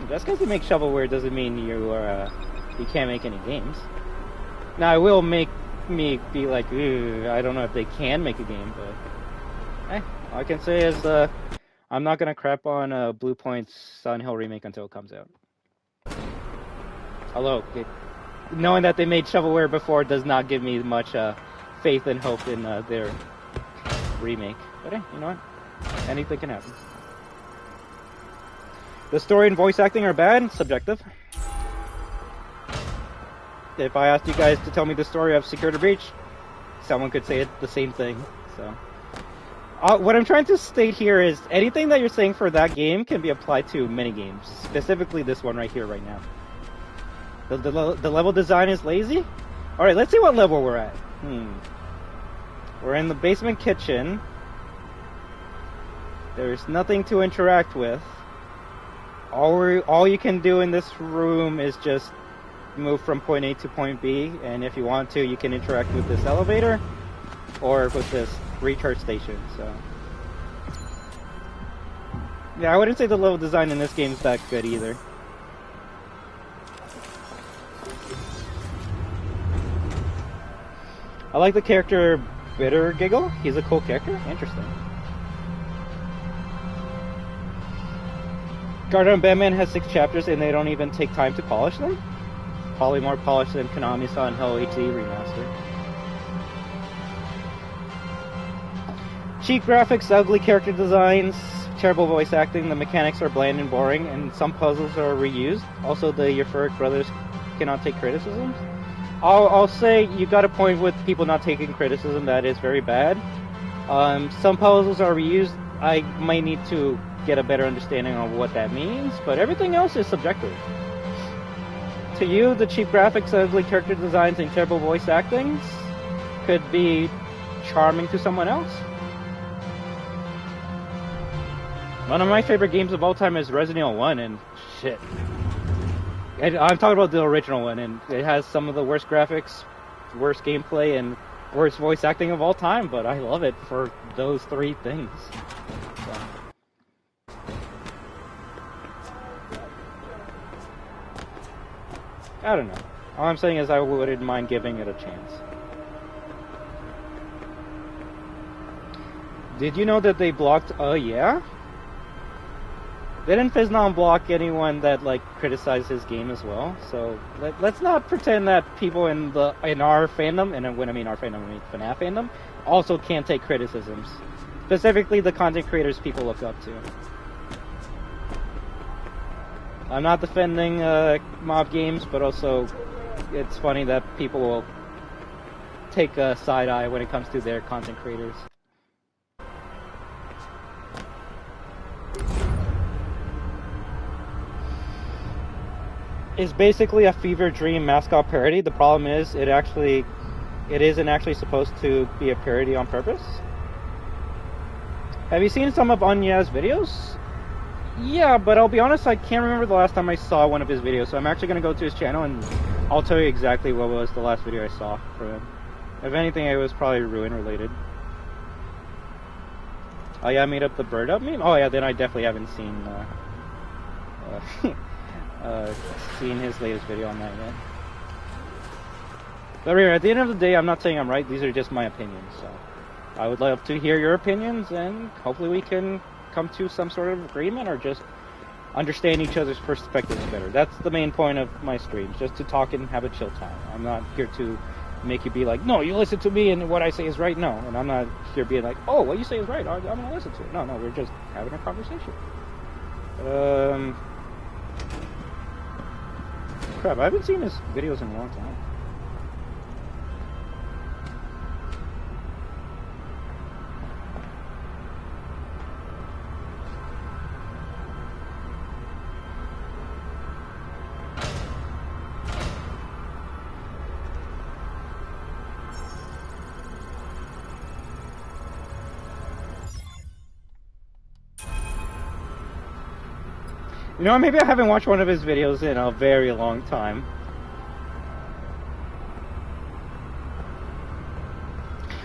Just because you make shovelware doesn't mean you can't make any games. Now, it will make me be like, ooh, I don't know if they can make a game, but all I can say is I'm not gonna crap on Blue Point's Silent Hill remake until it comes out. Although, knowing that they made shovelware before does not give me much faith and hope in their remake. But hey, you know what? Anything can happen. The story and voice acting are bad, subjective. If I asked you guys to tell me the story of Security Breach, someone could say it the same thing. So, What I'm trying to state here is anything that you're saying for that game can be applied to many games, specifically this one right here, right now. The level design is lazy? Alright, let's see what level we're at. We're in the basement kitchen. There's nothing to interact with. All you can do in this room is just move from point A to point B, and if you want to, you can interact with this elevator or with this recharge station. So yeah, I wouldn't say the level design in this game is that good either. I like the character Bitter Giggle. He's a cool character. Interesting. Garden of Batman has 6 chapters and they don't even take time to polish them? Probably more polished than Konami's Silent Hill HD remaster. Cheap graphics, ugly character designs, terrible voice acting, the mechanics are bland and boring, and some puzzles are reused. Also, the Euphoric brothers cannot take criticisms. I'll say you got a point with people not taking criticism, that is very bad. Some puzzles are reused. I might need to get a better understanding of what that means, but everything else is subjective. To you, the cheap graphics, ugly character designs, and terrible voice actings could be charming to someone else. One of my favorite games of all time is Resident Evil 1, and shit. I'm talking about the original one, and it has some of the worst graphics, worst gameplay, and worst voice acting of all time, but I love it for those 3 things. So. I don't know. All I'm saying is I wouldn't mind giving it a chance. Did you know that they blocked, yeah? Didn't Fizz-Nom block anyone that, like, criticized his game as well? So, let's not pretend that people in our fandom, and when I mean our fandom, I mean FNAF fandom, also can't take criticisms. Specifically the content creators people look up to. I'm not defending mob games, but also it's funny that people will take a side eye when it comes to their content creators. It's basically a Fever Dream mascot parody. The problem is it isn't actually supposed to be a parody on purpose. Have you seen some of Anya's videos? Yeah, but I'll be honest, I can't remember the last time I saw one of his videos, so I'm actually going to go to his channel and I'll tell you exactly what was the last video I saw from him. If anything, it was probably Ruin related. Oh yeah, I made up the bird up meme? Oh yeah, then I definitely haven't seen seen his latest video on that yet. But at the end of the day, I'm not saying I'm right, these are just my opinions, so I would love to hear your opinions, and hopefully we can come to some sort of agreement, or just understand each other's perspectives better. That's the main point of my streams, just to talk and have a chill time. I'm not here to make you be like, no, you listen to me and what I say is right. No, and I'm not here being like, oh, what you say is right, I'm going to listen to it. No, we're just having a conversation. Crap, I haven't seen his videos in a long time. You know, maybe I haven't watched one of his videos in a very long time.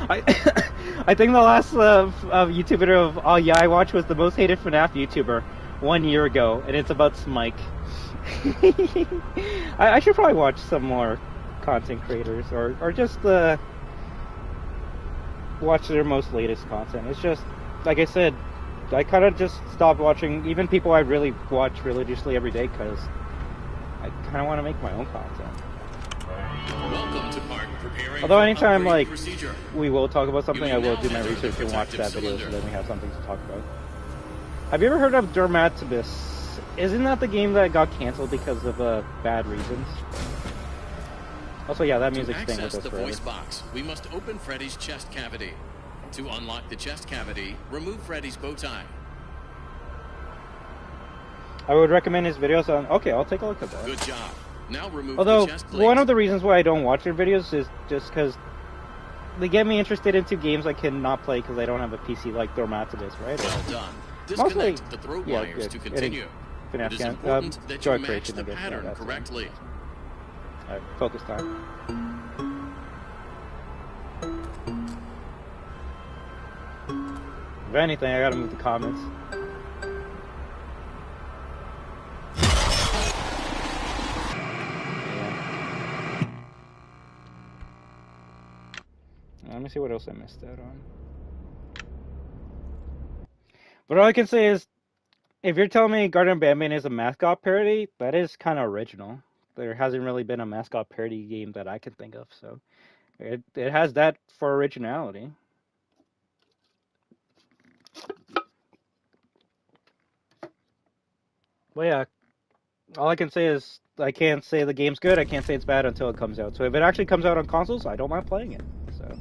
I think the last YouTube video of Oh Yeah I watched was the most hated FNAF YouTuber 1 year ago, and it's about Smike. I should probably watch some more content creators, or just watch their most latest content. It's just, like I said, I kind of just stopped watching even people I really watch religiously every day, because I kind of want to make my own content. Welcome to part preparing. Although anytime like we will talk about something, I will do my research and watch that video, so then we have something to talk about. Have you ever heard of Dermatibus? Isn't that the game that got canceled because of bad reasons? Also, yeah, that music's staying with us To access the forever. voice box, we must open Freddy's chest cavity. To unlock the chest cavity, remove Freddy's bow tie. I would recommend his videos on... Okay, I'll take a look at that. Good job. Now remove Although, the chest plate. one of the reasons why I don't watch your videos is just because they get me interested into games I cannot play because I don't have a PC like Dormatibus, right? Well done. Disconnect the throat wires to continue. It is important that you match the pattern correctly. Alright, focus time. If anything, I gotta move the comments. Let me see what else I missed out on. But all I can say is, if you're telling me Garden Bambian is a mascot parody, that is kind of original. There hasn't really been a mascot parody game that I can think of, so it has that for originality. Well, yeah, all I can say is I can't say the game's good, I can't say it's bad until it comes out. So if it actually comes out on consoles, I don't mind playing it. So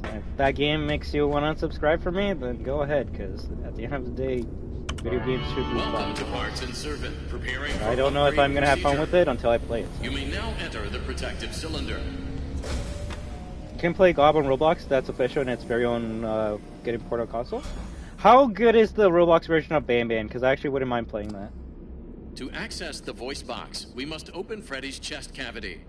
if that game makes you want to unsubscribe from me, then go ahead, because at the end of the day, video games should be fun. Welcome to Parts and Servant. Preparing for I don't know if I'm going to have fun with it until I play it. So. You may now enter the protective cylinder. You can play Gob on Roblox, that's official, and its very own getting ported on console. How good is the Roblox version of Bam Bam? Because I actually wouldn't mind playing that. To access the voice box, we must open Freddy's chest cavity.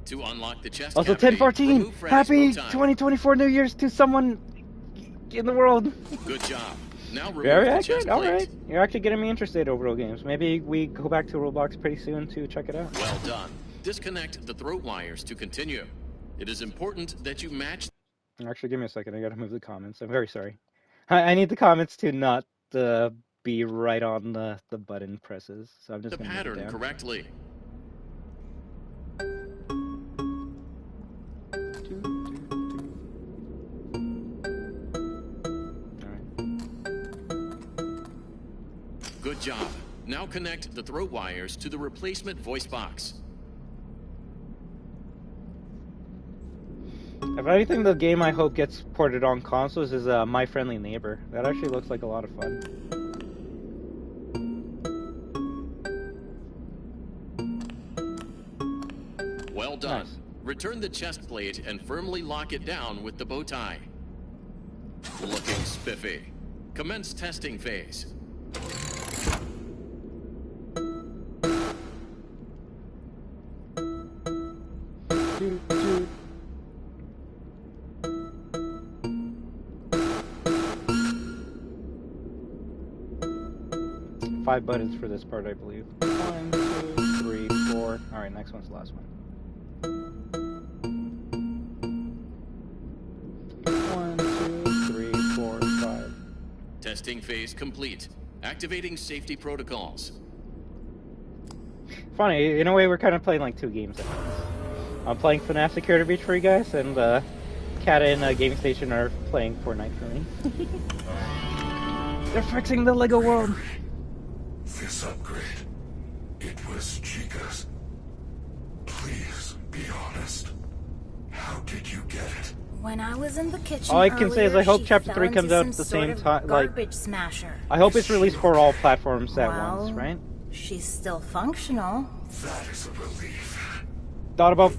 To unlock the chest also, cavity, 10/14! Happy 2024 New Year's to someone in the world! Good job. Now remove Very the accurate, chest plate. alright. You're actually getting me interested in overall games. Maybe we go back to Roblox pretty soon to check it out. Well done. Disconnect the throat wires to continue. It is important that you match... Actually, give me a second. I gotta move the comments. I'm very sorry. I need the comments to not be right on the button presses. So I'm just the gonna pattern move it down. correctly. Good job. Now connect the throat wires to the replacement voice box. If anything, the game I hope gets ported on consoles is My Friendly Neighbor. That actually looks like a lot of fun. Well done. Nice. Return the chest plate and firmly lock it down with the bow tie. Looking spiffy. Commence testing phase. Five buttons for this part, I believe. 1, 2, 3, 4. Alright, next one's the last one. 1, 2, 3, 4, 5. Testing phase complete. Activating safety protocols. Funny, in a way we're kind of playing like two games at once. I'm playing FNAF Security Breach for you guys, and Kat and Gaming Station are playing Fortnite for me. They're fixing the Lego world. This upgrade, it was Chica's. Please be honest. How did you get it? When I was in the kitchen all I can say is I hope she Chapter 3 fell comes into out some at the sort same of time. Like, garbage smasher. I hope it's released for all platforms at Well, once, right? She's still functional. That is a relief. Thought about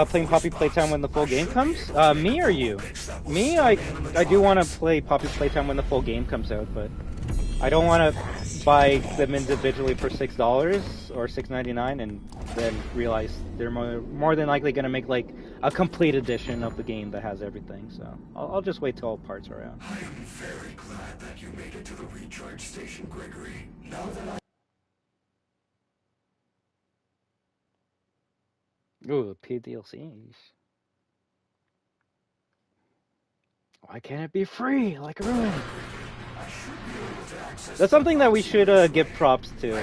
playing Poppy Playtime when the full game comes? Me or you? Me, I do want to play Poppy Playtime when the full game comes out, but I don't want to buy them individually for $6 or $6.99 and then realize they're more than likely going to make like a complete edition of the game that has everything. So I'll just wait till all parts are out. I am very glad that you made it to the recharge station, Gregory. Now that Ooh, paid DLCs. Why can't it be free like Ruin? That's something that we should give props to.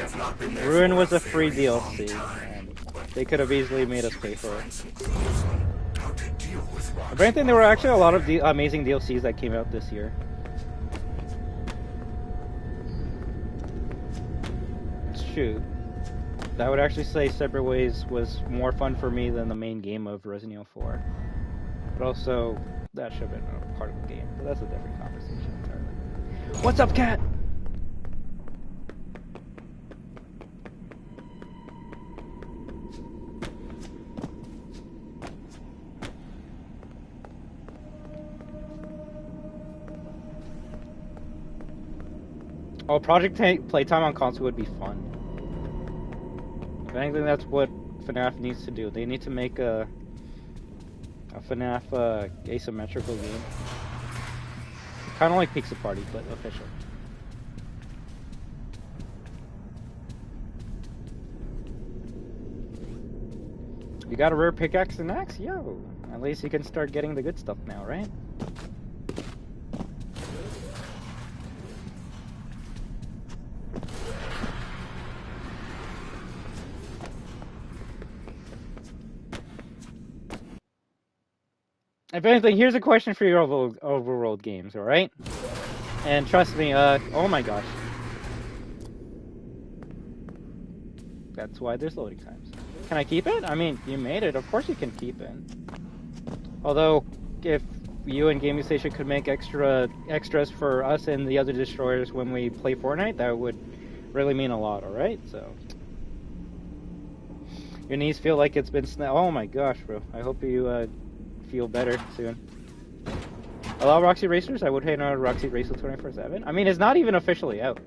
Ruin was a free DLC, and they could have easily made us pay for it. If anything, there were actually a lot of amazing DLCs that came out this year. It's true. I would actually say Separate Ways was more fun for me than the main game of Resident Evil 4. But also, that should have been a part of the game, but that's a different conversation entirely. What's up, cat? Oh, Project Playtime on console would be fun. If anything, that's what FNAF needs to do. They need to make a FNAF asymmetrical game. Kind of like Pizza Party, but official. You got a rare pickaxe and axe? Yo! At least you can start getting the good stuff now, right? If anything, here's a question for your overworld games, alright? And trust me, oh my gosh. That's why there's loading times. Can I keep it? I mean, you made it, of course you can keep it. Although, if you and Gaming Station could make extras for us and the other destroyers when we play Fortnite, that would really mean a lot, alright? So... Your knees feel like it's been oh my gosh, bro. I hope you, feel better soon. Allow Roxy Racers? I would hate on Roxy Racer 24/7. I mean, it's not even officially out.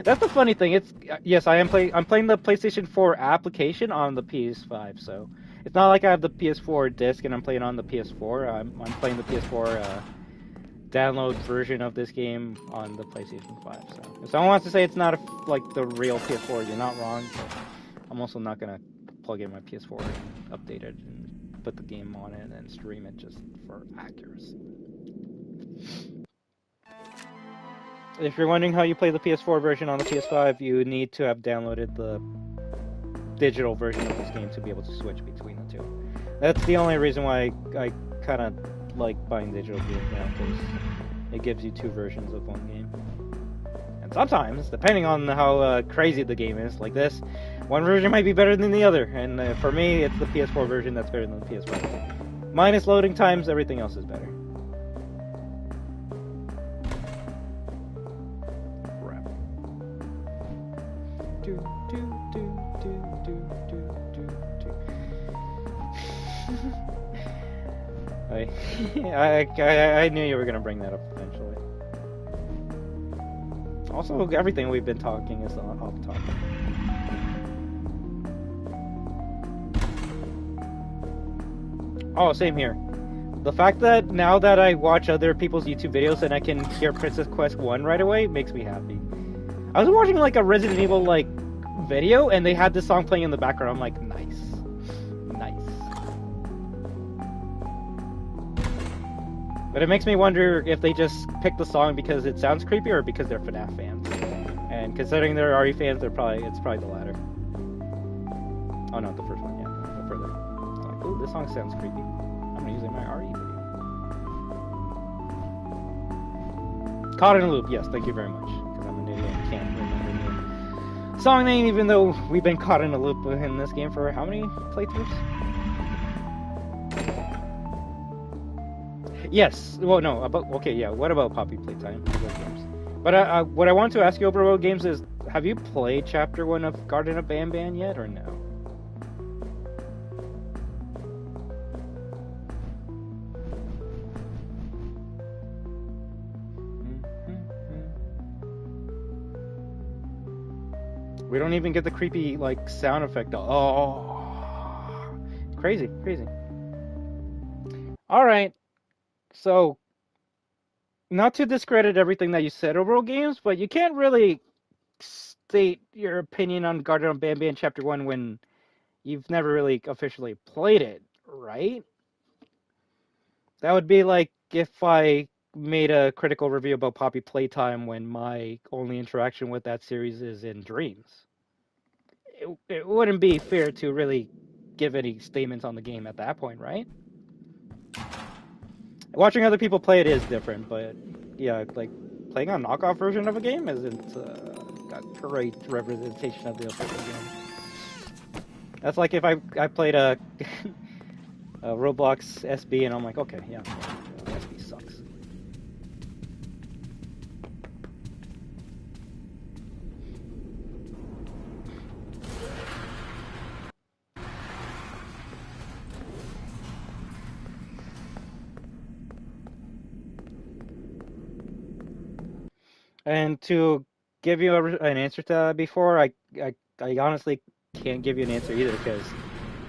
That's the funny thing. It's yes, I'm playing the PlayStation 4 application on the PS5, so it's not like I have the PS4 disc and I'm playing on the PS4. I'm playing the PS4 download version of this game on the PlayStation 5. So if someone wants to say it's not like the real PS4, you're not wrong. But I'm also not gonna plug in my PS4 and update it and put the game on it and stream it just for accuracy. If you're wondering how you play the PS4 version on the PS5, you need to have downloaded the digital version of this game to be able to switch between the two. That's the only reason why I kind of like buying digital games now, because it gives you two versions of one game. And sometimes, depending on how crazy the game is, like this, one version might be better than the other, and for me, it's the PS4 version that's better than the PS5. Minus loading times, everything else is better. Crap. I knew you were gonna bring that up eventually. Also, everything we've been talking is off topic. Oh, same here. The fact that now that I watch other people's YouTube videos and I can hear Princess Quest 1 right away makes me happy. I was watching like a Resident Evil like video and they had this song playing in the background. I'm like, nice. Nice. But it makes me wonder if they just picked the song because it sounds creepy or because they're FNAF fans. And considering they're RE fans, it's probably the latter. Oh no, the first one, yeah. No further. Like, ooh, this song sounds creepy. I'm gonna use it in my RE video. Caught in a loop, yes, thank you very much. Because I'm an idiot and can't remember the song name, even though we've been caught in a loop in this game for how many playthroughs? Yes. Well, no. Okay, yeah. What about Poppy Playtime? Games. But what I want to ask you over Road Games is, have you played Chapter 1 of Garden of Banban yet, or no? We don't even get the creepy, like, sound effect. Oh. Crazy, crazy. Alright. So, not to discredit everything that you said over games, but you can't really state your opinion on Garden of Banban Chapter 1 when you've never really officially played it, right? That would be like if I made a critical review about Poppy Playtime when my only interaction with that series is in Dreams. It wouldn't be fair to really give any statements on the game at that point, right? Watching other people play it is different, but yeah, like playing a knockoff version of a game isn't a great representation of the official game. That's like if I played a Roblox SB and I'm like, okay, yeah, And to give you an answer to that before, I honestly can't give you an answer either because,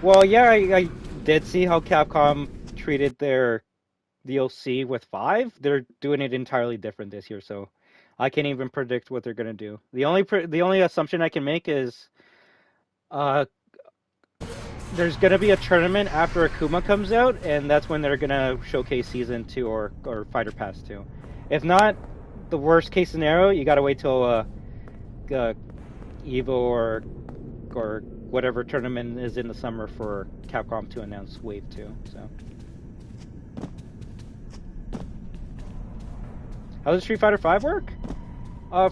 well, yeah, I did see how Capcom treated their DLC with 5. They're doing it entirely different this year, so I can't even predict what they're gonna do. The only assumption I can make is uh, there's gonna be a tournament after Akuma comes out, and that's when they're gonna showcase Season 2 or Fighter Pass 2. If not, the worst case scenario, you gotta wait till Evo or whatever tournament is in the summer for Capcom to announce Wave 2. So, how does Street Fighter 5 work?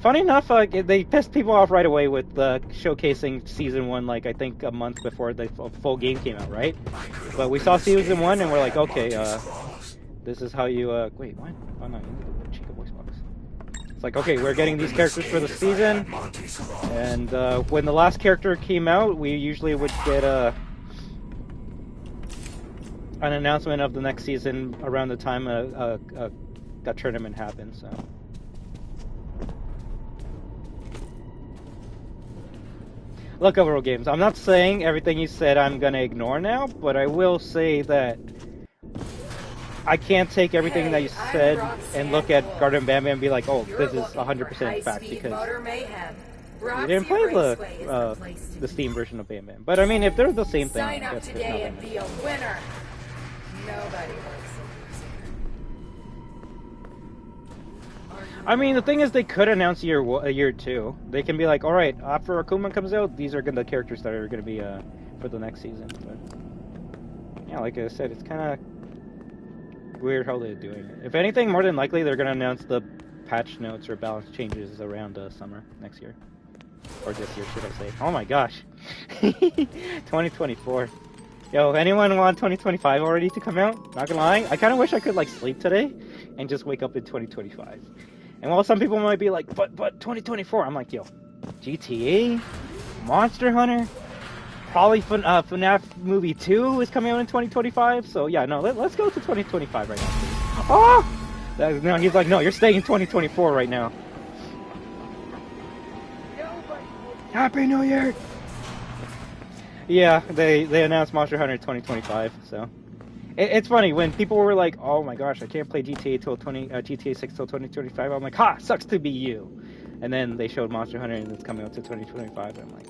Funny enough, they pissed people off right away with showcasing Season 1, like, I think a month before the full game came out, right? But we saw Season 1 and we're like, okay, this is how you, wait, what? Oh no, you need the Chica voice box. It's like, okay, we're getting these characters for the season, and when the last character came out, we usually would get an announcement of the next season around the time a tournament happened, so... Look, overall games. I'm not saying everything you said I'm gonna ignore now, but I will say that I can't take everything that you said and look at Garden Bam Bam and be like, oh, this is 100% fact because you didn't play the Steam version of Bam Bam. But I mean, if they're the same thing, I guess there's nothing. Be a winner. Nobody likes a I mean, the thing is, they could announce year 2. They can be like, all right, after Akuma comes out, these are the characters that are going to be for the next season. But yeah, like I said, it's kind of weird how they're doing it. If anything, more than likely, they're going to announce the patch notes or balance changes around summer next year. Or this year, should I say. Oh my gosh. 2024. Yo, anyone want 2025 already to come out? Not gonna lie, I kind of wish I could, like, sleep today and just wake up in 2025. And while some people might be like, but 2024, I'm like, yo, GTA, Monster Hunter, probably FNAF Movie 2 is coming out in 2025, so yeah, no, let's go to 2025 right now, please. Oh! No, he's like, no, you're staying in 2024 right now. Happy New Year! Yeah, they announced Monster Hunter 2025, so... It's funny, when people were like, oh my gosh, I can't play GTA till GTA 6 till 2025, I'm like, ha, sucks to be you. And then they showed Monster Hunter and it's coming out to 2025, and I'm like,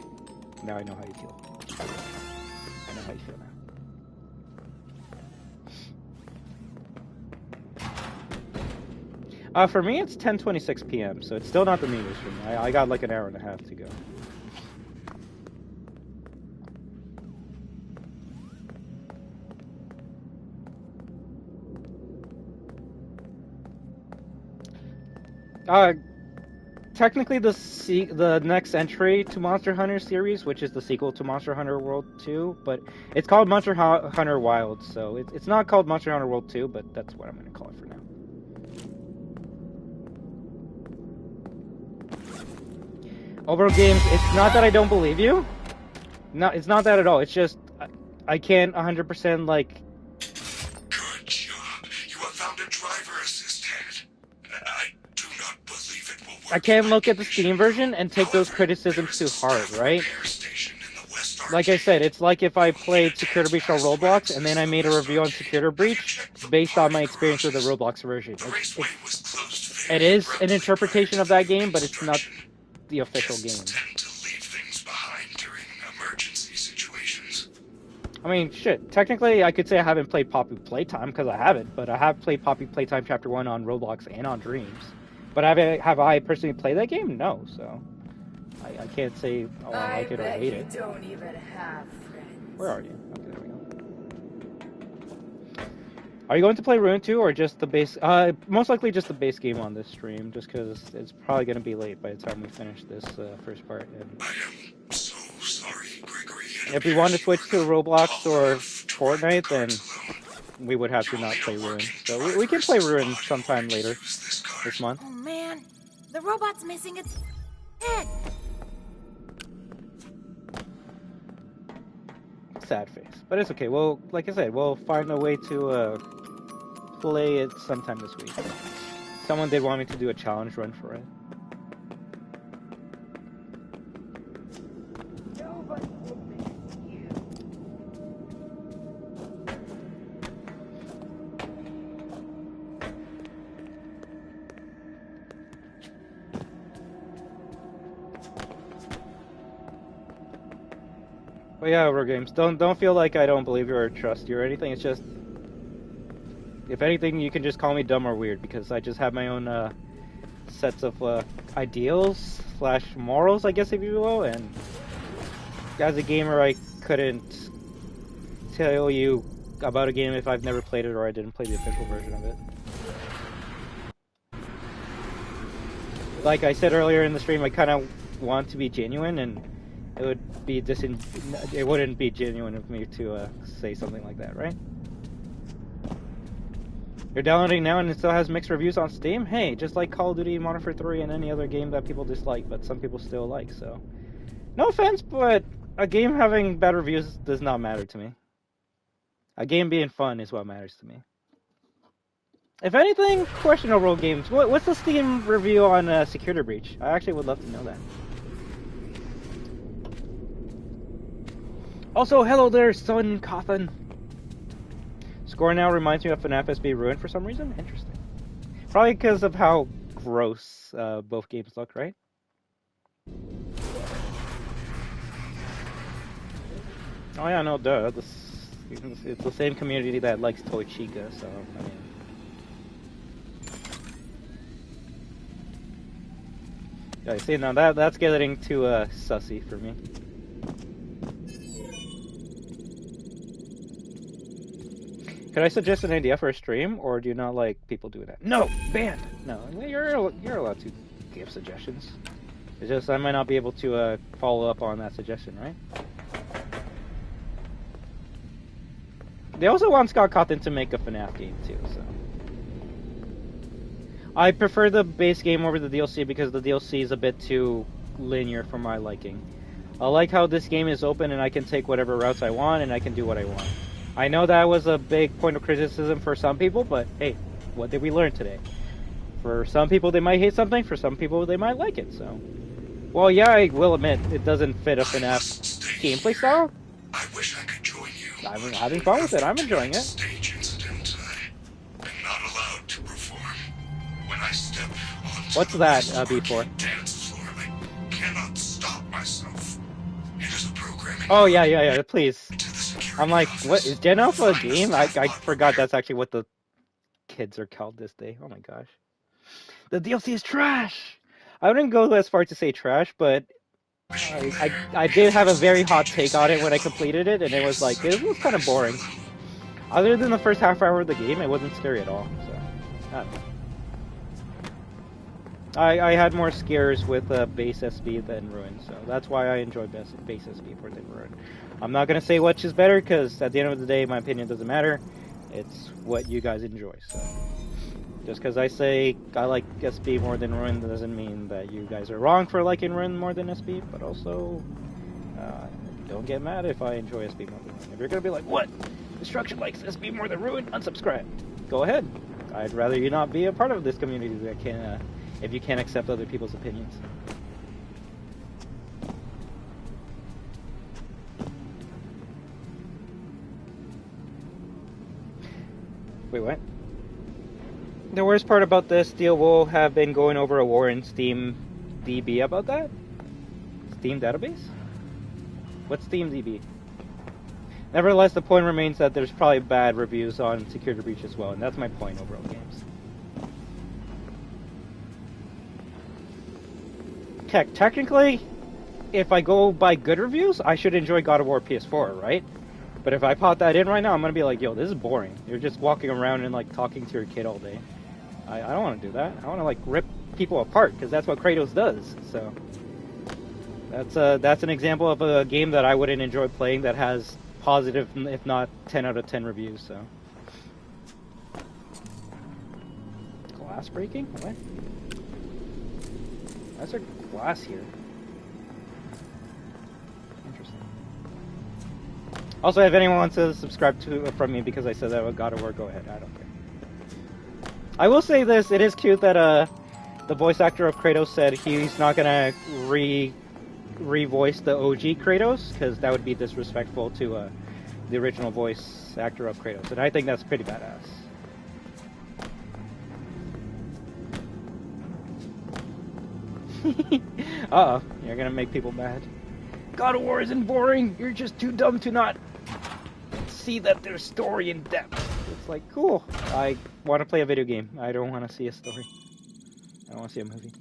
now I know how you feel. I know how you feel now. For me, it's 10:26 p.m., so it's still not the New Year's for me. I got like an hour and a half to go. Technically the next entry to Monster Hunter series, which is the sequel to Monster Hunter World 2, but it's called Monster Hunter Wild, so it's not called Monster Hunter World 2, but that's what I'm going to call it for now. Overall games, it's not that I don't believe you. No, it's not that at all. It's just I can't 100% like... Good job. You have found a driver assist head. I do not believe it will work. I can't look at the Steam version and take those criticisms too hard, right? Like I said, it's like if I played Security Breach on Roblox and then I made a review on Security Breach based on my experience with the Roblox version. It is an interpretation of that game, but it's not the official game. I mean, shit, technically I could say I haven't played Poppy Playtime, because I haven't, but I have played Poppy Playtime Chapter 1 on Roblox and on Dreams. But have I personally played that game? No, so I can't say, oh, I like it or hate it. Don't even have friends. Where are you? Okay, there we go. Are you going to play Ruin 2 or just the base? Most likely just the base game on this stream, just because it's probably going to be late by the time we finish this first part. And I am so sorry, Gregory. if we want to switch to Roblox or Fortnite, then we would have to not play Ruin. So we can play Ruin sometime later this month. Oh man, the robot's missing its head. Sad face, but it's okay. Well, like I said, we'll find a way to play it sometime this week. Someone did want me to do a challenge run for it. But yeah, Euro Games, don't feel like I don't believe you or trust you or anything. It's just, if anything, you can just call me dumb or weird because I just have my own sets of ideals / morals, I guess, if you will. And as a gamer, I couldn't tell you about a game if I've never played it or I didn't play the official version of it. Like I said earlier in the stream, I kind of want to be genuine, and it would be it wouldn't be genuine of me to say something like that, right? You're downloading now and it still has mixed reviews on Steam? Hey, just like Call of Duty Modern Warfare 3 and any other game that people dislike, but some people still like, so... No offense, but a game having bad reviews does not matter to me. A game being fun is what matters to me. If anything, questionable games. What's the Steam review on Security Breach? I actually would love to know that. Also, hello there, Son Cawthon. Score now reminds me of FNAF SB Ruined for some reason. Interesting. Probably because of how gross both games look, right? Oh yeah, no, duh. It's the same community that likes Toy Chica, so I mean. Yeah, see, now that's getting too sussy for me. Could I suggest an idea for a stream, or do you not like people doing that? No, banned. No, you're allowed to give suggestions. It's just I might not be able to follow up on that suggestion, right? They also want Scott Cawthon to make a FNAF game too, so. I prefer the base game over the DLC because the DLC is a bit too linear for my liking. I like how this game is open and I can take whatever routes I want and I can do what I want. I know that was a big point of criticism for some people, but hey, what did we learn today? For some people they might hate something, for some people they might like it, so. Well, yeah, I will admit, it doesn't fit a FNAF gameplay style. I wish I could join you. I'm having fun with it, I'm enjoying it. Stage incident. I'm not allowed to perform. When I step onto What's that, B4? dance floor, I cannot stop myself. It is a programming. Oh, yeah, please. I'm like, what, is Gen Alpha a game? I forgot that's actually what the kids are called this day. Oh my gosh. The DLC is trash! I wouldn't go as far to say trash, but I did have a very hot take on it when I completed it, and it was like, it was kind of boring. Other than the first half hour of the game, it wasn't scary at all, so, I don't know. I had more scares with base SB than Ruin, so that's why I enjoy base SB more than Ruin. I'm not going to say which is better, because at the end of the day, my opinion doesn't matter. It's what you guys enjoy, so. Just because I say I like SB more than Ruin doesn't mean that you guys are wrong for liking Ruin more than SB, but also, don't get mad if I enjoy SB more than Ruin. If you're going to be like, what? Destruction likes SB more than Ruin? Unsubscribe. Go ahead. I'd rather you not be a part of this community that can, if you can't accept other people's opinions. Wait, what? The worst part about this deal will have been going over a war in Steam DB about that? Steam database? What's Steam DB? Nevertheless, the point remains that there's probably bad reviews on Security Breach as well, and that's my point overall games. Technically, if I go by good reviews, I should enjoy God of War PS4, right? But if I pop that in right now, I'm gonna be like, yo, this is boring. You're just walking around and like talking to your kid all day. I don't want to do that. I want to like rip people apart because that's what Kratos does. So that's an example of a game that I wouldn't enjoy playing that has positive, if not 10 out of 10 reviews. So glass breaking? What? Why's there glass here? Interesting. Also, if anyone wants to subscribe to from me because I said that with God of War, go ahead. I don't care. I will say this, it is cute that the voice actor of Kratos said he's not gonna re-voice the OG Kratos, because that would be disrespectful to the original voice actor of Kratos, and I think that's pretty badass. Uh-oh, you're gonna make people mad. God of War isn't boring. You're just too dumb to not see that there's story in depth. It's like, cool. I want to play a video game. I don't want to see a story. I don't want to see a movie.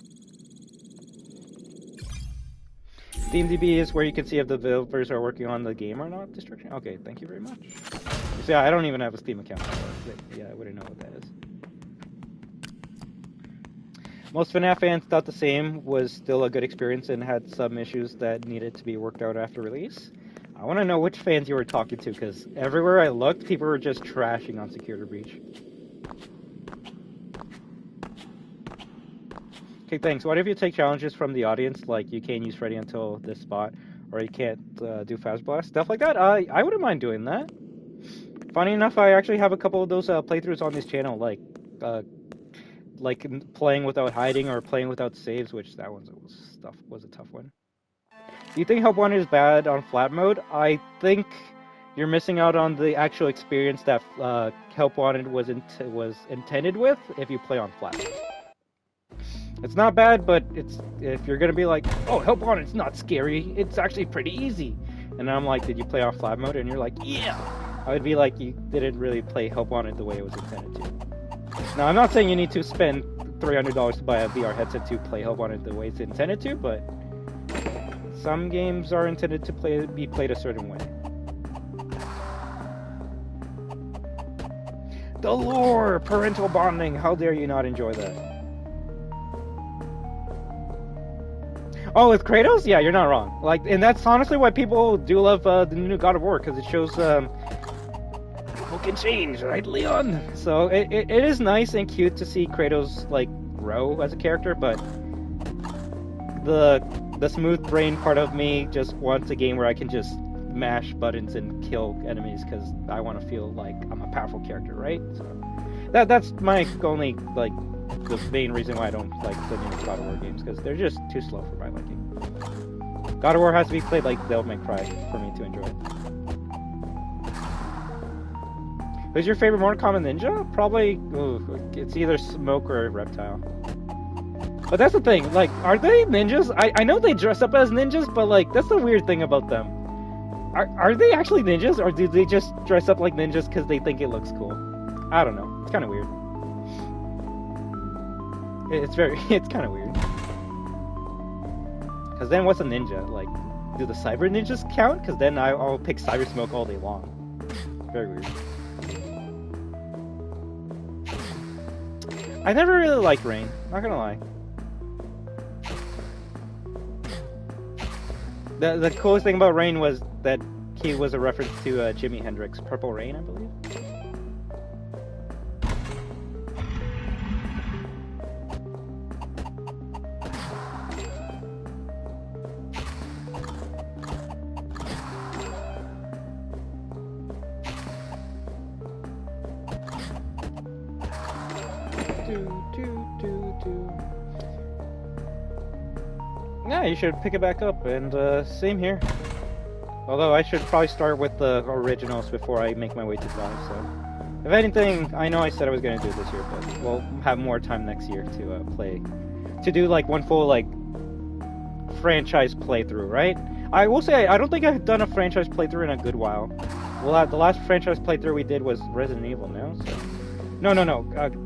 SteamDB is where you can see if the developers are working on the game or not. Destruction. Okay, thank you very much. So yeah, I don't even have a Steam account. So yeah, I wouldn't know what that is. Most FNAF fans thought the same was still a good experience and had some issues that needed to be worked out after release. I want to know which fans you were talking to, because everywhere I looked, people were just trashing on Security Breach. Okay, thanks. What if you take challenges from the audience, like you can't use Freddy until this spot, or you can't do Faz Blast, stuff like that? I wouldn't mind doing that. Funny enough, I actually have a couple of those playthroughs on this channel, like playing without hiding or playing without saves, which that was a tough one. Do you think Help Wanted is bad on flat mode? I think you're missing out on the actual experience that Help Wanted was intended with if you play on flat mode. It's not bad, but if you're gonna be like, oh, Help Wanted's not scary, it's actually pretty easy. And I'm like, did you play on flat mode? And you're like, yeah! I would be like, you didn't really play Help Wanted the way it was intended to. Now, I'm not saying you need to spend $300 to buy a VR headset to play Help Wanted the way it's intended to, but some games are intended to be played a certain way. The lore! Parental bonding! How dare you not enjoy that? Oh, with Kratos? Yeah, you're not wrong. Like, and that's honestly why people do love the new God of War, because it shows people can change, right, Leon? So it is nice and cute to see Kratos like grow as a character, but the smooth brain part of me just wants a game where I can just mash buttons and kill enemies because I want to feel like I'm a powerful character, right? So that's my only like the main reason why I don't like the new God of War games, because they're just too slow for my liking. God of War has to be played like Devil May Cry for me to enjoy it. Who's your favorite Mortal Kombat ninja? Probably, it's either Smoke or Reptile. But that's the thing, like, are they ninjas? I know they dress up as ninjas, but like, that's the weird thing about them. Are they actually ninjas, or do they just dress up like ninjas because they think it looks cool? I don't know. It's kind of weird. It's kind of weird. Because then what's a ninja? Like, do the cyber ninjas count? Because then I'll pick Cyber Smoke all day long. Very weird. I never really liked Rain, not gonna lie. The coolest thing about Rain was that he was a reference to Jimi Hendrix, Purple Rain, I believe. Yeah, you should pick it back up, and same here. Although I should probably start with the originals before I make my way to 5, so... If anything, I know I said I was going to do it this year, but we'll have more time next year to play... To do, like, one full, like, franchise playthrough, right? I will say, I don't think I've done a franchise playthrough in a good while. Well, the last franchise playthrough we did was Resident Evil, no? So... No,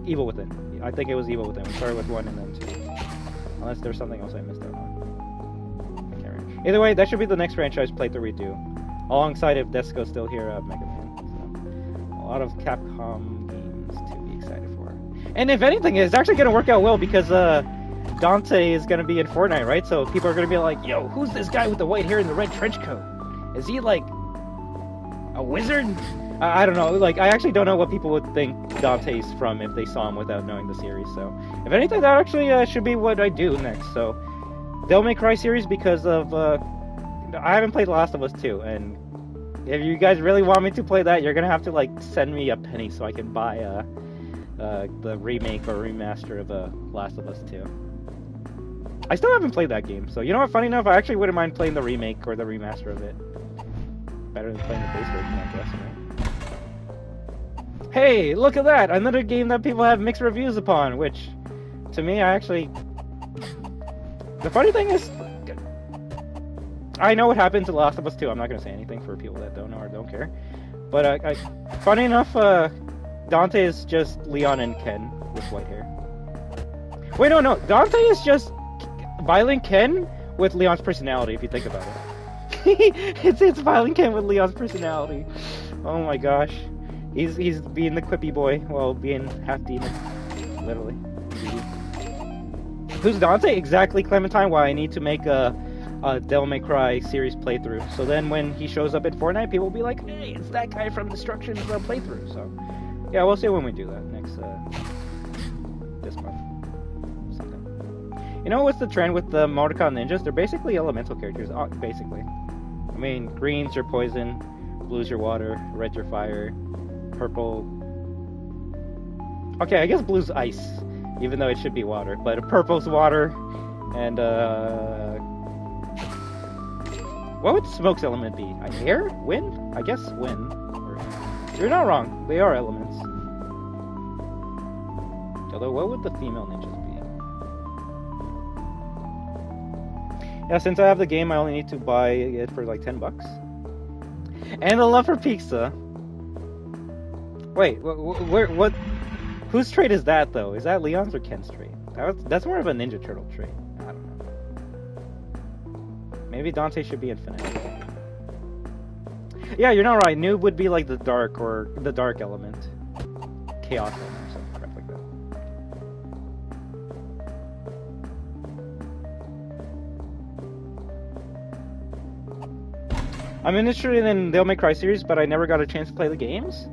Evil Within. I think it was Evil Within. We started with 1 and then 2. Unless there's something else I missed out on. Either way, that should be the next franchise playthrough we do. Alongside, if Desco's still here, Mega Man. So, a lot of Capcom games to be excited for. And if anything, it's actually going to work out well because Dante is going to be in Fortnite, right? So people are going to be like, yo, who's this guy with the white hair and the red trench coat? Is he like a wizard? I don't know. Like, I actually don't know what people would think Dante's from if they saw him without knowing the series. So if anything, that actually should be what I do next. So Devil May Cry series, because of I haven't played The Last of Us 2, and if you guys really want me to play that, you're gonna have to like send me a penny so I can buy the remake or remaster of Last of Us 2. I still haven't played that game, so you know what? Funny enough, I actually wouldn't mind playing the remake or the remaster of it. Better than playing the base version, I guess, right? Hey, look at that! Another game that people have mixed reviews upon, which to me, I actually. The funny thing is, I know what happened to The Last of Us 2. I'm not gonna say anything for people that don't know or don't care. But funny enough, Dante is just Leon and Ken with white hair. Wait, no, Dante is just Violent Ken with Leon's personality. If you think about it, it's Violent Ken with Leon's personality. Oh my gosh, he's being the quippy boy while being half demon, literally. Who's Dante? Exactly, Clementine. Why I need to make a Devil May Cry series playthrough. So then when he shows up in Fortnite, people will be like, hey, it's that guy from Destruction's playthrough. So yeah, we'll see when we do that next this month. Something. You know what's the trend with the Mordecai ninjas? They're basically elemental characters, basically. I mean, greens are poison, blues are water, reds are fire, purple... Okay, I guess blue's ice, even though it should be water. But purple's water, and what would smoke's element be? Air? Wind? I guess wind. You're not wrong. They are elements. Although, what would the female ninjas be? Yeah, since I have the game, I only need to buy it for like $10. And a love for pizza. Wait, what? Whose trait is that though? Is that Leon's or Ken's trait? That's more of a Ninja Turtle trait. I don't know. Maybe Dante should be infinite. Yeah, you're not right. Noob would be like the dark or the dark element. Chaos element or something crap like that. I'm interested in Devil May Cry series, but I never got a chance to play the games.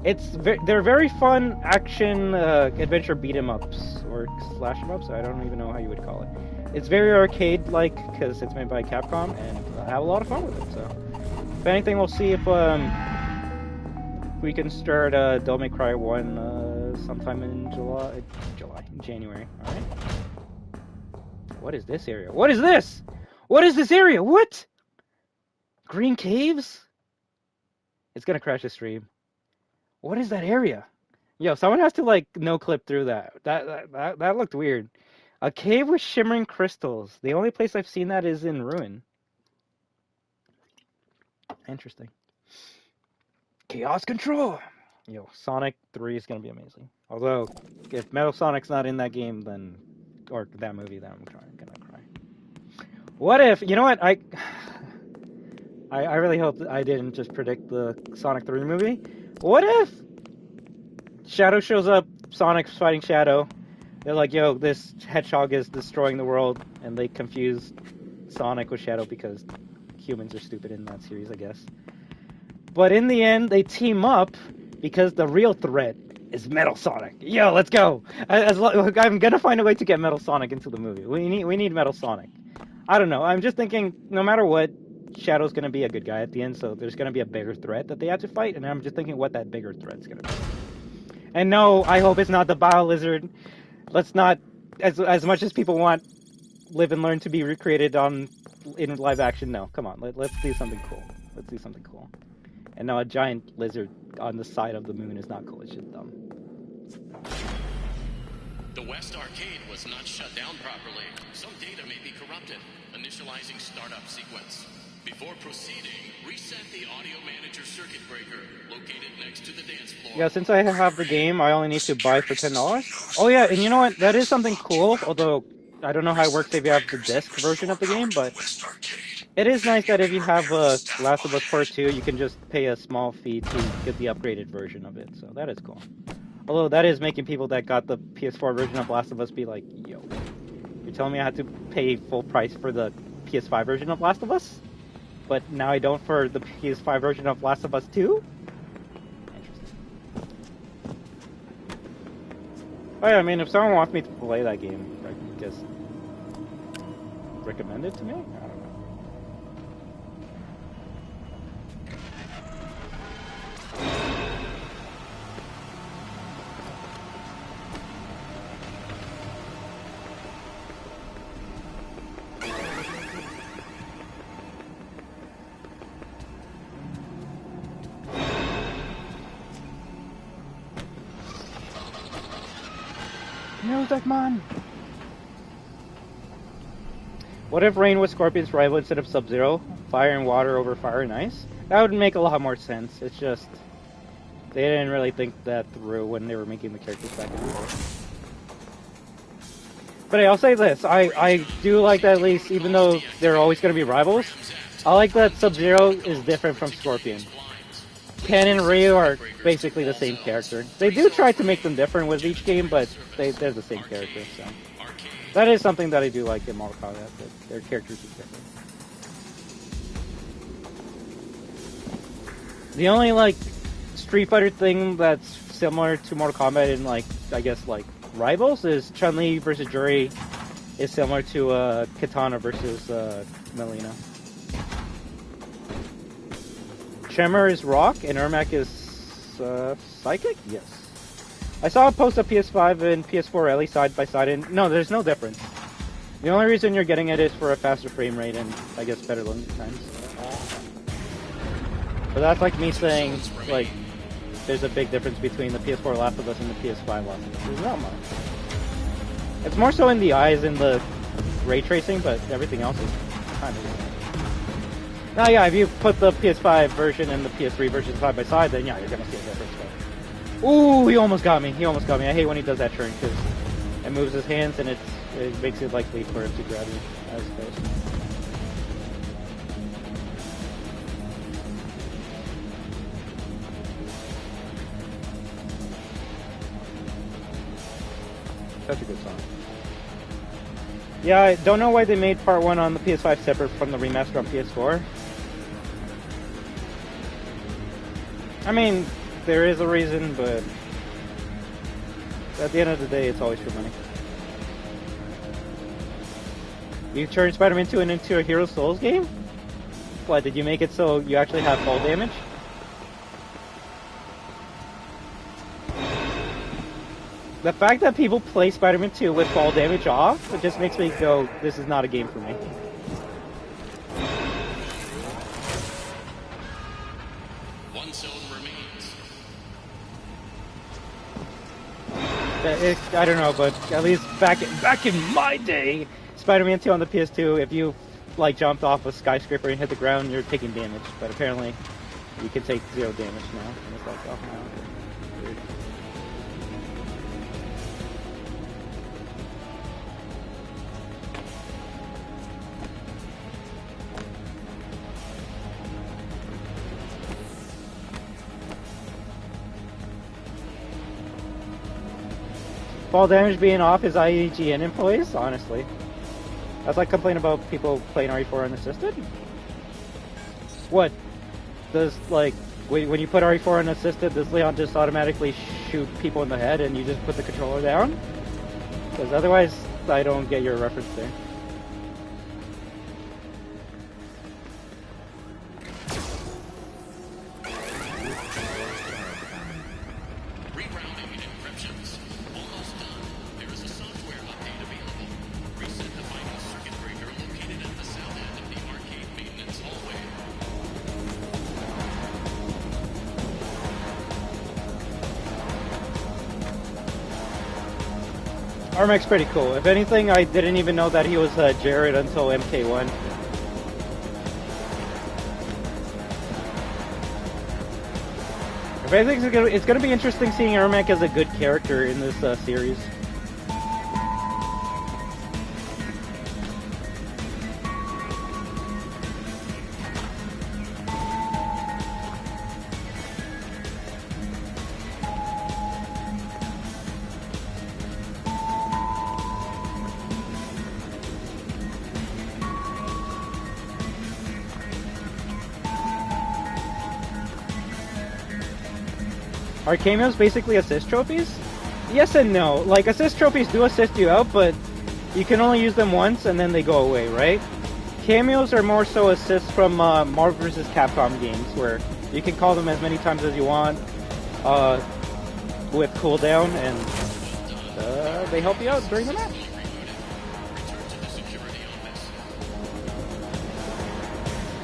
They're very fun action adventure beat 'em ups or slash 'em ups. I don't even know how you would call it. It's very arcade-like because it's made by Capcom, and I have a lot of fun with it. So, if anything, we'll see if we can start Devil May Cry 1 sometime in January. All right. What is this area? What is this? What is this area? What? Green caves? It's gonna crash the stream. What is that area? Yo, someone has to like no clip through that. That looked weird. A cave with shimmering crystals. The only place I've seen that is in Ruin. Interesting. Chaos Control! Yo, Sonic 3 is gonna be amazing. Although, if Metal Sonic's not in that game, then... Or that movie, then I'm gonna cry. What if... You know what? I really hope that I didn't just predict the Sonic 3 movie. What if... Shadow shows up, Sonic's fighting Shadow. They're like, yo, this hedgehog is destroying the world, and they confuse Sonic with Shadow because humans are stupid in that series, I guess. But in the end, they team up because the real threat is Metal Sonic. Yo, let's go! I'm gonna find a way to get Metal Sonic into the movie. We need Metal Sonic. I don't know, I'm just thinking, no matter what, Shadow's gonna be a good guy at the end, so there's gonna be a bigger threat that they have to fight, and I'm just thinking what that bigger threat's gonna be. And no, I hope it's not the Bio Lizard. Let's not, as much as people want Live and Learn to be recreated in live action, no, come on, let's do something cool. Let's do something cool. And no, a giant lizard on the side of the moon is not cool, it's just dumb. The West Arcade was not shut down properly. Some data may be corrupted. Initializing startup sequence. Before proceeding, reset the audio manager circuit breaker located next to the dance floor. Yeah, since I have the game, I only need to buy for $10. Oh yeah, and you know what? That is something cool, although I don't know how it works if you have the disc version of the game, but it is nice that if you have Last of Us Part 2, you can just pay a small fee to get the upgraded version of it, so that is cool. Although that is making people that got the PS4 version of Last of Us be like, yo, you're telling me I have to pay full price for the PS5 version of Last of Us? But now I don't for the PS5 version of Last of Us 2? Interesting. Oh yeah, I mean, if someone wants me to play that game, I can just recommend it to me? I don't know. Music man! What if Rain was Scorpion's rival instead of Sub-Zero? Fire and water over fire and ice? That would make a lot more sense. It's just they didn't really think that through when they were making the characters back in the day. But hey, I'll say this. I do like that, at least, even though they're always going to be rivals, I like that Sub-Zero is different from Scorpion. Ken and Ryu are basically the same character. They do try to make them different with each game, but they're the same character, so. That is something that I do like in Mortal Kombat, that their characters are different. The only, like, Street Fighter thing that's similar to Mortal Kombat in, like, I guess, like, rivals is Chun-Li versus Juri is similar to Katana versus Melina. Tremor is rock and Ermac is psychic? Yes. I saw a post of PS5 and PS4 Ellie side by side, and no, there's no difference. The only reason you're getting it is for a faster frame rate and, I guess, better loading times. But that's like me saying, like, there's a big difference between the PS4 Last of Us and the PS5 Last of Us. There's not much. It's more so in the eyes and the ray tracing, but everything else is kind of the same. Now, yeah, if you put the PS5 version and the PS3 version side by side, then yeah, you're gonna see a difference. But... Ooh, he almost got me. He almost got me. I hate when he does that turn because it moves his hands and it makes it likely for him to grab you as opposed. Such a good song. Yeah, I don't know why they made Part 1 on the PS5 separate from the remaster on PS4. I mean, there is a reason, but at the end of the day, it's always for money. You turned Spider-Man 2 into a Hero Souls game? What, did you make it so you actually have fall damage? The fact that people play Spider-Man 2 with fall damage off, it just makes me go, this is not a game for me. One zone remains. I don't know, but at least back in my day, Spider-Man 2 on the PS2, if you like jumped off a skyscraper and hit the ground, you're taking damage. But apparently, you can take 0 damage now. And it's like, oh no. Weird. Fall damage being off is IEGN employees? Honestly. That's like complaining about people playing RE4 unassisted? What? Does, like, when you put RE4 unassisted, does Leon just automatically shoot people in the head and you just put the controller down? Because otherwise, I don't get your reference there. Armac's pretty cool. If anything, I didn't even know that he was Jared until MK1. If anything, it's gonna be interesting seeing Ermac as a good character in this series. Are cameos basically assist trophies? Yes and no. Like, assist trophies do assist you out, but you can only use them once and then they go away, right? Cameos are more so assists from Marvel vs. Capcom games, where you can call them as many times as you want with cooldown, and they help you out during the match.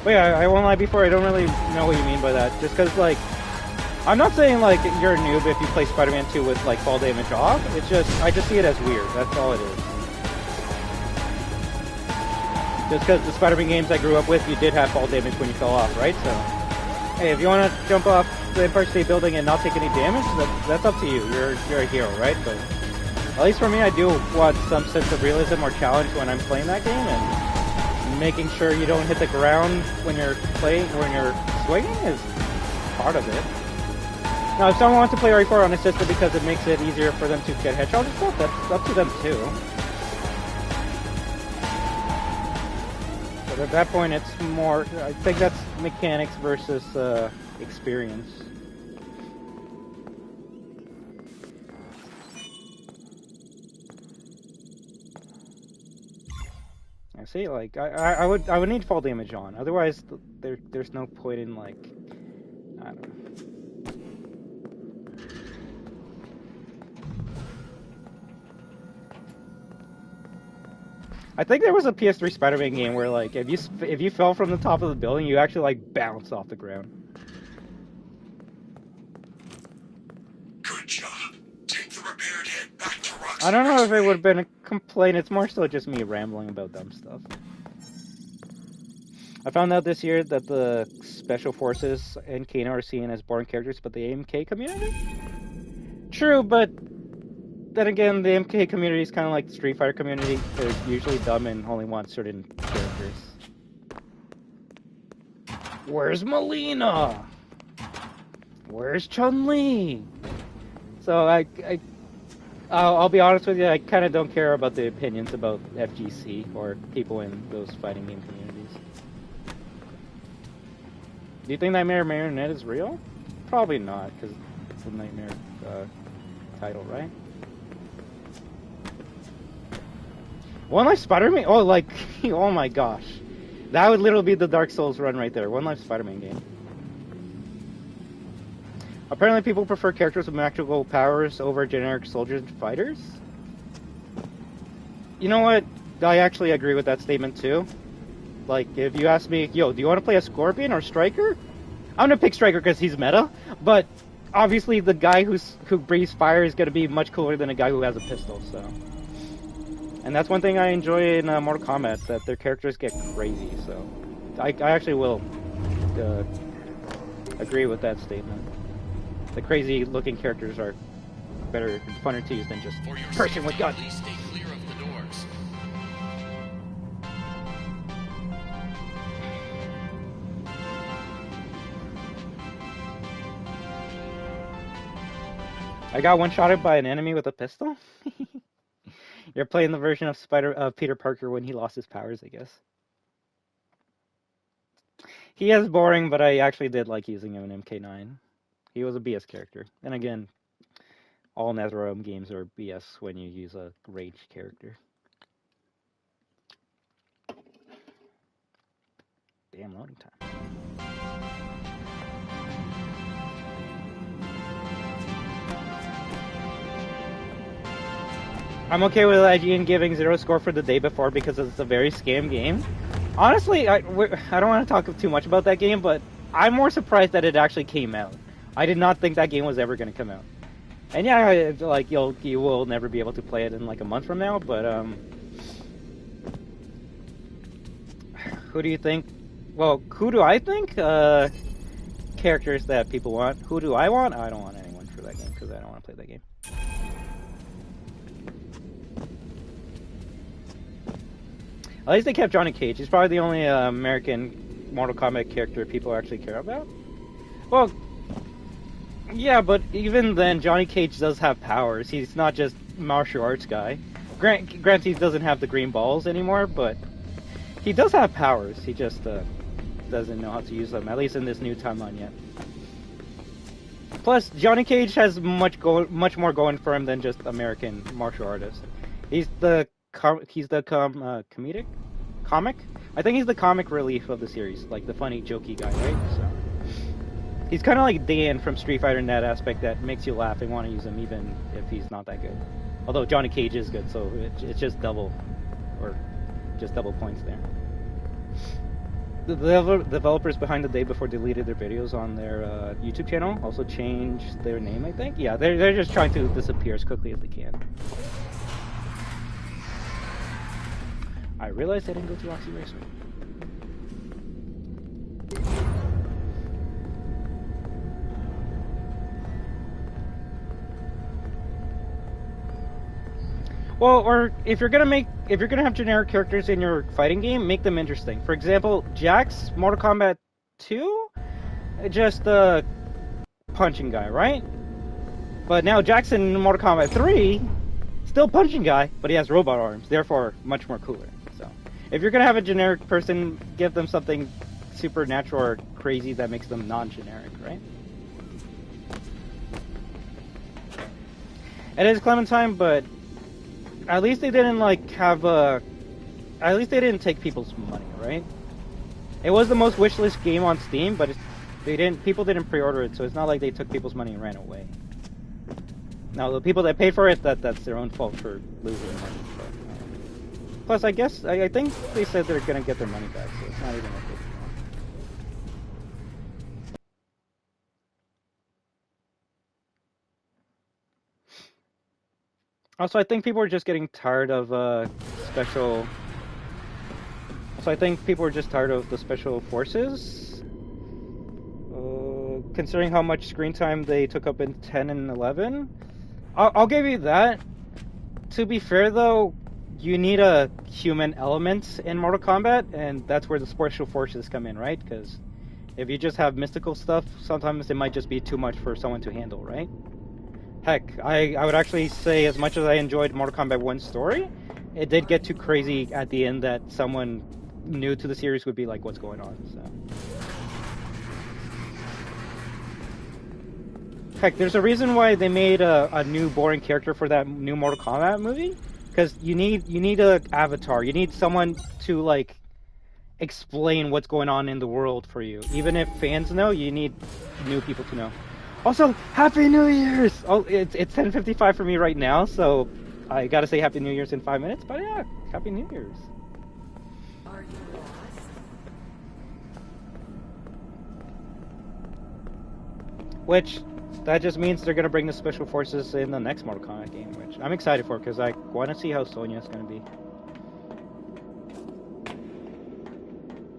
But yeah, I won't lie before, I don't really know what you mean by that. Just because, like, I'm not saying, like, you're a noob if you play Spider-Man 2 with, like, fall damage off. It's just, I just see it as weird. That's all it is. Just because the Spider-Man games I grew up with, you did have fall damage when you fell off, right? So, hey, if you want to jump off the Empire State Building and not take any damage, that's up to you. You're a hero, right? But at least for me, I do want some sense of realism or challenge when I'm playing that game, and making sure you don't hit the ground when you're swinging is part of it. Now, if someone wants to play RE4 unassisted because it makes it easier for them to get headshots and stuff, that's up to them too. But at that point, it's more, I think that's mechanics versus experience. I see, like, I would need fall damage on, otherwise there's no point in, like, I don't know. I think there was a PS3 Spider-Man game where, like, if you fell from the top of the building, you actually, like, bounce off the ground. Good job. Take the repaired head back to Roxy. I don't know if it would have been a complaint. It's more so just me rambling about dumb stuff. I found out this year that the Special Forces and Kano are seen as boring characters, but the AMK community? True, but then again, the MK community is kind of like the Street Fighter community. They're usually dumb and only want certain characters. Where's Melina? Where's Chun-Li? So I'll be honest with you, I kind of don't care about the opinions about FGC or people in those fighting game communities. Do you think Nightmare Marionette is real? Probably not, because it's a Nightmare title, right? One Life Spider-Man? Oh, like, oh my gosh. That would literally be the Dark Souls run right there. One Life Spider-Man game. Apparently people prefer characters with magical powers over generic soldiers and fighters. You know what? I actually agree with that statement too. Like, if you ask me, yo, do you want to play a Scorpion or Striker? I'm gonna pick Striker because he's meta, but obviously the guy who breathes fire is gonna be much cooler than a guy who has a pistol, so... And that's one thing I enjoy in Mortal Kombat, that their characters get crazy, so... I actually will agree with that statement. The crazy looking characters are better and funner to use than just person with guns. Please stay clear of the doors. I got one-shotted by an enemy with a pistol? You're playing the version of Peter Parker when he lost his powers, I guess. He is boring, but I actually did like using him in MK9. He was a BS character. And again, all NetherRealm games are BS when you use a ranged character. Damn loading time. I'm okay with IGN giving 0 score for the day before because it's a very scam game. Honestly, I don't want to talk too much about that game, but I'm more surprised that it actually came out. I did not think that game was ever going to come out. And yeah, like you will never be able to play it in like a month from now, but who do you think? Well, who do I think? Characters that people want. Who do I want? I don't want anyone for that game because I don't want to play that game. At least they kept Johnny Cage. He's probably the only American Mortal Kombat character people actually care about. Well, yeah, but even then, Johnny Cage does have powers. He's not just martial arts guy. Granted, he doesn't have the green balls anymore, but he does have powers. He just doesn't know how to use them, at least in this new timeline yet. Plus, Johnny Cage has much more going for him than just American martial artist. He's the comedic comic. I think he's the comic relief of the series, like the funny, jokey guy, right? So he's kind of like Dan from Street Fighter in that aspect that makes you laugh and want to use him even if he's not that good. Although Johnny Cage is good, so it's just double points there. The developers behind the Day Before deleted their videos on their YouTube channel. Also changed their name, I think. Yeah, they're just trying to disappear as quickly as they can. I realized I didn't go to Roxy Racer. Well, or if you're gonna have generic characters in your fighting game, make them interesting. For example, Jax, Mortal Kombat 2, just a punching guy, right? But now Jackson in Mortal Kombat 3, still punching guy, but he has robot arms, therefore much more cooler. So, if you're gonna have a generic person, give them something supernatural or crazy that makes them non-generic, right? It is Clementine, but at least they didn't like have a. At least they didn't take people's money, right? It was the most wishlist game on Steam, but people didn't pre-order it, so it's not like they took people's money and ran away. Now the people that paid for it, that's their own fault for losing money. But, plus, I guess I think they said they're gonna get their money back, so it's not even a big deal. Also, I think people are just getting tired of special. Also, I think people are just tired of the special forces. Considering how much screen time they took up in 10 and 11, I'll give you that. To be fair, though, you need a human element in Mortal Kombat, and that's where the special forces come in, right? Because if you just have mystical stuff, sometimes it might just be too much for someone to handle, right? Heck, I would actually say, as much as I enjoyed Mortal Kombat 1's story, it did get too crazy at the end that someone new to the series would be like, what's going on? So. Heck, there's a reason why they made a new boring character for that new Mortal Kombat movie. Because you need a avatar. You need someone to, like, explain what's going on in the world for you. Even if fans know, you need new people to know. Also, Happy New Year's! Oh, it's 10:55 for me right now, so I gotta say Happy New Year's in 5 minutes. But yeah, Happy New Year's. Are you lost? Which, that just means they're gonna bring the special forces in the next Mortal Kombat game, which I'm excited for because I want to see how Sonya's gonna be.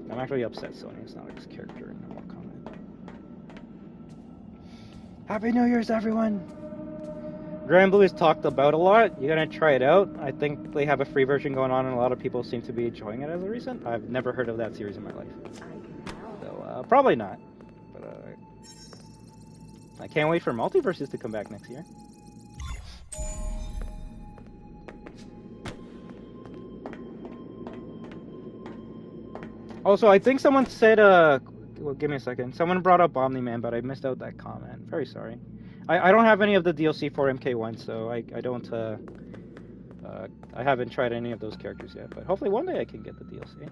I'm actually upset Sonya's not a character in Mortal Kombat. Happy New Year's, everyone! Grand Blue is talked about a lot. You're gonna try it out. I think they have a free version going on, and a lot of people seem to be enjoying it as a recent. I've never heard of that series in my life, so probably not. But I can't wait for Multiverses to come back next year. Also, I think someone said, well, give me a second. Someone brought up Omni-Man, but I missed out that comment. Very sorry. I don't have any of the DLC for MK1, so I don't, I haven't tried any of those characters yet, but hopefully one day I can get the DLC.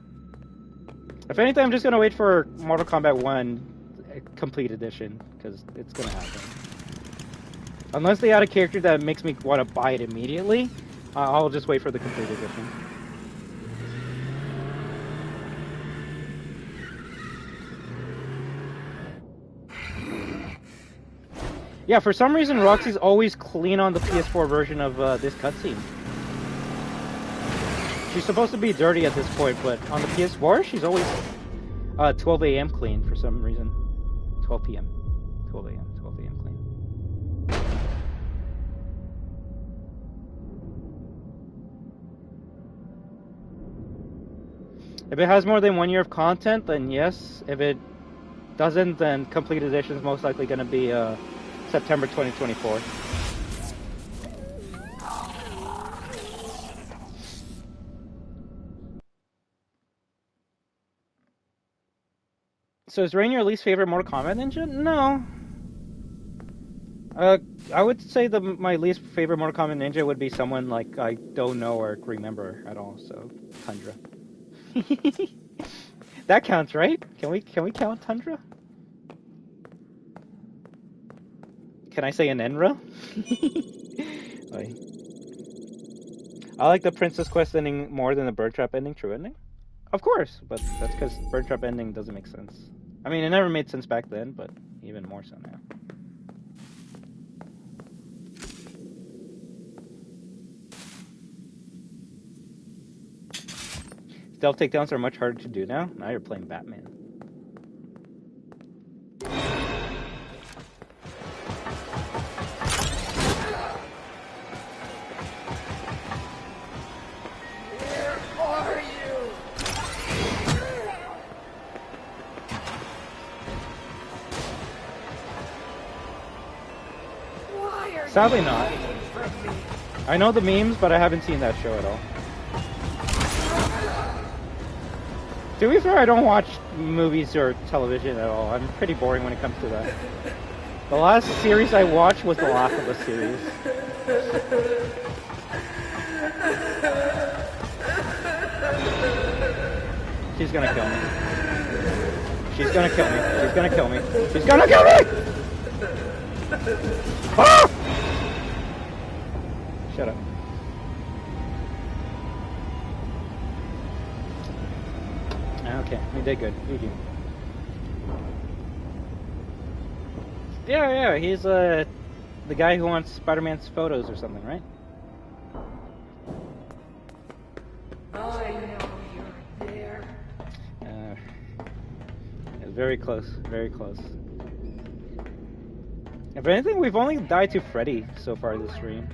If anything, I'm just gonna wait for Mortal Kombat 1 Complete Edition, because it's gonna happen. Unless they add a character that makes me want to buy it immediately, I'll just wait for the Complete Edition. Yeah, for some reason, Roxy's always clean on the PS4 version of this cutscene. She's supposed to be dirty at this point, but on the PS4, she's always 12 a.m. clean for some reason. 12 p.m. 12 a.m. 12 a.m. clean. If it has more than 1 year of content, then yes. If it doesn't, then Complete Edition is most likely going to be September 2024. So is Rain your least favorite Mortal Kombat ninja? No. I would say my least favorite Mortal Kombat ninja would be someone like I don't know or remember at all. So Tundra. That counts, right? Can we count Tundra? Can I say an Enra? I like the Princess Quest ending more than the Bird Trap ending. True ending? Of course, but that's because Bird Trap ending doesn't make sense. I mean, it never made sense back then, but even more so now. Stealth takedowns are much harder to do now. Now you're playing Batman. Where are you? Why are Sadly you not. hiding from me? I know the memes, but I haven't seen that show at all. To be fair, I don't watch movies or television at all. I'm pretty boring when it comes to that. The last series I watched was the Last of Us series. She's gonna kill me. She's gonna kill me. She's gonna kill me. She's gonna kill me! Ah! Shut up. Okay, we did good. GG. Yeah, he's the guy who wants Spider-Man's photos or something, right? I know you're there. Very close, very close. If anything, we've only died to Freddy so far this stream.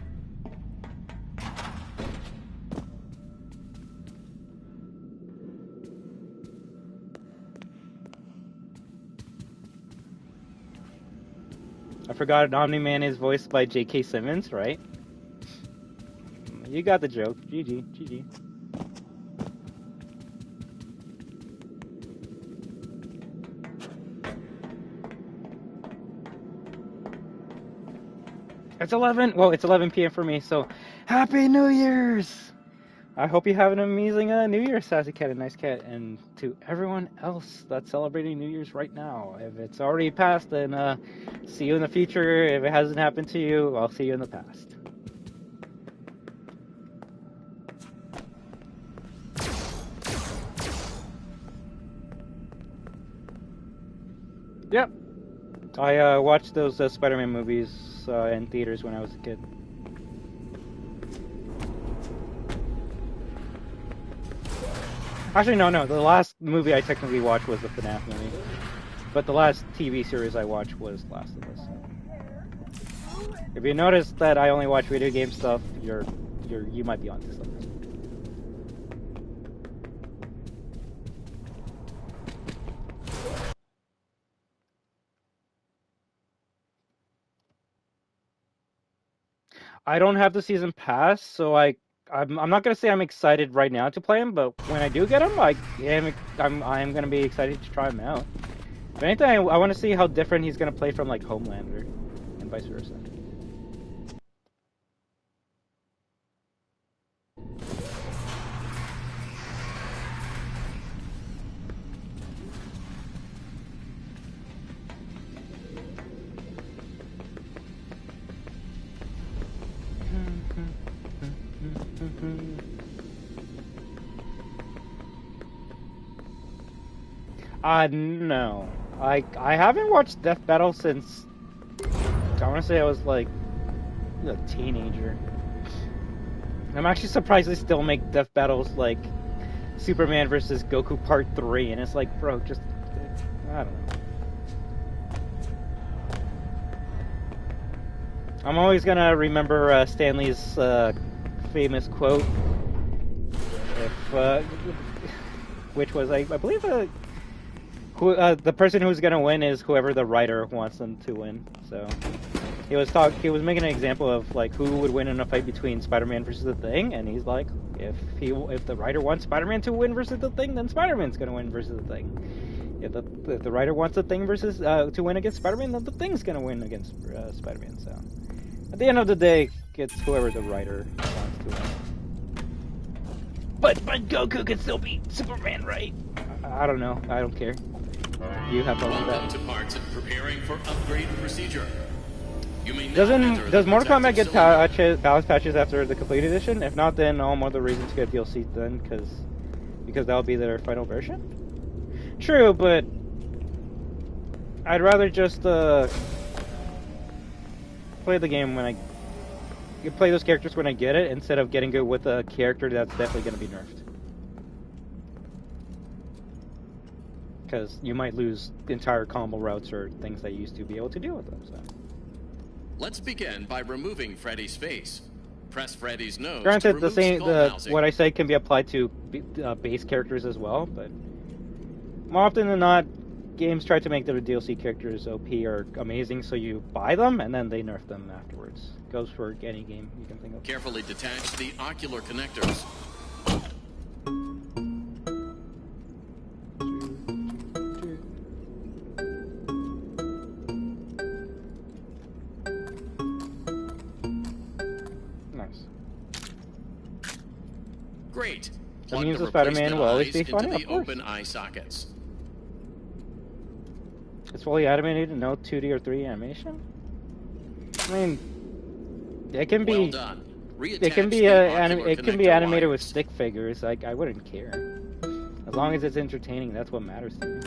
I forgot Omni-Man is voiced by J.K. Simmons, right? You got the joke. GG, GG. It's 11. Well, it's 11 p.m. for me, so Happy New Year's! I hope you have an amazing New Year's, Sassy Cat and Nice Cat, and to everyone else that's celebrating New Year's right now. If it's already passed, then see you in the future. If it hasn't happened to you, I'll see you in the past. Yep. I watched those Spider-Man movies in theaters when I was a kid. Actually, no. The last movie I technically watched was the FNAF movie. But the last TV series I watched was Last of Us. If you notice that I only watch video game stuff, you might be onto something. I don't have the season pass, so I'm not gonna say I'm excited right now to play him, but when I do get him, I'm gonna be excited to try him out. If anything, I want to see how different he's gonna play from like Homelander, and vice versa. No. I haven't watched Death Battle since I want to say I was like a teenager. I'm actually surprised they still make Death Battles like Superman versus Goku Part 3, and it's like, bro, just I don't know. I'm always gonna remember Stanley's famous quote, which was I believe the person who's gonna win is whoever the writer wants them to win. So he was making an example of like who would win in a fight between Spider-Man versus the Thing, and he's like, if the writer wants Spider-Man to win versus the Thing, then Spider-Man's gonna win versus the Thing. If the writer wants the Thing versus to win against Spider-Man, then the Thing's gonna win against Spider-Man. So at the end of the day, it's whoever the writer wants to win. But Goku can still beat Superman, right? I don't know. I don't care. You have fun with that. Welcome to parts and preparing for upgrade procedure. You may Does Mortal Kombat get balance patches after the complete edition? If not, then all more the reason to get DLC then, because that'll be their final version. True, but I'd rather just play the game when I play those characters when I get it, instead of getting good with a character that's definitely going to be nerfed. because you might lose entire combo routes or things that you used to be able to deal with them. So. Let's begin by removing Freddy's face. Press Freddy's nose to Granted, remove what I say can be applied to base characters as well, but more often than not, games try to make their DLC characters OP or amazing, so you buy them and then they nerf them afterwards. Goes for any game you can think of. Carefully detach the ocular connectors. Great. That means the Spider-Man will always be funny, into the of course. open eye sockets. It's fully animated, no 2D or 3D animation. I mean, it can be. Well done. It can be it can be animated with stick figures. Like, I wouldn't care, as long as it's entertaining. That's what matters to me.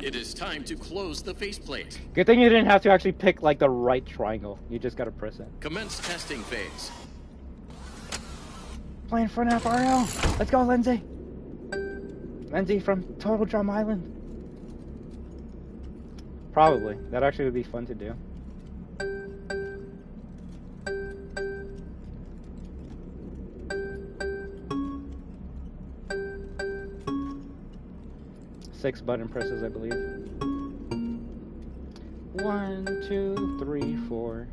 It is time to close the faceplate. Good thing you didn't have to actually pick like the right triangle. You just gotta press it. Commence testing phase. Playing for an FRL. Let's go, Lindsay. Lindsay from Total Drum Island. Probably. That actually would be fun to do. Six button presses, I believe. 1, 2, 3, 4.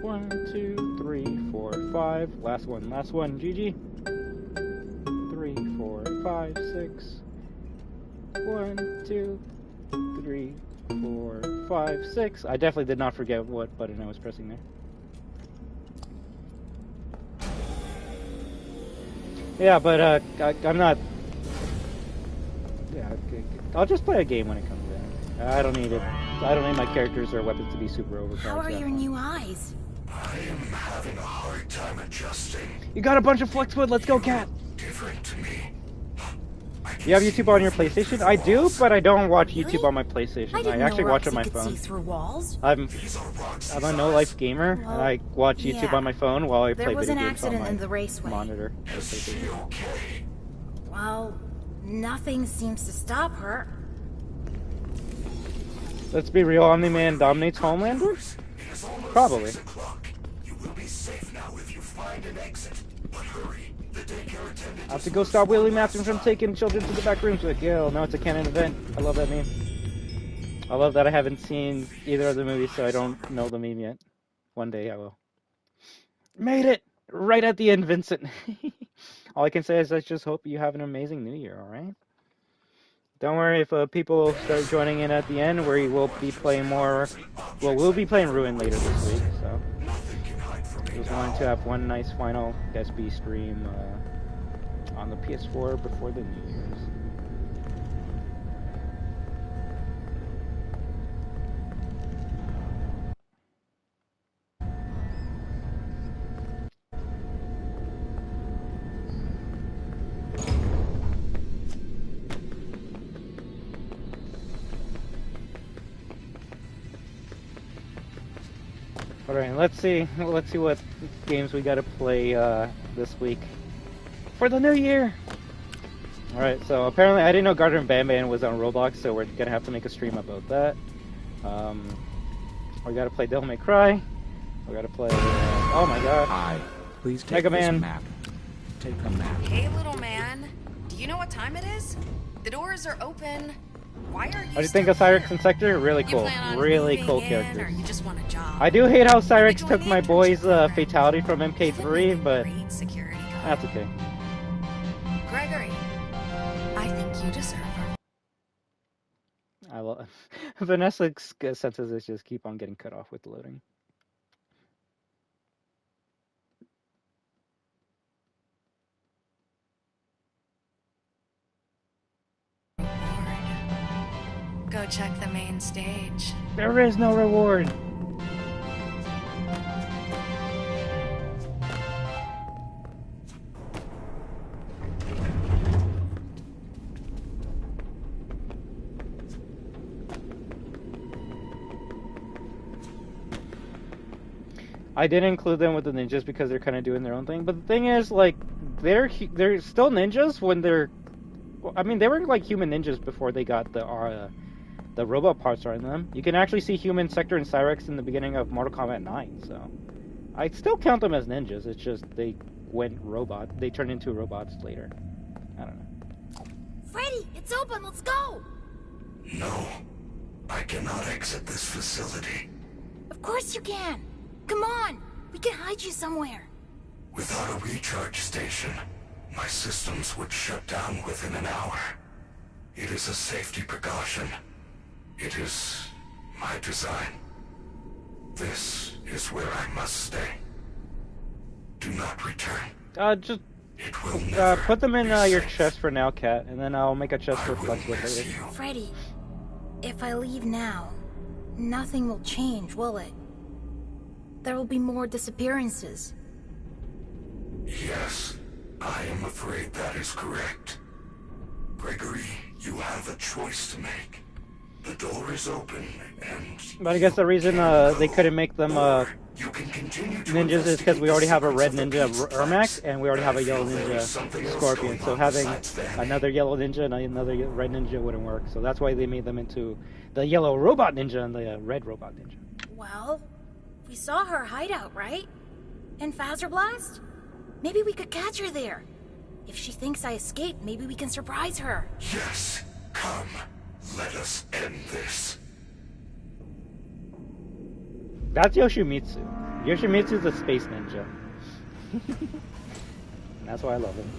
One, 2, 3, 4, 5. Last one, GG. 3, 4, 5, 6. 1, 2, 3, 4, 5, 6. I definitely did not forget what button I was pressing there. Yeah, but I'm not. Yeah, I'll just play a game when it comes in. I don't need it. I don't need my characters or weapons to be super overpowered. How are your new eyes? I am having a hard time adjusting. You got a bunch of flex wood. Let's go, cat. Different to me. You have YouTube on your PlayStation? I do, but I don't watch YouTube on my PlayStation. I actually watch on my could phone. see through walls. I'm a no-life gamer, and I watch YouTube yeah. on my phone while I play There was video an games on accident my in the raceway. monitor. Well, nothing seems to stop her. Let's be real, Omni-Man dominates Homelander? Probably. You will be safe now if you find an exit. But hurry, the daycare attendant. I have to go stop Willie Matson from taking children to the back rooms with Gil. No, it's a canon event. I love that meme. I love that I haven't seen either of the movies, so I don't know the meme yet. One day I will. Made it! Right at the end, Vincent. All I can say is I just hope you have an amazing new year, alright? Don't worry if people start joining in at the end, where we'll be playing more. Well, we'll be playing Ruin later this week, so. Just wanted to have one nice final SB stream on the PS4 before the New Year's. Alright, let's see what games we gotta play this week for the new year. Alright, so apparently I didn't know Garden Bam Bam was on Roblox, so we're gonna have to make a stream about that. We gotta play Devil May Cry. We gotta play oh my god. Hi, please take Mega this Man. map. Take a map. Hey, little man. Do you know what time it is? The doors are open. Why are you? What do you think of Cyrix and Sector? Really cool. Really cool Or characters. you just want a job? I do hate how Cyrix took my boy's fatality from MK3, but that's okay. Gregory, I think you deserve her. I love Vanessa's sentences just keep on getting cut off with the loading. Go check the main stage. There is no reward. I did include them with the ninjas because they're kind of doing their own thing. But the thing is, like, they're still ninjas when they're. Well, I mean, they were like human ninjas before they got the robot parts on them. You can actually see human Sector and Cyrex in the beginning of Mortal Kombat 9. So I still count them as ninjas. It's just they went robot. They turned into robots later. I don't know. Freddy, it's open. Let's go. No, I cannot exit this facility. Of course you can. Come on, we can hide you somewhere. Without a recharge station, my systems would shut down within an hour. It is a safety precaution. It is my design. This is where I must stay. Do not return. Just it will never put them in be your safe. chest for now, Cat, and then I'll make a chest for I will Flex with miss later. you. Freddy, if I leave now, nothing will change, will it? There will be more disappearances. Yes, I am afraid that is correct. Gregory, you have a choice to make. The door is open, and... But I guess the reason they couldn't make them you can continue to ninjas is because we already have a red investigate ninja the Ermac, and we already have a yellow I feel there ninja is something else Scorpion. going So on having besides Vanny. another yellow ninja and another red ninja wouldn't work. So that's why they made them into the yellow robot ninja and the red robot ninja. Well, we saw her hideout, right? And Faz Blast? Maybe we could catch her there. If she thinks I escaped, maybe we can surprise her. Yes, come. Let us end this. That's Yoshimitsu. Yoshimitsu's a space ninja. And that's why I love him.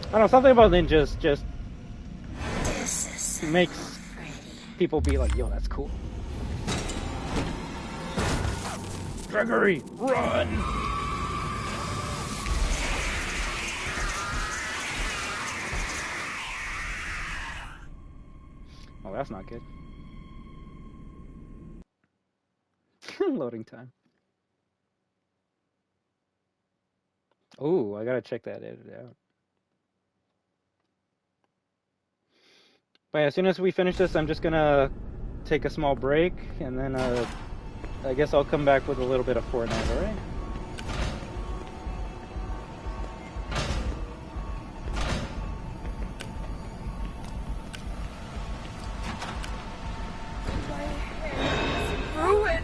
I don't know, something about ninjas just makes people be like, yo, that's cool. Gregory, run! Oh, that's not good. Loading time. Oh, I gotta check that edit out. But yeah, as soon as we finish this, I'm just gonna take a small break, and then I guess I'll come back with a little bit of Fortnite, alright?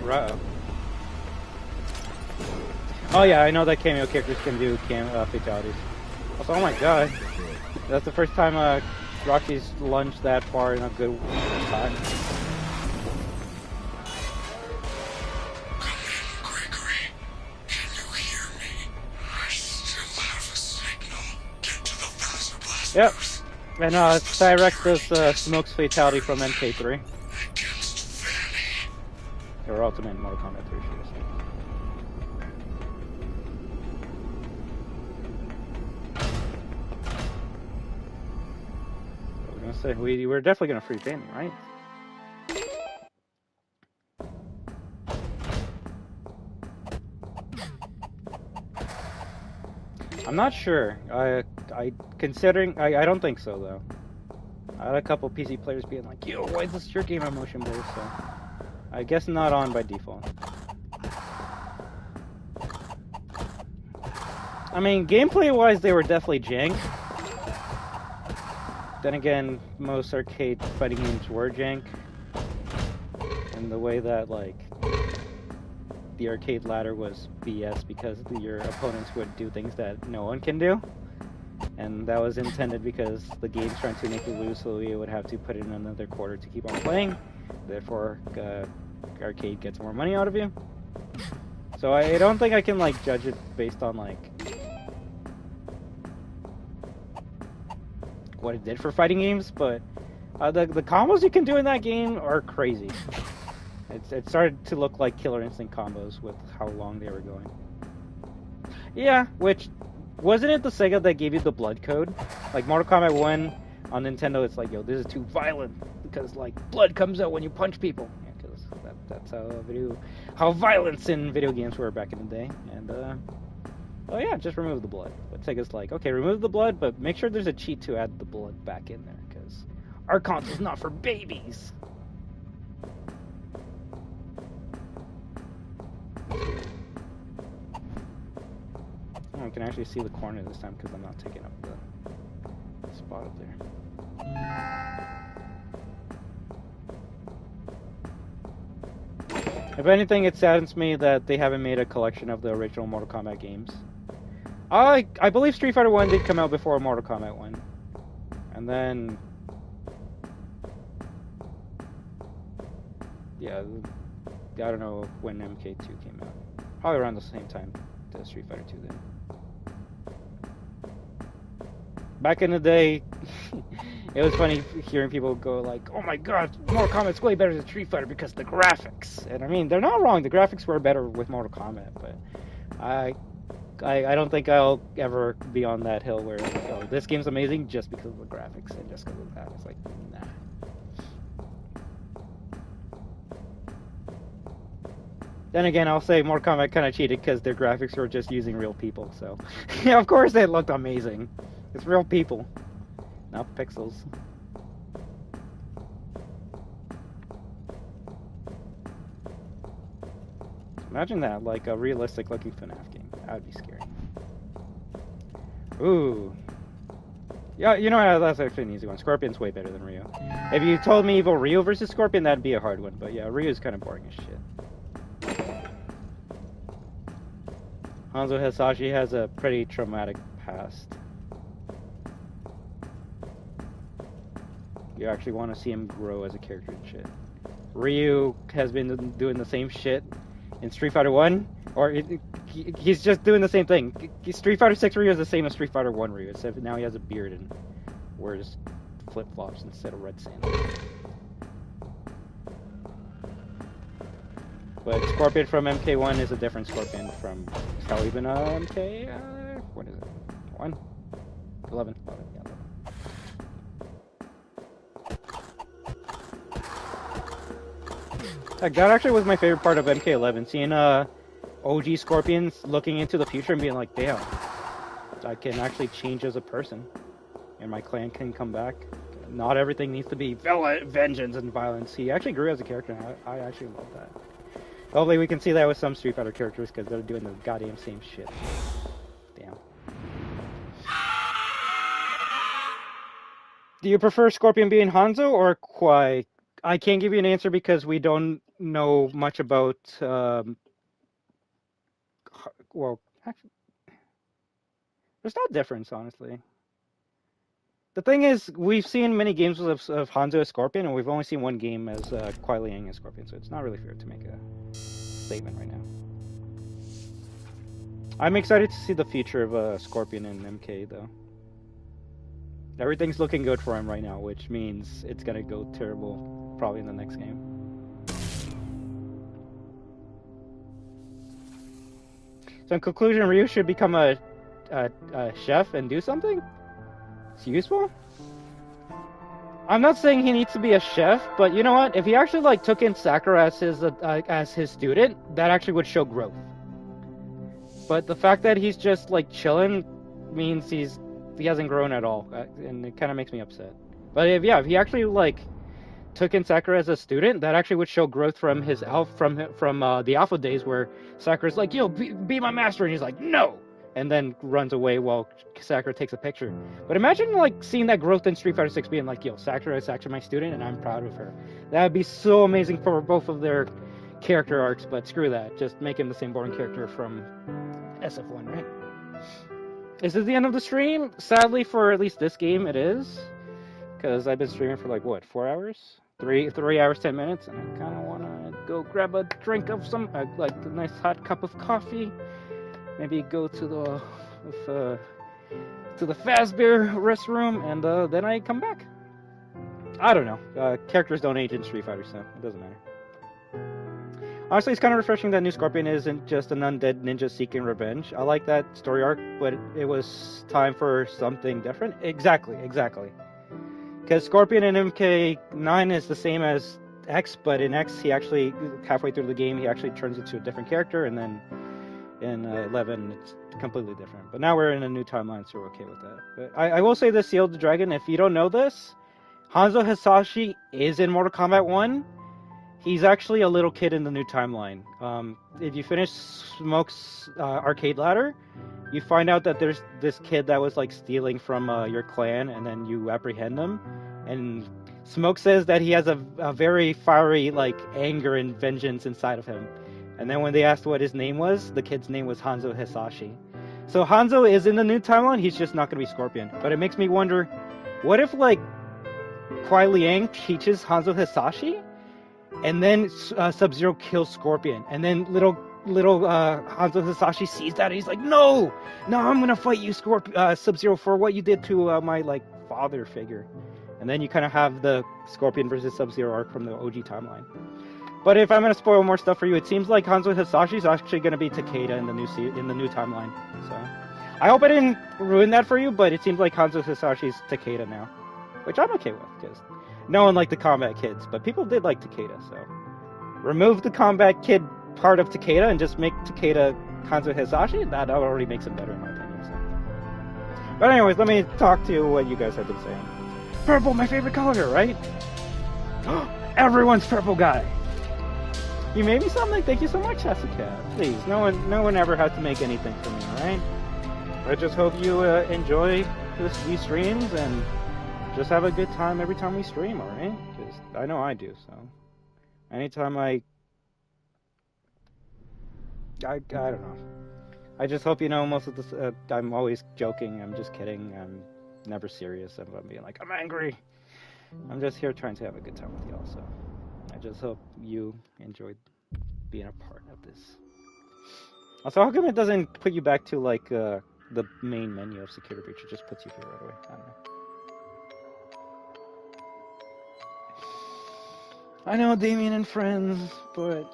Uh-oh. Oh yeah, I know that cameo characters can do fatalities. Also, oh my god, that's the first time Roxy's lunged that far in a good time. Come in, Gregory. Can you hear me? I still have a signal. Get to the Faz Blast. Yep. And Cyrex does Smoke's fatality from MK3. Against Vanny. Or Ultimate Mortal Kombat 3, should I say. I was gonna say, we're definitely gonna free Vanny, right? I'm not sure. I don't think so though. I had a couple PC players being like, yo, why is this your game on motion blur? So I guess not on by default. I mean, gameplay-wise, they were definitely jank. Then again, most arcade fighting games were jank. And the way that, like, the arcade ladder was BS because your opponents would do things that no one can do. And that was intended because the game's trying to make you lose, so you would have to put in another quarter to keep on playing. Therefore, arcade gets more money out of you. So I don't think I can, like, judge it based on, like, what it did for fighting games, but the combos you can do in that game are crazy. It started to look like Killer Instinct combos with how long they were going. Yeah, which, wasn't it the Sega that gave you the blood code? Like, Mortal Kombat 1 on Nintendo, it's like, yo, this is too violent, because, like, blood comes out when you punch people. Yeah, because that's how violence in video games were back in the day. And, oh yeah, just remove the blood. But Sega's like, okay, remove the blood, but make sure there's a cheat to add the blood back in there, because our console's not for babies. can actually see the corner this time because I'm not taking up the spot up there. If anything, it saddens me that they haven't made a collection of the original Mortal Kombat games. I believe Street Fighter 1 did come out before Mortal Kombat 1. And then... yeah, I don't know when MK2 came out. Probably around the same time to Street Fighter 2 then. Back in the day, it was funny hearing people go like, "Oh my god, Mortal Kombat's way better than Street Fighter because of the graphics." And I mean, they're not wrong. The graphics were better with Mortal Kombat, but I don't think I'll ever be on that hill where like, oh, this game's amazing just because of the graphics and just because of that. It's like, nah. Then again, I'll say Mortal Kombat kind of cheated because their graphics were just using real people. So, yeah, of course they looked amazing. It's real people, not pixels. Imagine that, like a realistic looking FNAF game. That would be scary. Ooh. Yeah, you know, that's actually an easy one. Scorpion's way better than Ryu. If you told me Evil Ryu versus Scorpion, that'd be a hard one. But yeah, Ryu's kind of boring as shit. Hanzo Hasashi has a pretty traumatic past. You actually want to see him grow as a character and shit. Ryu has been doing the same shit in Street Fighter 1, or he's just doing the same thing. Street Fighter 6 Ryu is the same as Street Fighter 1 Ryu, except now he has a beard and wears flip-flops instead of red sandals. But Scorpion from MK1 is a different Scorpion from even MK, what is it? 1? 11. Yeah, 11. That actually was my favorite part of MK11, seeing OG Scorpions looking into the future and being like, damn, I can actually change as a person, and my clan can come back. Not everything needs to be vengeance and violence. He actually grew as a character, and I actually love that. Hopefully we can see that with some Street Fighter characters, because they're doing the goddamn same shit. Damn. Do you prefer Scorpion being Hanzo or Kwai? I can't give you an answer because we don't know much about, well, actually, there's no difference, honestly. The thing is, we've seen many games of Hanzo as Scorpion, and we've only seen one game as Kuai Liang as Scorpion, so it's not really fair to make a statement right now. I'm excited to see the future of Scorpion in MK, though. Everything's looking good for him right now, which means it's gonna go terrible probably in the next game. So in conclusion, Ryu should become a chef and do something? It's useful? I'm not saying he needs to be a chef, but you know what? If he actually like took in Sakura as his student, that actually would show growth. But the fact that he's just like chilling means he hasn't grown at all, and it kind of makes me upset. But if he actually like took in Sakura as a student, that actually would show growth from his from the alpha days where Sakura's like, "Yo, be my master," and he's like, "No," and then runs away while Sakura takes a picture. But imagine like seeing that growth in Street Fighter 6 being like, "Yo, Sakura is actually my student, and I'm proud of her." That would be so amazing for both of their character arcs. But screw that, just make him the same boring character from SF1, right? Is this the end of the stream? Sadly, for at least this game, it is. Because I've been streaming for like, what, 4 hours? 3 hours, 10 minutes, and I kind of want to go grab a drink of some, like a nice hot cup of coffee. Maybe go to the Fazbear restroom, and then I come back. I don't know. Characters don't age in Street Fighter, so it doesn't matter. Honestly, it's kind of refreshing that New Scorpion isn't just an undead ninja seeking revenge. I like that story arc, but it was time for something different. Exactly. Because Scorpion in MK9 is the same as X, but in X, he actually, halfway through the game, he actually turns into a different character, and then in 11, it's completely different. But now we're in a new timeline, so we're okay with that. But I will say this, Sealed the Dragon, if you don't know this, Hanzo Hasashi is in Mortal Kombat 1. He's actually a little kid in the new timeline. If you finish Smoke's arcade ladder, you find out that there's this kid that was like stealing from your clan, and then you apprehend him. And Smoke says that he has a very fiery like anger and vengeance inside of him. And then when they asked what his name was, the kid's name was Hanzo Hisashi. So Hanzo is in the new timeline. He's just not gonna be Scorpion. But it makes me wonder, what if like Kuai Liang teaches Hanzo Hisashi? And then Sub-Zero kills Scorpion, and then little Hanzo Hisashi sees that, and he's like, no, I'm gonna fight you, Sub-Zero, for what you did to my like father figure. And then you kind of have the Scorpion versus Sub-Zero arc from the OG timeline. But if I'm gonna spoil more stuff for you, it seems like Hanzo Hisashi is actually gonna be Takeda in the new timeline. So I hope I didn't ruin that for you, but it seems like Hanzo Hisashi's Takeda now, which I'm okay with, because no one liked the Combat Kids, but people did like Takeda, so remove the Combat Kid part of Takeda and just make Takeda Hanzo Hisashi. That already makes him better in my opinion. So. But anyways, let me talk to you what you guys have been saying. Purple, my favorite color, right? Everyone's purple guy. You made me something. Thank you so much, Jessica. Please, no one ever has to make anything for me, right? I just hope you enjoy these streams and just have a good time every time we stream, alright? Just, I know I do, so. Anytime I don't know. I just hope you know most of this, I'm always joking, I'm just kidding, I'm never serious, I'm being like, I'm angry. I'm just here trying to have a good time with y'all, so. I just hope you enjoyed being a part of this. Also, how come it doesn't put you back to, like, the main menu of Security Breach? It just puts you here right away. I don't know. I know, Damien and friends, but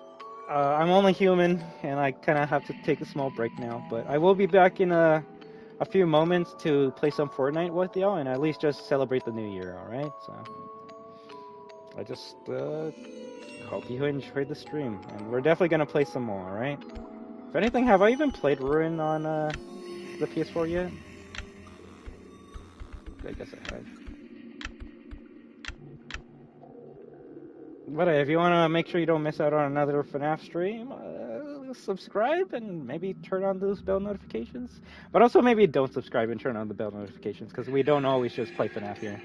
I'm only human, and I kind of have to take a small break now. But I will be back in a few moments to play some Fortnite with y'all, and at least just celebrate the new year, alright? So, I just hope you enjoyed the stream, and we're definitely going to play some more, alright? If anything, have I even played Ruin on the PS4 yet? I guess I have. But if you want to make sure you don't miss out on another FNAF stream, subscribe and maybe turn on those bell notifications. But also maybe don't subscribe and turn on the bell notifications, because we don't always just play FNAF here.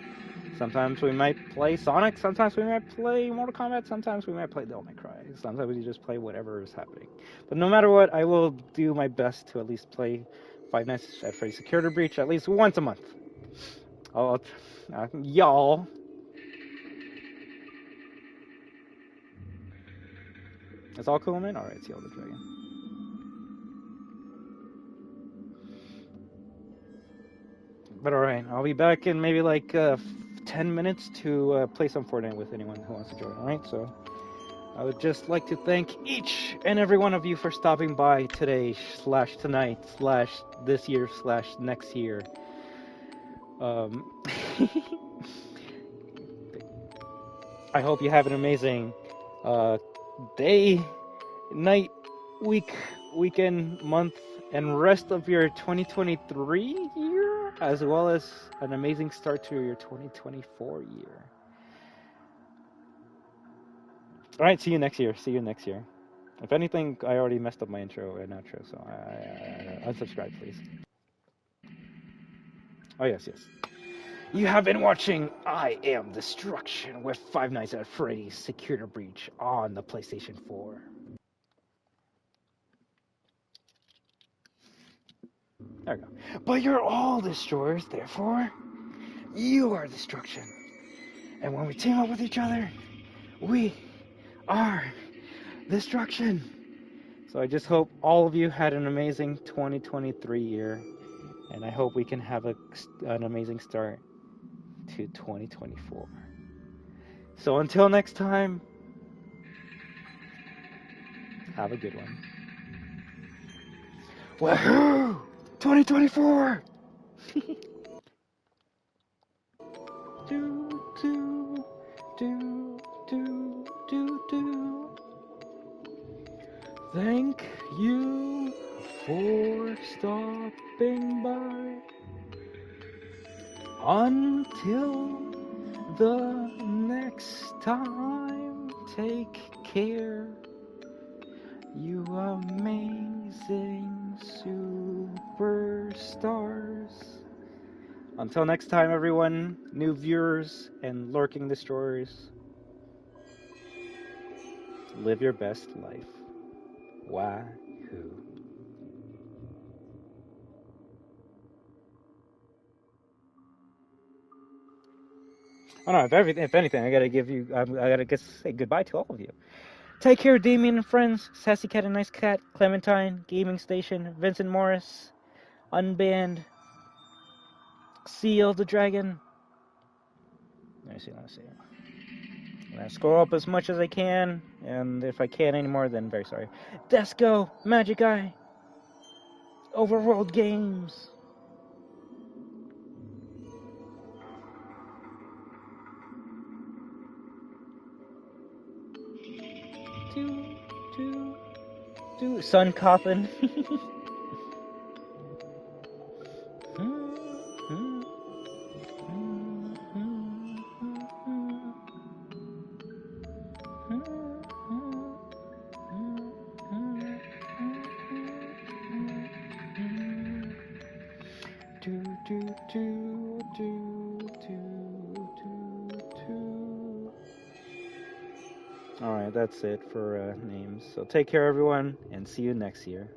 Sometimes we might play Sonic, sometimes we might play Mortal Kombat, sometimes we might play Devil May Cry, sometimes we just play whatever is happening. But no matter what, I will do my best to at least play Five Nights at Freddy's Security Breach at least once a month. Y'all. It's all cool, man? Alright, see all the dragon. But alright, I'll be back in maybe like 10 minutes to play some Fortnite with anyone who wants to join, alright? So, I would just like to thank each and every one of you for stopping by today, / tonight, / this year, / next year. I hope you have an amazing day, night, week, weekend, month, and rest of your 2023 year, as well as an amazing start to your 2024 year. Alright, see you next year. If anything, I already messed up my intro and outro, so I unsubscribe, please. Oh, yes. You have been watching I Am Destruction with Five Nights at Freddy's Security Breach on the PlayStation 4. There we go. But you're all destroyers, therefore, you are destruction. And when we team up with each other, we are destruction. So I just hope all of you had an amazing 2023 year, and I hope we can have an amazing start to 2024. So until next time, have a good one. WAHOO! 2024! Thank you for stopping by. Until the next time. take care, you amazing superstars. Until next time, everyone, new viewers and lurking destroyers, live your best life. WAHOO. Oh no! If anything, I gotta say goodbye to all of you. Take care, Damien and friends. Sassy Cat and Nice Cat, Clementine, Gaming Station, Vincent Morris, Unbanned, Seal the Dragon. Let me see. I'm gonna scroll up as much as I can, and if I can't anymore, then very sorry. Desco, Magic Eye, Overworld Games. Sun Coffin. Alright, that's it for names. So take care, everyone, and see you next year.